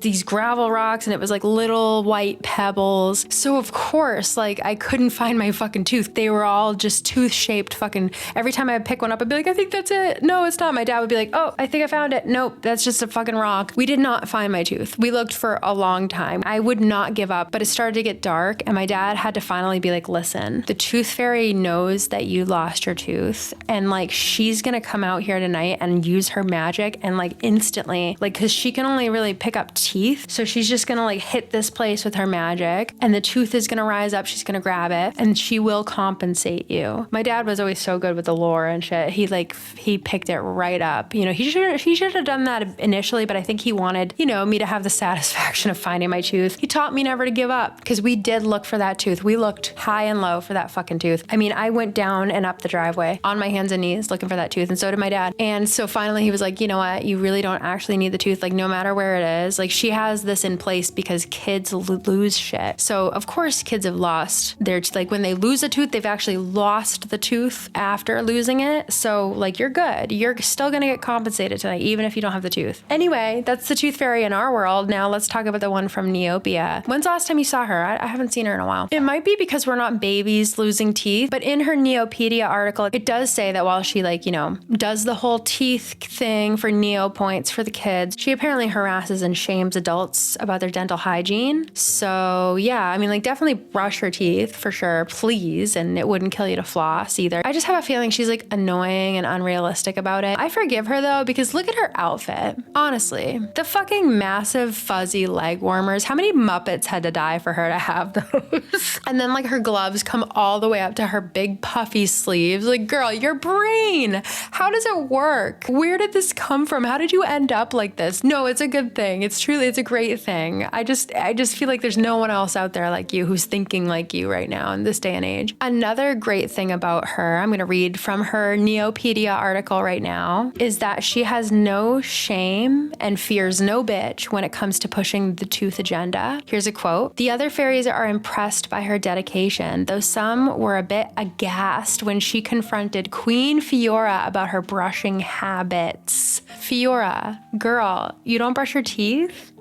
A: rocks and it was like little white pebbles. So of course, like I couldn't find my fucking tooth. They were all just tooth shaped fucking, every time I would pick one up, I'd be like, I think that's it. No, it's not. My dad would be like, oh, I think I found it. Nope, that's just a fucking rock. We did not find my tooth. We looked for a long time. I would not give up, but it started to get dark and my dad had to finally be like, listen, the tooth fairy knows that you lost your tooth and like she's gonna come out here tonight and use her magic and like instantly, like, cause she can only really pick up teeth. So she's just gonna like hit this place with her magic and the tooth is gonna rise up. She's gonna grab it and she will compensate you. My dad was always so good with the lore and shit. He picked it right up. You know, he should have done that initially, but I think he wanted, you know, me to have the satisfaction of finding my tooth. He taught me never to give up because we did look for that tooth. We looked high and low for that fucking tooth. I mean, I went down and up the driveway on my hands and knees looking for that tooth and so did my dad. And so finally he was like, you know what? You really don't actually need the tooth. Like no matter where it is, like she has this in place because kids lose shit. So of course kids have lost their, like when they lose a tooth, they've actually lost the tooth after losing it. So like you're good. You're still gonna get compensated tonight, even if you don't have the tooth. Anyway, that's the tooth fairy in our world. Now let's talk about the one from Neopia. When's the last time you saw her? I haven't seen her in a while. It might be because we're not babies losing teeth, but in her Neopedia article, it does say that while she like, you know, does the whole teeth thing for Neo points for the kids, she apparently harasses and shames adults about their dental hygiene. So yeah, I mean like definitely brush your teeth for sure, please. And it wouldn't kill you to floss either. I just have a feeling she's like annoying and unrealistic about it. I forgive her though, because look at her outfit. Honestly, the fucking massive fuzzy leg warmers. How many Muppets had to die for her to have those? And then like her gloves come all the way up to her big puffy sleeves. Like, girl, your brain, how does it work? Where did this come from? How did you end up like this? No, it's a good thing. It's a great thing. I just feel like there's no one else out there like you who's thinking like you right now in this day and age. Another great thing about her, I'm going to read from her Neopedia article right now, is that she has no shame and fears no bitch when it comes to pushing the tooth agenda. Here's a quote. The other fairies are impressed by her dedication, though some were a bit aghast when she confronted Queen Fyora about her brushing habits. Fyora, girl, you don't brush your teeth?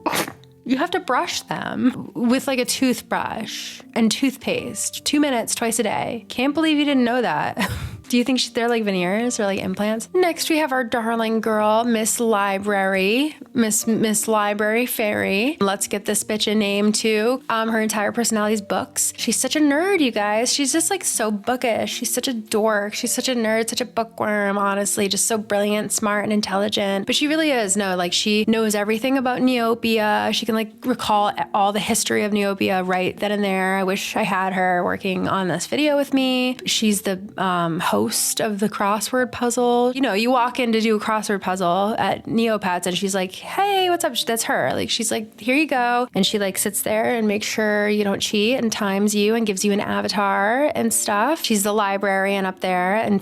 A: You have to brush them with like a toothbrush and toothpaste, 2 minutes twice a day. Can't believe you didn't know that. Do you think they're like veneers or like implants? Next, we have our darling girl, Miss Library, Miss Library Fairy. Let's get this bitch a name too. Her entire personality is books. She's such a nerd, you guys. She's just like so bookish. She's such a dork. She's such a nerd, such a bookworm, honestly, just so brilliant, smart, and intelligent. But she really is. No, like she knows everything about Neopia. She can like recall all the history of Neopia right then and there. I wish I had her working on this video with me. She's the host of the crossword puzzle. You know, you walk in to do a crossword puzzle at Neopets and she's like, hey, what's up? That's her. Like, she's like, here you go. And she like sits there and makes sure you don't cheat and times you and gives you an avatar and stuff. She's the librarian up there and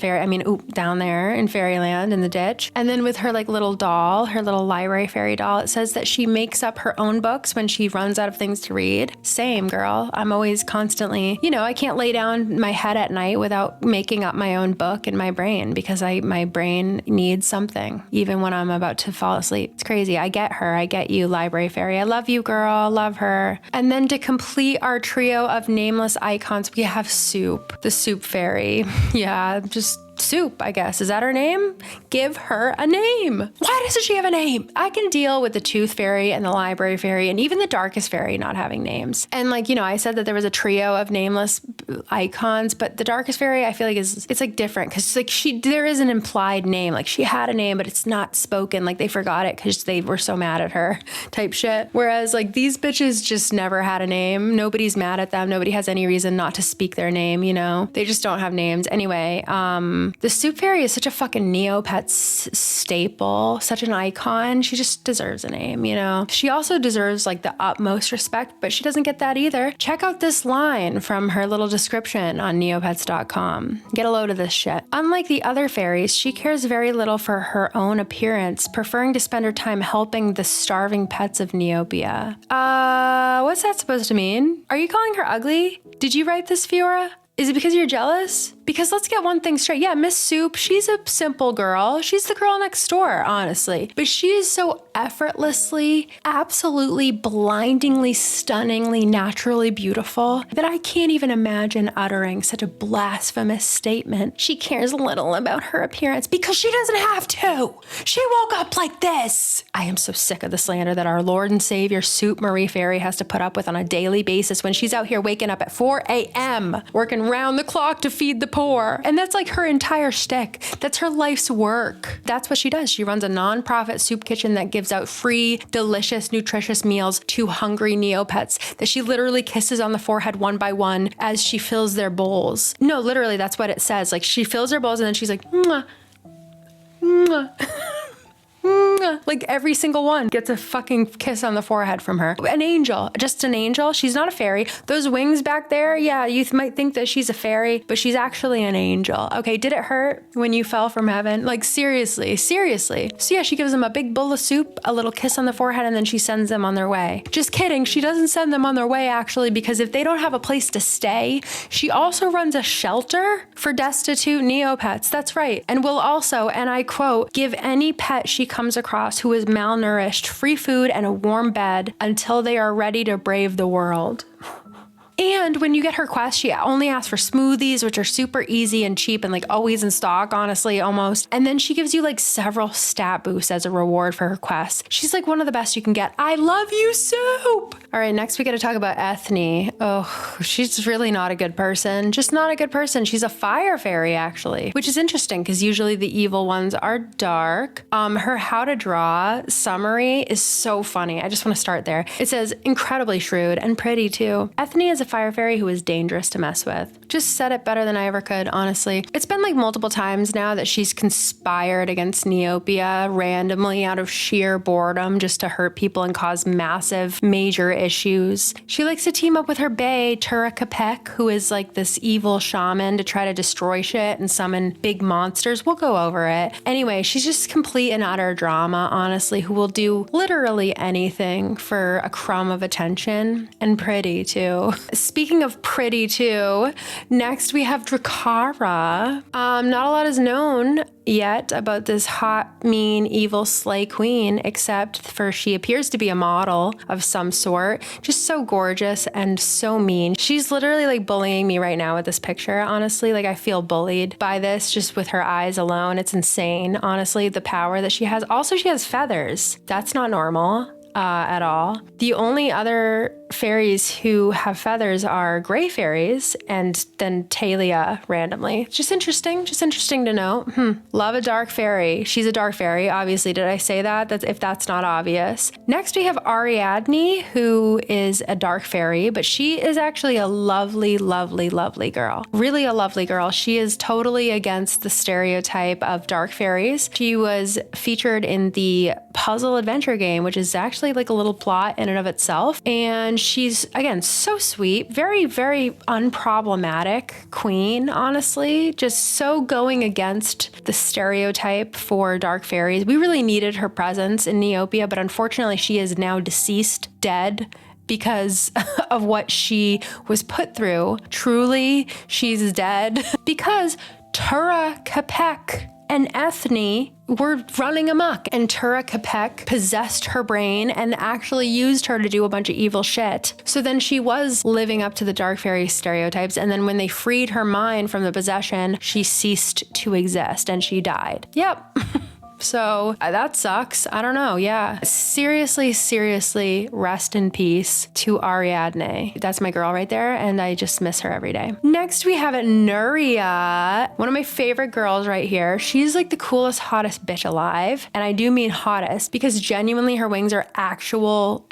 A: down there in Faerieland in the ditch. And then with her like little doll, her little library fairy doll, it says that she makes up her own books when she runs out of things to read. Same, girl. I'm always constantly, I can't lay down my head at night without making up my own book in my brain because my brain needs something even when I'm about to fall asleep. It's crazy. I get her. I get you, library fairy. I love you, girl. Love her. And then to complete our trio of nameless icons, we have Soup, the soup fairy. Yeah, just Soup, I guess. Is that her name? Give her a name. Why doesn't she have a name? I can deal with the Tooth Fairy and the Library Fairy and even the Darkest Fairy not having names. And I said that there was a trio of nameless icons, but the Darkest Fairy, I feel like it's like different because there is an implied name. Like she had a name, but it's not spoken. Like they forgot it because they were so mad at her type shit. Whereas like these bitches just never had a name. Nobody's mad at them. Nobody has any reason not to speak their name, They just don't have names. Anyway, the Soup Fairy is such a fucking Neopets staple, such an icon. She just deserves a name, She also deserves like the utmost respect, but she doesn't get that either. Check out this line from her little description on neopets.com. Get a load of this shit. Unlike the other fairies, she cares very little for her own appearance, preferring to spend her time helping the starving pets of Neopia. What's that supposed to mean? Are you calling her ugly? Did you write this, Fyora? Is it because you're jealous? Because let's get one thing straight. Yeah, Miss Soup, she's a simple girl. She's the girl next door, honestly. But she is so effortlessly, absolutely, blindingly, stunningly, naturally beautiful that I can't even imagine uttering such a blasphemous statement. She cares little about her appearance because she doesn't have to. She woke up like this. I am so sick of the slander that our Lord and Savior Soup Marie Fairy has to put up with on a daily basis when she's out here waking up at 4 a.m. working round the clock to feed the poor. And that's like her entire shtick. That's her life's work. That's what she does. She runs a non-profit soup kitchen that gives out free, delicious, nutritious meals to hungry Neopets that she literally kisses on the forehead one by one as she fills their bowls. No, literally, that's what it says. Like she fills their bowls and then she's like, mwah, mwah. Like every single one gets a fucking kiss on the forehead from her. An angel, just an angel. She's not a fairy. Those wings back there, yeah, you might think that she's a fairy, but she's actually an angel. Okay, did it hurt when you fell from heaven? Like seriously. So yeah, she gives them a big bowl of soup, a little kiss on the forehead, and then she sends them on their way. Just kidding. She doesn't send them on their way actually, because if they don't have a place to stay, she also runs a shelter for destitute Neopets. That's right. And will also, and I quote, give any pet she comes across who is malnourished free food and a warm bed until they are ready to brave the world. And when you get her quest, she only asks for smoothies, which are super easy and cheap and like always in stock, honestly, almost. And then she gives you like several stat boosts as a reward for her quest. She's like one of the best you can get. I love you, Soup. All right, next we got to talk about Eithne. Oh, she's really not a good person. Just not a good person. She's a fire fairy, actually, which is interesting because usually the evil ones are dark. Her how to draw summary is so funny. I just want to start there. It says incredibly shrewd and pretty too. Eithne is a fire fairy who is dangerous to mess with. Just said it better than I ever could, honestly. It's been like multiple times now that she's conspired against Neopia randomly out of sheer boredom just to hurt people and cause massive, major issues. She likes to team up with her bae, Turakapek, who is like this evil shaman to try to destroy shit and summon big monsters. We'll go over it. Anyway, she's just complete and utter drama, honestly, who will do literally anything for a crumb of attention and pretty too. Speaking of pretty too, next we have Drakara. Not a lot is known yet about this hot, mean, evil slay queen, except for she appears to be a model of some sort. Just so gorgeous and so mean. She's literally like bullying me right now with this picture, honestly. Like I feel bullied by this just with her eyes alone. It's insane, honestly, the power that she has. Also, she has feathers. That's not normal. At all. The only other fairies who have feathers are gray fairies and then taelia randomly. Just interesting to know. Love a dark fairy. She's a dark fairy. Obviously, did I say that? That's if that's not obvious. Next, we have Ariadne, who is a dark fairy, but she is actually a lovely, lovely, lovely girl. Really a lovely girl. She is totally against the stereotype of dark fairies. She was featured in the puzzle adventure game, which is actually like a little plot in and of itself. And she's, again, so sweet, very, very unproblematic queen, honestly, just so going against the stereotype for dark fairies. We really needed her presence in Neopia, but unfortunately she is now deceased, dead, because of what she was put through. Truly, she's dead because Tura Capek and Eithne were running amok, and Tura Capek possessed her brain and actually used her to do a bunch of evil shit. So then she was living up to the dark fairy stereotypes, and then when they freed her mind from the possession, she ceased to exist and she died. Yep. So that sucks. I don't know. Yeah. Seriously, rest in peace to Ariadne. That's my girl right there, and I just miss her every day. Next, we have Nuria, one of my favorite girls right here. She's like the coolest, hottest bitch alive. And I do mean hottest because genuinely her wings are actual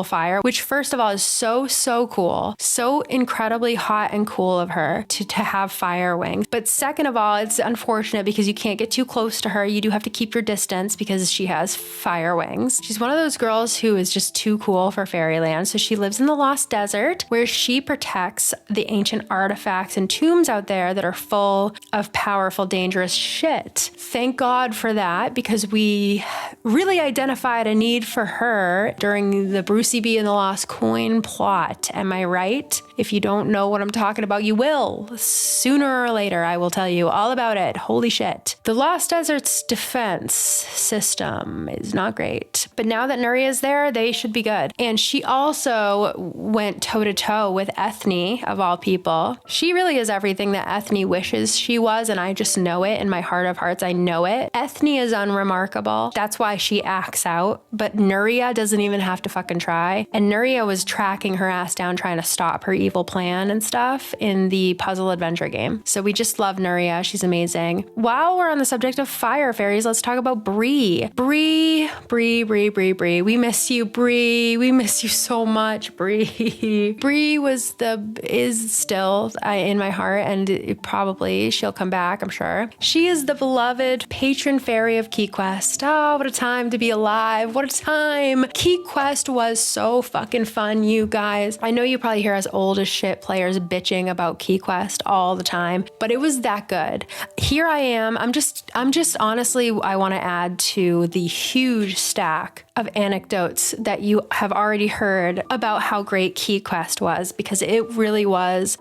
A: fire, which first of all is so cool. So incredibly hot and cool of her to have fire wings. But second of all, it's unfortunate because you can't get too close to her. You do have to keep your distance because she has fire wings. She's one of those girls who is just too cool for fairyland. So she lives in the Lost Desert where she protects the ancient artifacts and tombs out there that are full of powerful, dangerous shit. Thank God for that, because we really identified a need for her during the Brucey Bee and the Lost Coin plot. Am I right? If you don't know what I'm talking about, you will. Sooner or later, I will tell you all about it. Holy shit. The Lost Desert's defense system is not great. But now that Nuria is there, they should be good. And she also went toe-to-toe with Eithne, of all people. She really is everything that Eithne wishes she was, and I just know it in my heart of hearts. I know it. Eithne is unremarkable. That's why she acts out. But Nuria doesn't even have to fucking try. And Nuria was tracking her ass down trying to stop her evil plan and stuff in the puzzle adventure game. So we just love Nuria. She's amazing. While we're on the subject of fire fairies, let's talk about Bree. Bree. We miss you, Bree. We miss you so much, Bree. Bree is still in my heart, and probably she'll come back, I'm sure. She is the beloved patron fairy of KeyQuest. Oh, what a time to be alive. What a time. KeyQuest was so fucking fun, you guys. I know you probably hear us old as shit players bitching about KeyQuest all the time, but it was that good. Here I am. I'm just honestly, I want to add to the huge stack of anecdotes that you have already heard about how great KeyQuest was, because it really was.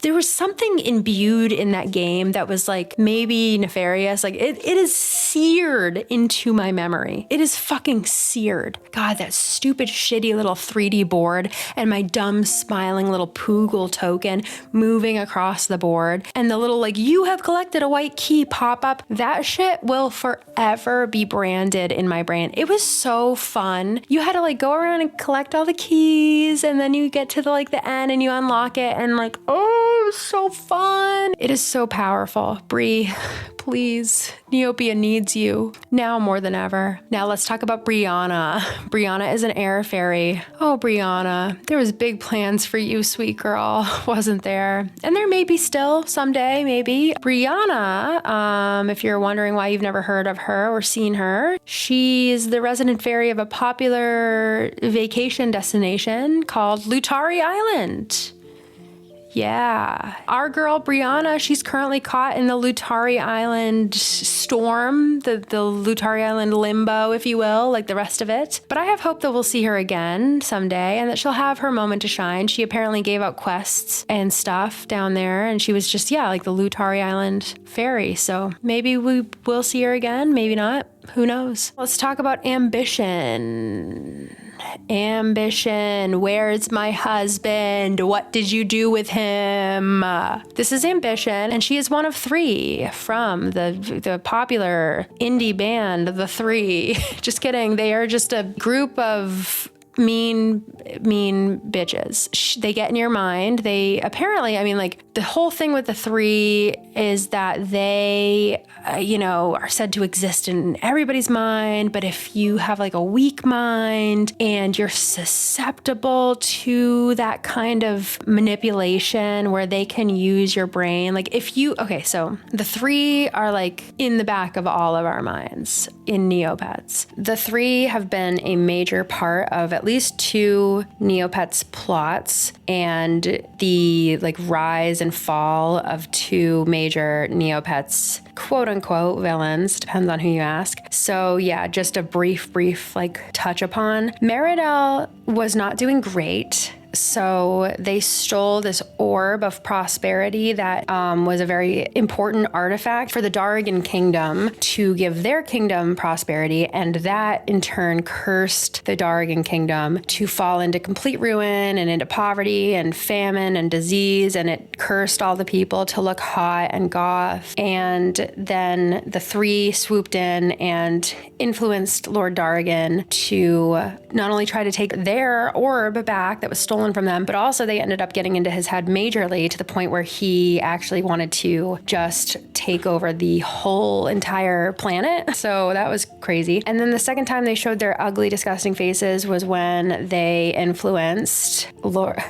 A: There was something imbued in that game that was like maybe nefarious. Like it is seared into my memory. It is fucking seared. God, that stupid shitty little 3D board and my dumb smiling little Poogle token moving across the board and the little like, you have collected a white key pop up. That shit will forever be branded in my brain. It was so fun. You had to like go around and collect all the keys, and then you get to the end and you unlock it, and like, oh, it was so fun. It is so powerful. Bree, please, Neopia needs you now more than ever. Now let's talk about Briana. Briana is an air fairy. Oh, Briana, there was big plans for you, sweet girl, wasn't there? And there may be still someday, maybe. Briana, if you're wondering why you've never heard of her or seen her, she's the resident fairy of a popular vacation destination called Lutari Island. Yeah. Our girl Briana, she's currently caught in the Lutari Island storm, the Lutari Island limbo, if you will, like the rest of it. But I have hope that we'll see her again someday and that she'll have her moment to shine. She apparently gave out quests and stuff down there, and she was just, yeah, like the Lutari Island fairy. So maybe we will see her again, maybe not. Who knows? Let's talk about ambition. Ambition. Where's my husband? What did you do with him? This is Ambition, and she is one of three from the popular indie band, The Three. Just kidding. They are just a group of mean bitches. They get in your mind. They apparently, I mean, like, the whole thing with the three is that they, are said to exist in everybody's mind. But if you have like a weak mind and you're susceptible to that kind of manipulation where they can use your brain, like so the three are like in the back of all of our minds in Neopets. The three have been a major part of at least two Neopets plots and the like rise and fall of two major Neopets quote unquote villains, depends on who you ask. So yeah, just a brief like touch upon. Meridel was not doing great. So they stole this orb of prosperity that was a very important artifact for the Dargan kingdom to give their kingdom prosperity, and that in turn cursed the Dargan kingdom to fall into complete ruin and into poverty and famine and disease, and it cursed all the people to look hot and goth. And then the three swooped in and influenced Lord Dargan to not only try to take their orb back that was stolen from them, but also they ended up getting into his head majorly to the point where he actually wanted to just take over the whole entire planet. So that was crazy. And then the second time they showed their ugly, disgusting faces was when they influenced Lord...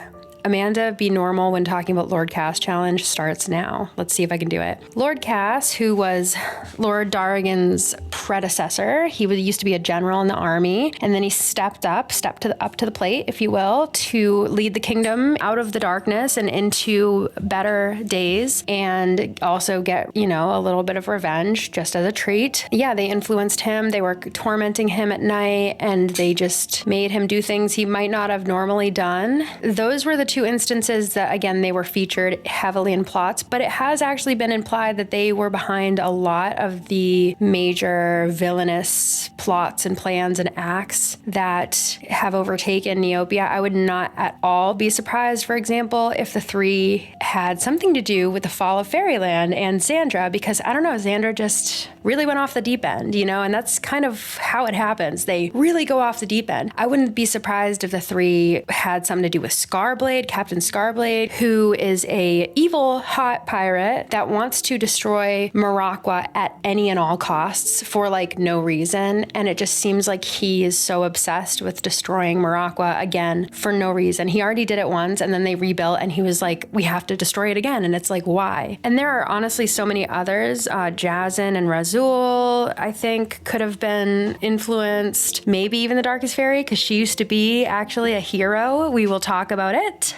A: Amanda, be normal when talking about Lord Cass challenge starts now. Let's see if I can do it. Lord Cass, who was Lord Dargan's predecessor, he used to be a general in the army, and then he stepped up to the plate, if you will, to lead the kingdom out of the darkness and into better days, and also get, a little bit of revenge just as a treat. Yeah, they influenced him. They were tormenting him at night, and they just made him do things he might not have normally done. Those were the two instances that, again, they were featured heavily in plots, but it has actually been implied that they were behind a lot of the major villainous plots and plans and acts that have overtaken Neopia. I would not at all be surprised, for example, if the three had something to do with the fall of Faerieland and Xandra, because I don't know, Xandra just really went off the deep end, and that's kind of how it happens. They really go off the deep end. I wouldn't be surprised if the three had something to do with Scarblade, Captain Scarblade, who is a evil hot pirate that wants to destroy Morocco at any and all costs for like no reason. And it just seems like he is so obsessed with destroying Morocco again for no reason. He already did it once and then they rebuilt and he was like, we have to destroy it again. And it's like, why? And there are honestly so many others. Jazin and Razul, I think, could have been influenced. Maybe even the Darkest Fairy, because she used to be actually a hero. We will talk about it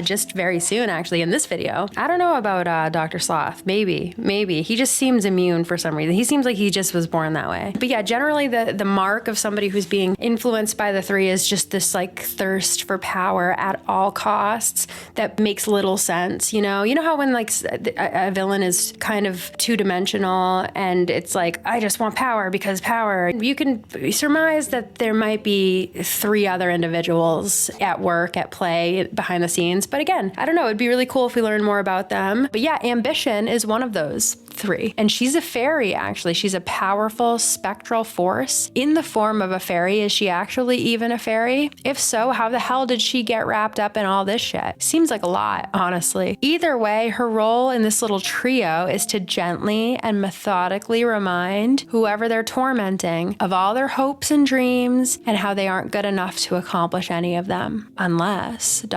A: just very soon, actually, in this video. I don't know about Dr. Sloth. Maybe. He just seems immune for some reason. He seems like he just was born that way. But yeah, generally the mark of somebody who's being influenced by the three is just this like thirst for power at all costs that makes little sense, You know how when like a villain is kind of two-dimensional and it's like, I just want power because power. You can surmise that there might be three other individuals at work, at play, behind the scenes. But again, I don't know. It'd be really cool if we learn more about them. But yeah, Ambition is one of those three. And she's a fairy, actually. She's a powerful spectral force in the form of a fairy. Is she actually even a fairy? If so, how the hell did she get wrapped up in all this shit? Seems like a lot, honestly. Either way, her role in this little trio is to gently and methodically remind whoever they're tormenting of all their hopes and dreams and how they aren't good enough to accomplish any of them. Unless...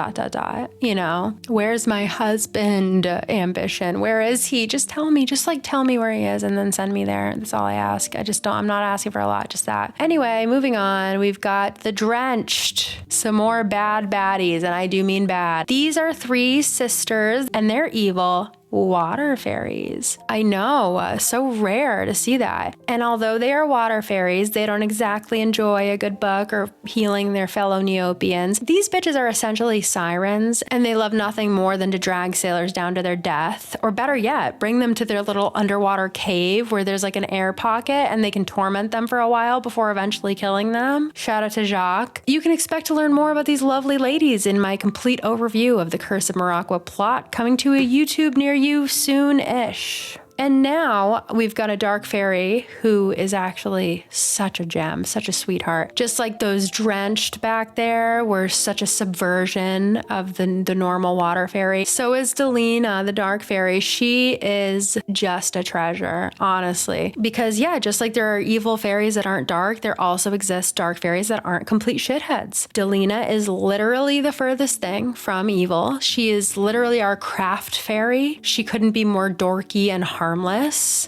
A: You know, where's my husband ambition? Where is he? Just tell me, just like tell me where he is and then send me there. That's all I ask. I'm not asking for a lot, just that. Anyway, moving on, we've got the drenched, some more bad baddies, and I do mean bad. These are 3 sisters and they're evil water fairies. I know, so rare to see that. And although they are water fairies, they don't exactly enjoy a good book or healing their fellow Neopians. These bitches are essentially sirens, and they love nothing more than to drag sailors down to their death, or better yet, bring them to their little underwater cave where there's like an air pocket and they can torment them for a while before eventually killing them. Shout out to Jacques. You can expect to learn more about these lovely ladies in my complete overview of the Curse of Morocco plot, coming to a YouTube near you soon-ish. And now we've got a dark fairy who is actually such a gem, such a sweetheart. Just like those drenched back there were such a subversion of the normal water fairy. So is Delina, the dark fairy. She is just a treasure, honestly. Because yeah, just like there are evil fairies that aren't dark, there also exist dark fairies that aren't complete shitheads. Delina is literally the furthest thing from evil. She is literally our craft fairy. She couldn't be more dorky and harmless.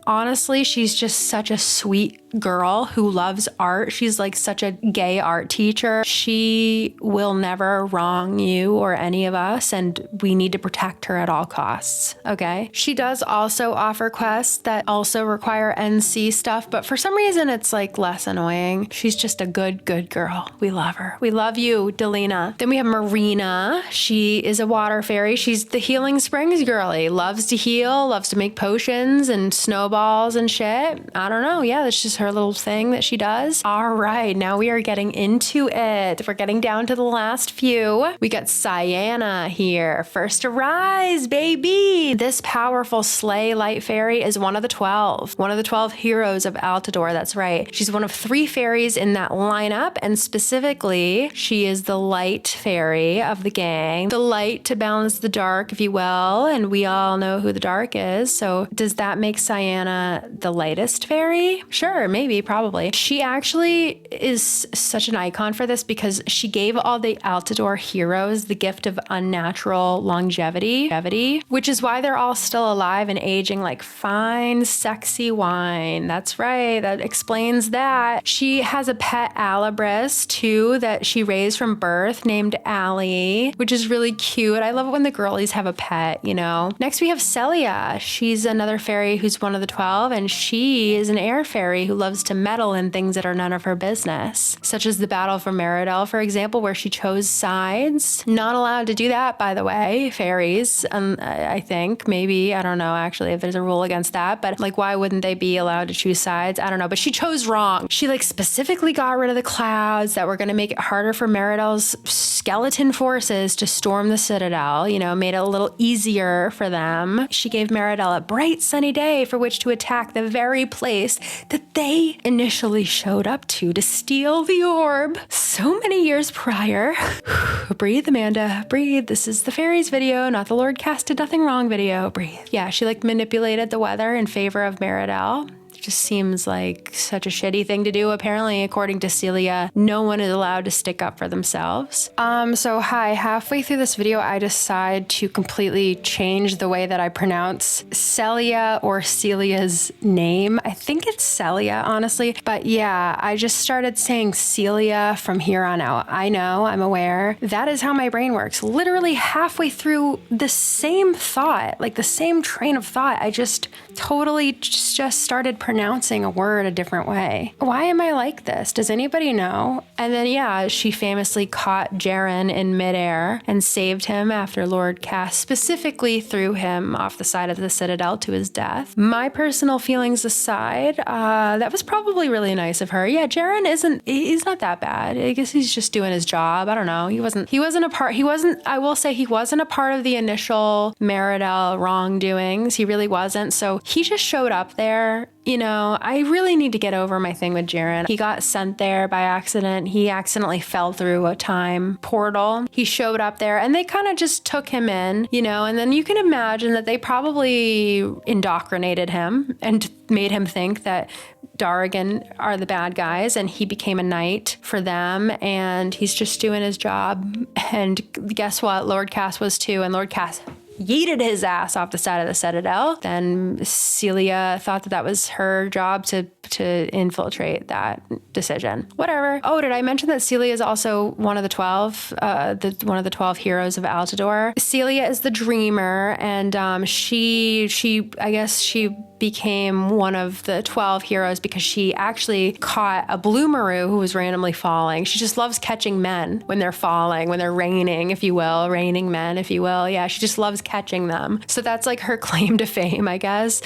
A: Honestly, she's just such a sweet girl who loves art. She's like such a gay art teacher. She will never wrong you or any of us, and we need to protect her at all costs, okay? She does also offer quests that also require NC stuff, but for some reason it's like less annoying. She's just a good girl. We love her. We love you, Delina. Then we have Marina. She is a water fairy. She's the healing springs girly. Loves to heal, loves to make potions and snowballs and shit. I don't know. Yeah, that's just her little thing that she does. All right, now we are getting into it. We're getting down to the last few. We got Siyana here. First to rise, baby. This powerful slay light fairy is one of the 12. One of the 12 heroes of Altador, that's right. She's one of 3 fairies in that lineup, and specifically, she is the light fairy of the gang. The light to balance the dark, if you will, and we all know who the dark is. So does that make Siyana the lightest fairy? Sure, maybe, probably. She actually is such an icon for this because she gave all the Altador heroes the gift of unnatural longevity, which is why they're all still alive and aging like fine, sexy wine. That's right. That explains that. She has a pet Alibris too that she raised from birth named Allie, which is really cute. I love it when the girlies have a pet, you know. Next we have Psellia. She's another fairy who's one of the 12, and she is an air fairy who loves to meddle in things that are none of her business, such as the battle for Meridel, for example, where she chose sides. Not allowed to do that, by the way, fairies. I think, maybe, I don't know actually if there's a rule against that, but like why wouldn't they be allowed to choose sides? I don't know, but she chose wrong. She like specifically got rid of the clouds that were going to make it harder for Meridel's skeleton forces to storm the citadel, you know, made it a little easier for them. She gave Meridel a bright sunny day for which to attack the very place that they initially showed up to steal the orb so many years prior. Breathe, Amanda, breathe. This is the fairies video, not the Lord Casted Nothing Wrong video. Breathe. Yeah, she like manipulated the weather in favor of Meridel. Just seems like such a shitty thing to do. Apparently, according to Celia, no one is allowed to stick up for themselves. So halfway through this video, I decide to completely change the way that I pronounce Celia or Celia's name. I think it's Celia, honestly. But yeah, I just started saying Celia from here on out. I know, I'm aware. That is how my brain works. Literally halfway through the same thought, like the same train of thought, I just totally just started pronouncing a word a different way. Why am I like this? Does anybody know? And then yeah, she famously caught Jaren in midair and saved him after Lord Cass specifically threw him off the side of the citadel to his death. My personal feelings aside, that was probably really nice of her. Yeah, Jaren he's not that bad. I guess he's just doing his job. I don't know. He wasn't I will say he wasn't a part of the initial Meridel wrongdoings. He really wasn't. So he just showed up there. You know, I really need to get over my thing with Jaren. He got sent there by accident. He accidentally fell through a time portal. He showed up there and they kind of just took him in, you know, and then you can imagine that they probably indoctrinated him and made him think that Dargan are the bad guys, and he became a knight for them, and he's just doing his job. And guess what? Lord Cass was too, and Lord Cass yeeted his ass off the side of the citadel. Then Celia thought that that was her job to infiltrate that decision. Whatever. Oh, did I mention that Celia is also one of the 12, one of the 12 heroes of Altador? Celia is the dreamer, and she I guess she became one of the 12 heroes because she actually caught a blue maru who was randomly falling. She just loves catching men when they're falling, when they're raining, if you will, raining men, if you will. Yeah, she just loves catching them. So that's like her claim to fame, I guess.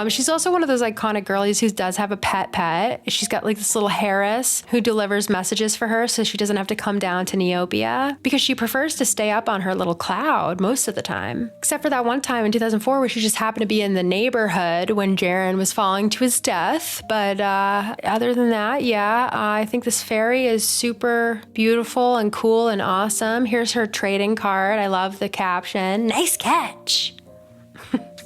A: She's also one of those iconic girlies who does have a pet. She's got like this little Harris who delivers messages for her so she doesn't have to come down to Neopia because she prefers to stay up on her little cloud most of the time. Except for that one time in 2004 where she just happened to be in the neighborhood when Jaren was falling to his death. But other than that, yeah, I think this fairy is super beautiful and cool and awesome. Here's her trading card. I love the caption. Nice catch.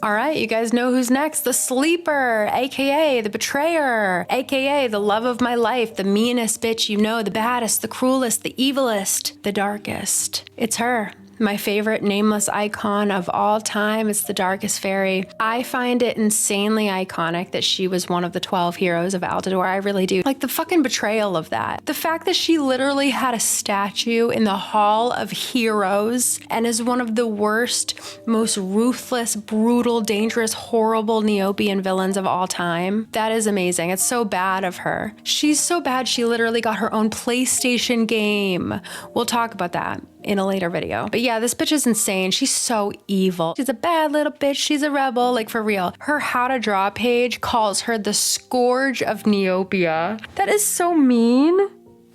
A: All right, you guys know who's next. The sleeper, aka the betrayer, aka the love of my life, the meanest bitch you know, the baddest, the cruelest, the evilest, the darkest. It's her. My favorite nameless icon of all time is the darkest fairy. I find it insanely iconic that she was one of the 12 heroes of Altador. I really do. Like the fucking betrayal of that. The fact that she literally had a statue in the Hall of Heroes and is one of the worst, most ruthless, brutal, dangerous, horrible Neopian villains of all time. That is amazing. It's so bad of her. She's so bad she literally got her own PlayStation game. We'll talk about that in a later video. But yeah, this bitch is insane. She's so evil. She's a bad little bitch. She's a rebel, like for real. Her how to draw page calls her the scourge of Neopia. That is so mean,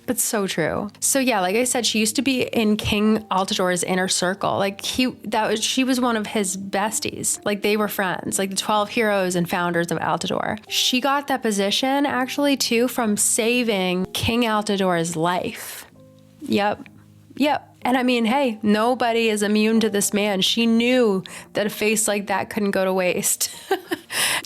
A: but so true. So yeah, like I said, she used to be in King Altador's inner circle. Like she was one of his besties. Like they were friends, like the 12 heroes and founders of Altador. She got that position actually too from saving King Altador's life. Yep. And I mean, hey, nobody is immune to this man. She knew that a face like that couldn't go to waste.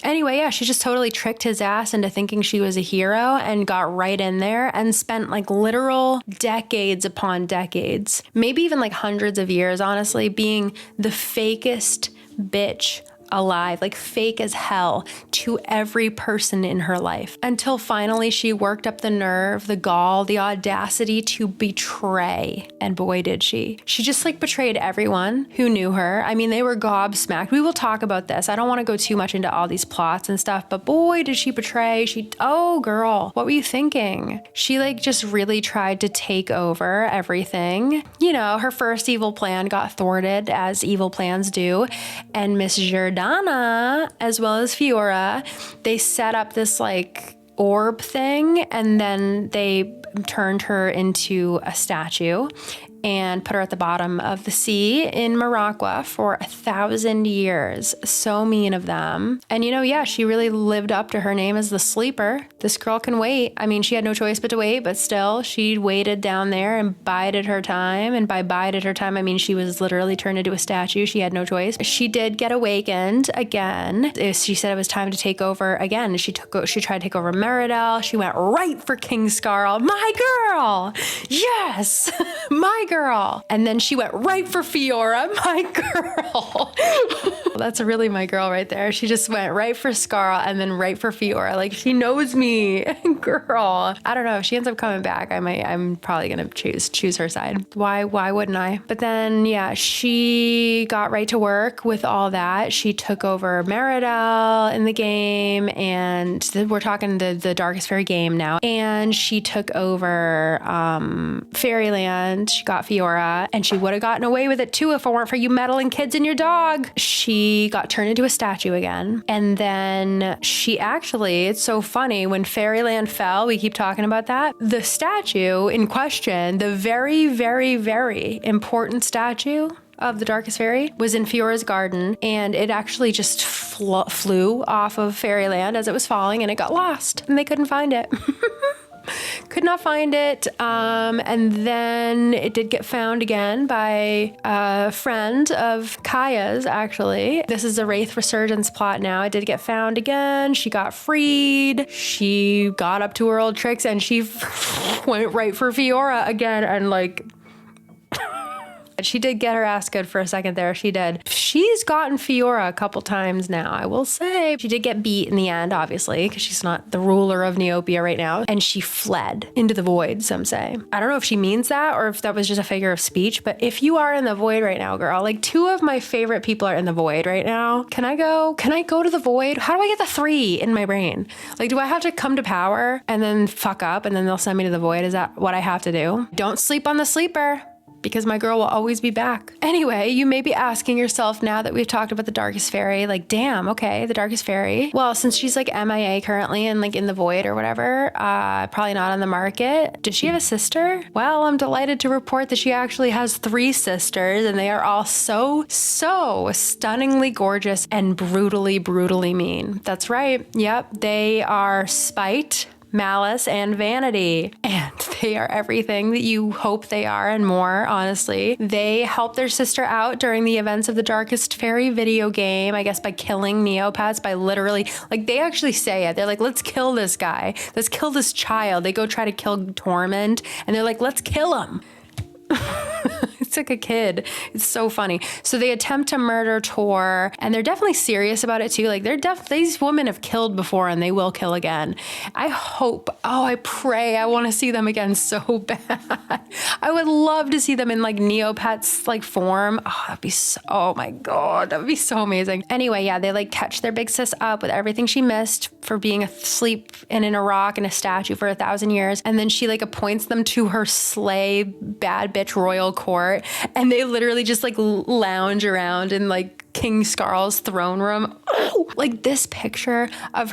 A: Anyway, yeah, she just totally tricked his ass into thinking she was a hero and got right in there and spent like literal decades upon decades, maybe even like hundreds of years, honestly, being the fakest bitch alive, like fake as hell to every person in her life, until finally she worked up the nerve, the gall, the audacity to betray. And boy, did she. She just like betrayed everyone who knew her. I mean, they were gobsmacked. We will talk about this. I don't want to go too much into all these plots and stuff, but boy, did she betray. Oh girl, what were you thinking? She like just really tried to take over everything. You know, her first evil plan got thwarted, as evil plans do, and Miss Jhudora, as well as Fyora, they set up this like orb thing, and then they turned her into a statue and put her at the bottom of the sea in Morocco for 1,000 years. So mean of them. And you know, yeah, she really lived up to her name as the sleeper. This girl can wait. I mean, she had no choice but to wait, but still, she waited down there and bided her time. And by bided her time, I mean she was literally turned into a statue. She had no choice. She did get awakened again. She said it was time to take over again. She tried to take over Meridel. She went right for King Scarl. My girl! Yes! My girl! And then she went right for Fyora, my girl. That's really my girl right there. She just went right for Scarl and then right for Fyora. Like, she knows me, girl. I don't know. If she ends up coming back, I'm probably gonna choose her side. Why wouldn't I? But then, yeah, she got right to work with all that. She took over Meridel in the game, and we're talking the Darkest Fairy game now. And she took over Faeryland. She got Fyora, and she would have gotten away with it too if it weren't for you meddling kids and your dog. She got turned into a statue again. And then she actually, it's so funny, when Faeryland fell, we keep talking about that, the statue in question, the very, very, very important statue of the Darkest Fairy, was in Fyora's garden, and it actually just flew off of Faeryland as it was falling, and it got lost, and they couldn't find it. could not find it. And then it did get found again by a friend of Kaia's, actually. This is a Wraith Resurgence plot now. It did get found again. She got freed. She got up to her old tricks and she went right for Fyora again and like... She did get her ass good for a second there. She did. She's gotten Fyora a couple times now, I will say. She did get beat in the end, obviously, because she's not the ruler of Neopia right now. And she fled into the void, some say. I don't know if she means that or if that was just a figure of speech, but if you are in the void right now, girl, like 2 of my favorite people are in the void right now. Can I go to the void? How do I get the 3 in my brain? Like, do I have to come to power and then fuck up and then they'll send me to the void? Is that what I have to do? Don't sleep on the sleeper, because my girl will always be back. Anyway, you may be asking yourself now that we've talked about the darkest faerie, like, damn, okay, the darkest faerie. Well, since she's like MIA currently and like in the void or whatever, probably not on the market. Does she have a sister? Well, I'm delighted to report that she actually has 3 sisters and they are all so stunningly gorgeous and brutally mean. That's right. Yep. They are spite, malice, and vanity. And they are everything that you hope they are and more, honestly. They help their sister out during the events of the Darkest Faerie video game, I guess by killing Neopets, by literally, like they actually say it. They're like, let's kill this guy. Let's kill this child. They go try to kill Torment and they're like, let's kill him. It's like a kid. It's so funny. So they attempt to murder Tor, and they're definitely serious about it too. Like these women have killed before and they will kill again. I hope, I pray, I want to see them again so bad. I would love to see them in like Neopets like form. Oh my God, that would be so amazing. Anyway, yeah, they like catch their big sis up with everything she missed for being asleep in a rock in a statue for 1,000 years. And then she like appoints them to her slay bad bitch royal court. And they literally just like lounge around in like King Skarl's throne room. Oh, like this picture of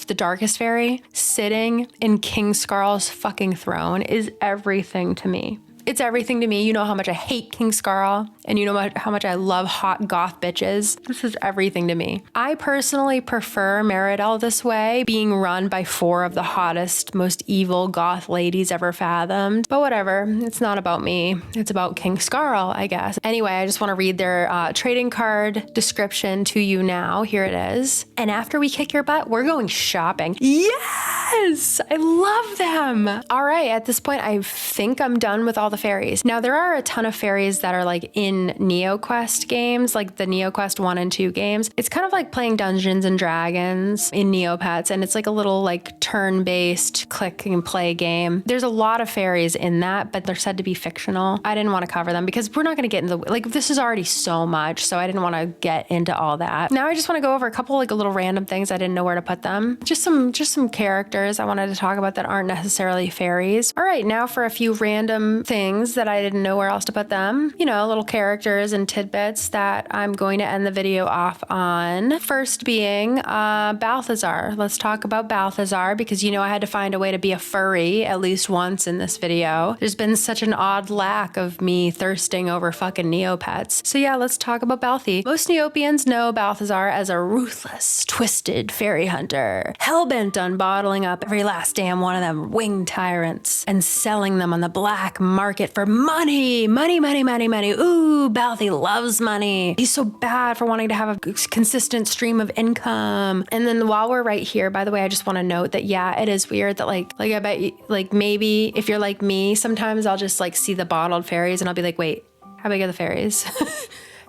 A: the darkest faerie sitting in King Skarl's fucking throne is everything to me. It's everything to me. You know how much I hate King Skarl, and you know how much I love hot goth bitches. This is everything to me. I personally prefer Meridel this way, being run by 4 of the hottest, most evil goth ladies ever fathomed. But whatever, it's not about me. It's about King Skarl, I guess. Anyway, I just want to read their trading card description to you now. Here it is. And after we kick your butt, we're going shopping. Yes! I love them. All right, at this point, I think I'm done with all the fairies. Now, there are a ton of fairies that are like in NeoQuest games, like the NeoQuest 1 and 2 games. It's kind of like playing Dungeons and Dragons in Neopets, and it's like a little like turn-based click and play game. There's a lot of fairies in that, but they're said to be fictional. I didn't want to cover them because we're not going to get into like this is already so much, so I didn't want to get into all that. Now I just want to go over a couple like little random things I didn't know where to put them. Just some characters I wanted to talk about that aren't necessarily fairies. All right, now for a few random things that I didn't know where else to put them. You know, little characters and tidbits that I'm going to end the video off on. First being Balthazar. Let's talk about Balthazar because you know I had to find a way to be a furry at least once in this video. There's been such an odd lack of me thirsting over fucking Neopets. So yeah, let's talk about Balthi. Most Neopians know Balthazar as a ruthless, twisted fairy hunter, hellbent on bottling up every last damn one of them winged tyrants and selling them on the black market for money. Ooh, Balthi loves money. He's so bad for wanting to have a consistent stream of income. And then while we're right here, by the way, I just want to note that, yeah, it is weird that like I bet you, like maybe if you're like me, sometimes I'll just like see the bottled fairies and I'll be like, wait, how big are the fairies?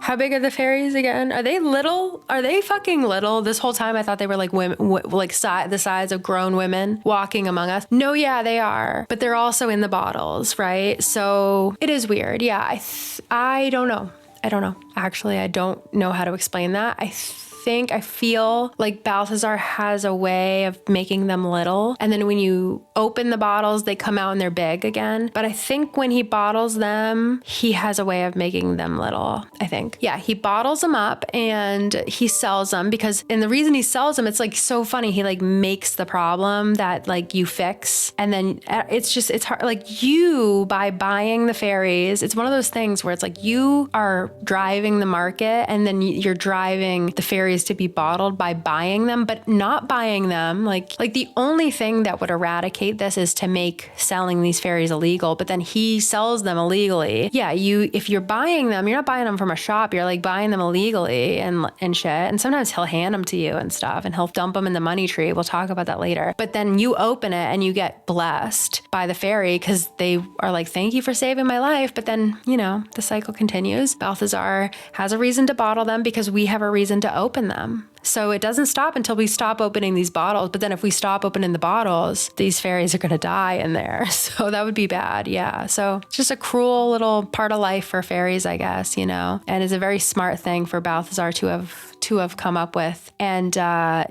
A: How big are the fairies again? Are they little? Are they fucking little? This whole time I thought they were like women, the size of grown women walking among us. No, yeah, they are. But they're also in the bottles, right? So it is weird. Yeah, I don't know. Actually, I don't know how to explain that. I feel like Balthazar has a way of making them little. And then when you open the bottles, they come out and they're big again. But I think when he bottles them, he has a way of making them little, I think. Yeah, he bottles them up and he sells them and the reason he sells them, it's like so funny. He like makes the problem that like you fix. And then it's hard. Like you, by buying the fairies, it's one of those things where it's like you are driving the market and then you're driving the fairies fairies to be bottled by buying them, but not buying them. Like the only thing that would eradicate this is to make selling these fairies illegal, but then he sells them illegally. Yeah, if you're buying them, you're not buying them from a shop, you're like buying them illegally and shit. And sometimes he'll hand them to you and stuff, and he'll dump them in the money tree. We'll talk about that later. But then you open it and you get blessed by the fairy because they are like, thank you for saving my life. But then, the cycle continues. Balthazar has a reason to bottle them because we have a reason to open them. So it doesn't stop until we stop opening these bottles. But then if we stop opening the bottles, these fairies are going to die in there. So that would be bad. Yeah. So it's just a cruel little part of life for fairies, I guess, and it's a very smart thing for Balthazar to have come up with. And I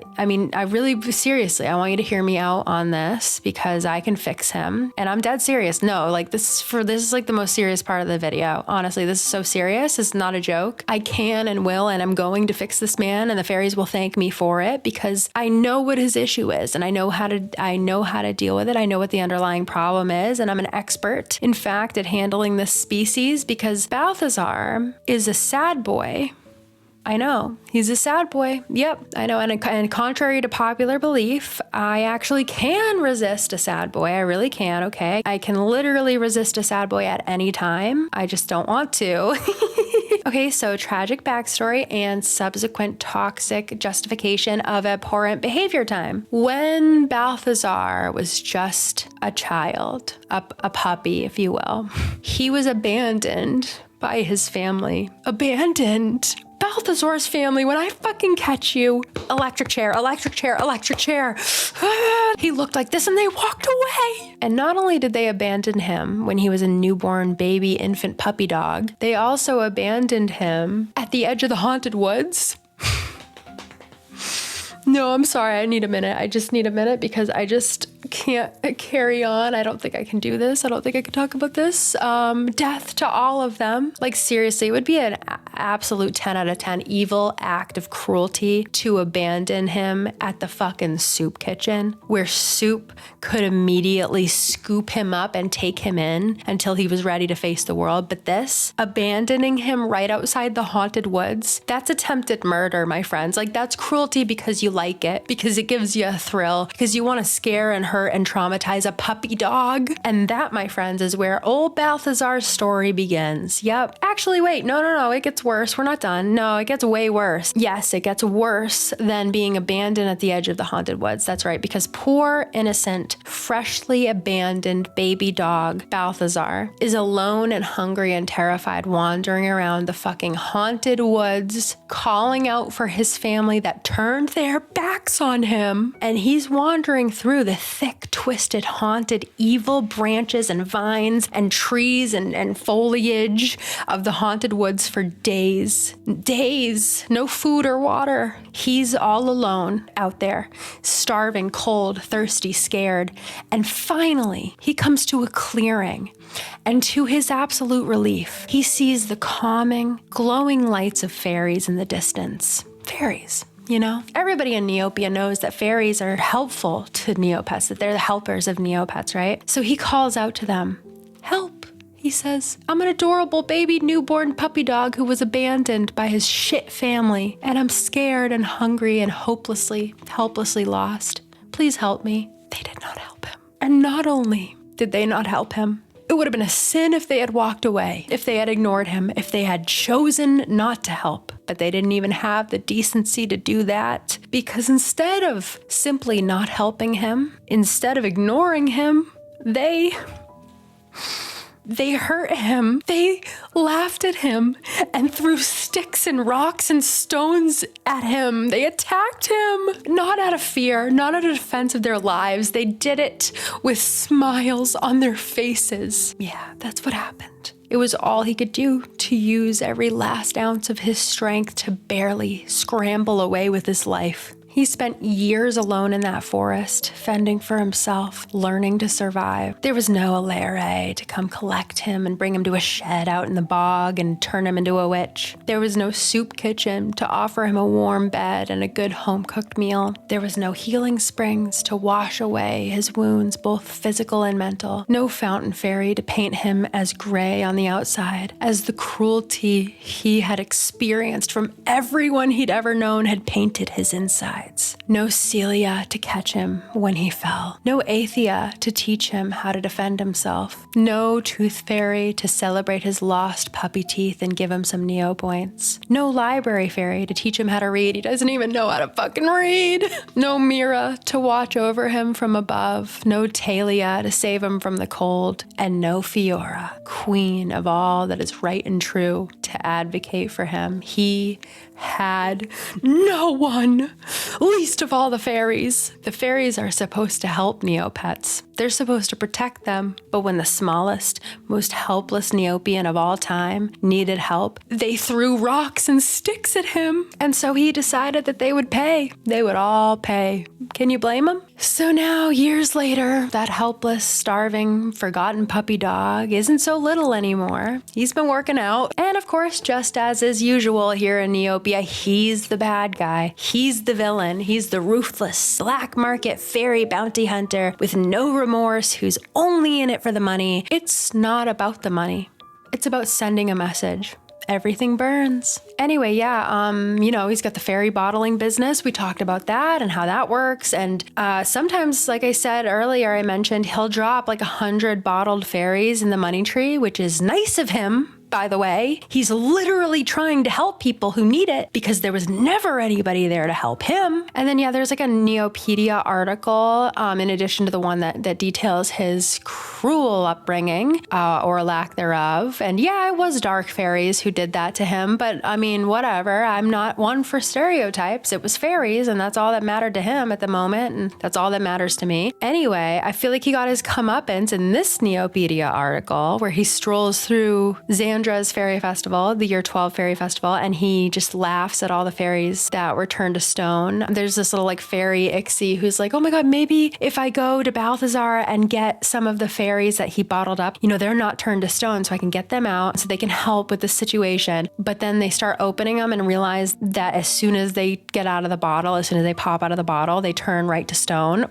A: really, seriously, I want you to hear me out on this because I can fix him. And I'm dead serious. No, this is like the most serious part of the video. Honestly, this is so serious. It's not a joke. I can and will, and I'm going to fix this man, and the fairies will thank me for it because I know what his issue is, and I know how to deal with it. I know what the underlying problem is, and I'm an expert, in fact, at handling this species because Balthazar is a sad boy. I know. He's a sad boy. Yep, I know. And contrary to popular belief, I actually can resist a sad boy. I really can, okay? I can literally resist a sad boy at any time. I just don't want to. Okay, so tragic backstory and subsequent toxic justification of abhorrent behavior time. When Balthazar was just a child, a puppy, if you will, he was abandoned by his family. Abandoned. Balthazar's family, when I fucking catch you, electric chair, electric chair, electric chair. He looked like this and they walked away. And not only did they abandon him when he was a newborn baby infant puppy dog, they also abandoned him at the edge of the haunted woods. No, I'm sorry. I need a minute. I just need a minute because I just can't carry on. I don't think I can do this. I don't think I can talk about this. Death to all of them. Like, seriously, it would be an absolute 10 out of 10 evil act of cruelty to abandon him at the fucking soup kitchen where Soup could immediately scoop him up and take him in until he was ready to face the world. But this, abandoning him right outside the haunted woods, that's attempted murder, my friends. Like, that's cruelty because you like it, because it gives you a thrill, because you want to scare and hurt and traumatize a puppy dog. And that, my friends, is where old Balthazar's story begins. Yep. Actually, wait, no, it gets worse. We're not done. No, it gets way worse. Yes, it gets worse than being abandoned at the edge of the haunted woods. That's right, because poor, innocent, freshly abandoned baby dog Balthazar is alone and hungry and terrified, wandering around the fucking haunted woods, calling out for his family that turned their backs on him. And he's wandering through the thick, twisted, haunted, evil branches and vines and trees and foliage of the haunted woods for days. Days. No food or water. He's all alone out there, starving, cold, thirsty, scared. And finally, he comes to a clearing. And to his absolute relief, he sees the calming, glowing lights of fairies in the distance. Fairies. Everybody in Neopia knows that fairies are helpful to Neopets, that they're the helpers of Neopets, right? So he calls out to them, "Help," he says. "I'm an adorable baby newborn puppy dog who was abandoned by his shit family, and I'm scared and hungry and helplessly lost. Please help me." They did not help him. And not only did they not help him, it would have been a sin if they had walked away, if they had ignored him, if they had chosen not to help. But they didn't even have the decency to do that, because instead of simply not helping him, instead of ignoring him, they hurt him. They laughed at him and threw sticks and rocks and stones at him. They attacked him, not out of fear, not out of defense of their lives. They did it with smiles on their faces. Yeah, that's what happened. It was all he could do to use every last ounce of his strength to barely scramble away with his life. He spent years alone in that forest, fending for himself, learning to survive. There was no ilere to come collect him and bring him to a shed out in the bog and turn him into a witch. There was no soup kitchen to offer him a warm bed and a good home-cooked meal. There was no healing springs to wash away his wounds, both physical and mental. No fountain fairy to paint him as gray on the outside, as the cruelty he had experienced from everyone he'd ever known had painted his insides. No Psellia to catch him when he fell. No aethia to teach him how to defend himself. No tooth fairy to celebrate his lost puppy teeth and give him some neo points. No library fairy to teach him how to read. He doesn't even know how to fucking read. No mira to watch over him from above. No taelia to save him from the cold. And no fyora, queen of all that is right and true, to advocate for him. He had no one, least of all the fairies. The fairies are supposed to help Neopets. They're supposed to protect them. But when the smallest, most helpless Neopian of all time needed help, they threw rocks and sticks at him. And so he decided that they would pay. They would all pay. Can you blame him? So now, years later, that helpless, starving, forgotten puppy dog isn't so little anymore. He's been working out. And of course, just as is usual here in Neopia, he's the bad guy. He's the villain. He's the ruthless, black market fairy bounty hunter with no remorse who's only in it for the money. It's not about the money. It's about sending a message. Everything burns. Anyway, yeah, he's got the fairy bottling business. We talked about that and how that works. And sometimes, like I said earlier, I mentioned he'll drop like 100 bottled fairies in the money tree, which is nice of him. By the way, he's literally trying to help people who need it because there was never anybody there to help him. And then, yeah, there's like a Neopedia article in addition to the one that details his cruel upbringing or lack thereof. And yeah, it was dark fairies who did that to him. But I mean, whatever. I'm not one for stereotypes. It was fairies, and that's all that mattered to him at the moment. And that's all that matters to me. Anyway, I feel like he got his comeuppance in this Neopedia article where he strolls through Xandra's fairy festival, the year 12 fairy festival, and he just laughs at all the fairies that were turned to stone. There's this little like fairy Ixie who's like, oh my God, maybe if I go to Balthazar and get some of the fairies that he bottled up, they're not turned to stone, so I can get them out so they can help with the situation. But then they start opening them and realize that as soon as they get out of the bottle, as soon as they pop out of the bottle, they turn right to stone.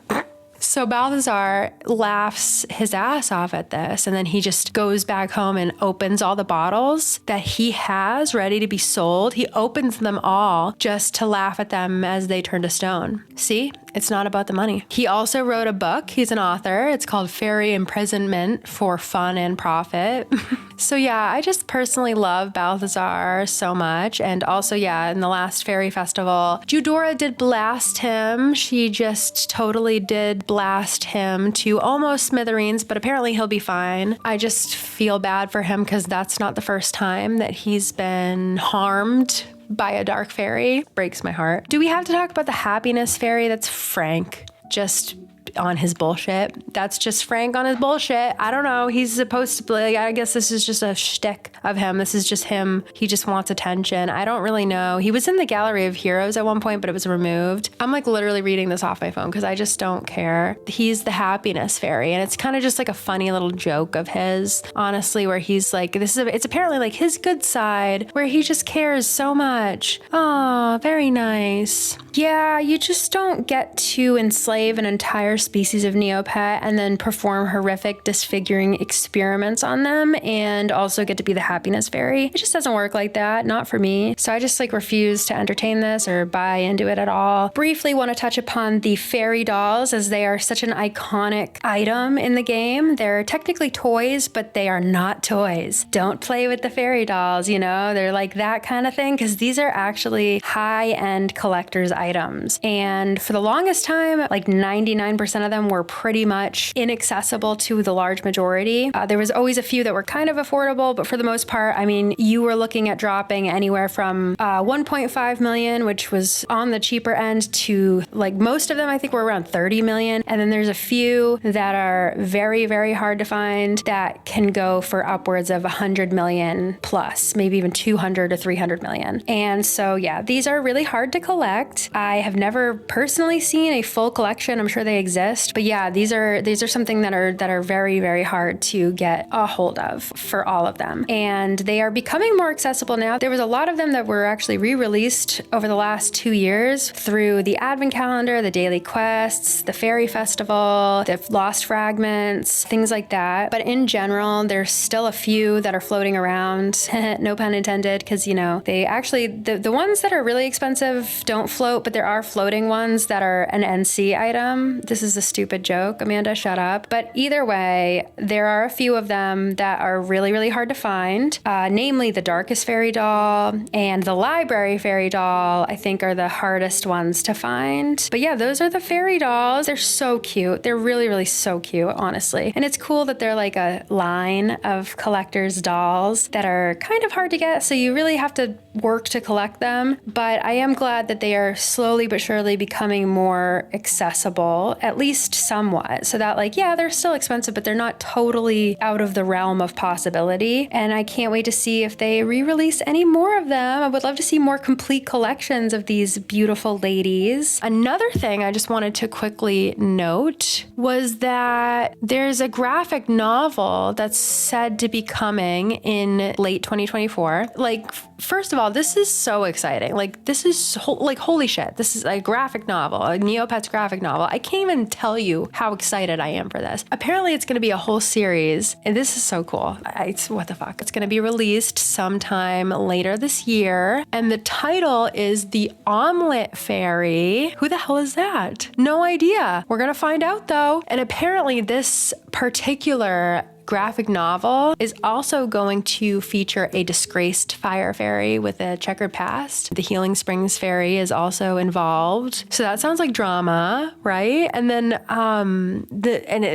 A: So Balthazar laughs his ass off at this, and then he just goes back home and opens all the bottles that he has ready to be sold. He opens them all just to laugh at them as they turn to stone. See? It's not about the money. He also wrote a book. He's an author. It's called Fairy Imprisonment for Fun and Profit. So yeah, I just personally love Balthazar so much. And also, yeah, in the last fairy festival, Jhudora did blast him. She just totally did blast him to almost smithereens, but apparently he'll be fine. I just feel bad for him because that's not the first time that he's been harmed by a dark fairy. Breaks my heart. Do we have to talk about the happiness fairy? That's Frank. Just on his bullshit. That's just Frank on his bullshit. I don't know. He's supposed to be, I guess this is just a shtick of him. This is just him. He just wants attention. I don't really know. He was in the Gallery of Heroes at one point, but it was removed. I'm like literally reading this off my phone because I just don't care. He's the happiness fairy, and it's kind of just like a funny little joke of his, honestly, where he's like, it's apparently like his good side where he just cares so much. Oh, very nice. Yeah, you just don't get to enslave an entire species of Neopet and then perform horrific disfiguring experiments on them and also get to be the happiness fairy. It just doesn't work like that, not for me. So I just like refuse to entertain this or buy into it at all. Briefly want to touch upon the fairy dolls as they are such an iconic item in the game. They're technically toys, but they are not toys. Don't play with the fairy dolls, they're like that kind of thing because these are actually high-end collector's items. And for the longest time, like 99% 99% of them were pretty much inaccessible to the large majority. There was always a few that were kind of affordable, but for the most part, I mean, you were looking at dropping anywhere from 1.5 million, which was on the cheaper end, to like most of them I think were around 30 million. And then there's a few that are very, very hard to find that can go for upwards of 100 million plus, maybe even 200 to 300 million. And so yeah, these are really hard to collect. I have never personally seen a full collection. I'm sure they exist, but yeah, these are something that are very, very hard to get a hold of for all of them. And they are becoming more accessible now. There was a lot of them that were actually re-released over the last 2 years through the Advent calendar, the daily quests, the fairy festival, the lost fragments, things like that. But in general, there's still a few that are floating around, no pun intended, because, you know, they actually, the ones that are really expensive don't float, but there are floating ones that are an NC item. This is a stupid joke, Amanda, shut up. But either way, there are a few of them that are really, really hard to find, namely the Darkest Fairy doll and the Library Fairy doll, I think are the hardest ones to find. But yeah, those are the fairy dolls. They're so cute. They're really, really so cute, honestly. And it's cool that they're like a line of collector's dolls that are kind of hard to get, so you really have to work to collect them. But I am glad that they are slowly but surely becoming more accessible, at least somewhat, so that like, yeah, they're still expensive, but they're not totally out of the realm of possibility. And I can't wait to see if they re-release any more of them. I would love to see more complete collections of these beautiful ladies. Another thing I just wanted to quickly note was that there's a graphic novel that's said to be coming in late 2024. Like, first of all, this is so exciting. Like, this is like, holy shit. This is a graphic novel, a Neopets graphic novel. I can't even tell you how excited I am for this. Apparently it's going to be a whole series, and this is so cool. What the fuck? It's going to be released sometime later this year, and the title is The Omlette Fairy. Who the hell is that? No idea. We're going to find out though. And apparently this particular graphic novel is also going to feature a disgraced fire fairy with a checkered past. The Healing Springs fairy is also involved. So that sounds like drama, right? And then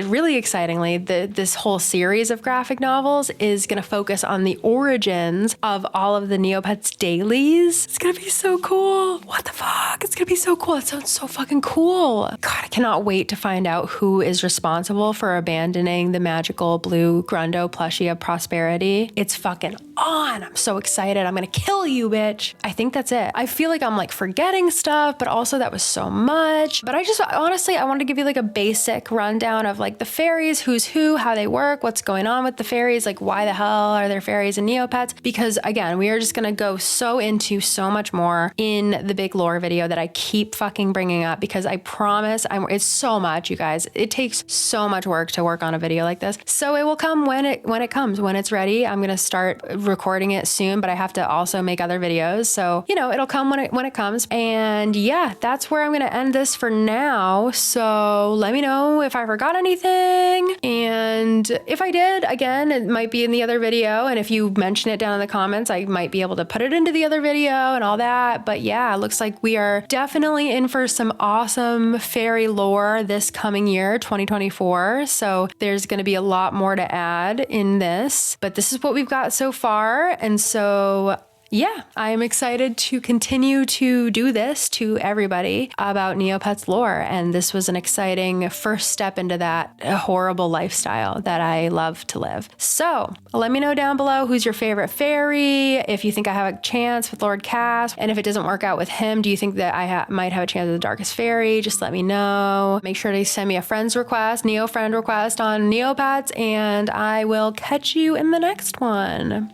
A: really excitingly, this whole series of graphic novels is going to focus on the origins of all of the Neopets dailies. It's going to be so cool. What the fuck? It's going to be so cool. It sounds so fucking cool. God, I cannot wait to find out who is responsible for abandoning the magical blue Grundo plushie of prosperity. It's fucking on. I'm so excited. I'm gonna kill you, bitch. I think that's it. I feel like I'm like forgetting stuff, but also that was so much. But I just honestly, I wanted to give you like a basic rundown of like the fairies, who's who, how they work, what's going on with the fairies, like why the hell are there fairies and Neopets? Because again, we are just gonna go so into so much more in the big lore video that I keep fucking bringing up, because I promise it's so much, you guys. It takes so much work to work on a video like this. So it will come when it comes, when it's ready. I'm gonna start recording it soon, but I have to also make other videos. So, you know, it'll come when it comes. And yeah, that's where I'm gonna end this for now. So let me know if I forgot anything. And if I did, again, it might be in the other video. And if you mention it down in the comments, I might be able to put it into the other video and all that. But yeah, it looks like we are definitely in for some awesome fairy lore this coming year, 2024. So there's gonna be a lot more to add in this, but this is what we've got so far. And so yeah, I'm excited to continue to do this to everybody about Neopets lore. And this was an exciting first step into that horrible lifestyle that I love to live. So let me know down below who's your favorite fairy, if you think I have a chance with Lord Cass, and if it doesn't work out with him, do you think that I might have a chance with the Darkest Fairy? Just let me know. Make sure to send me a friend's request, Neo friend request on Neopets, and I will catch you in the next one.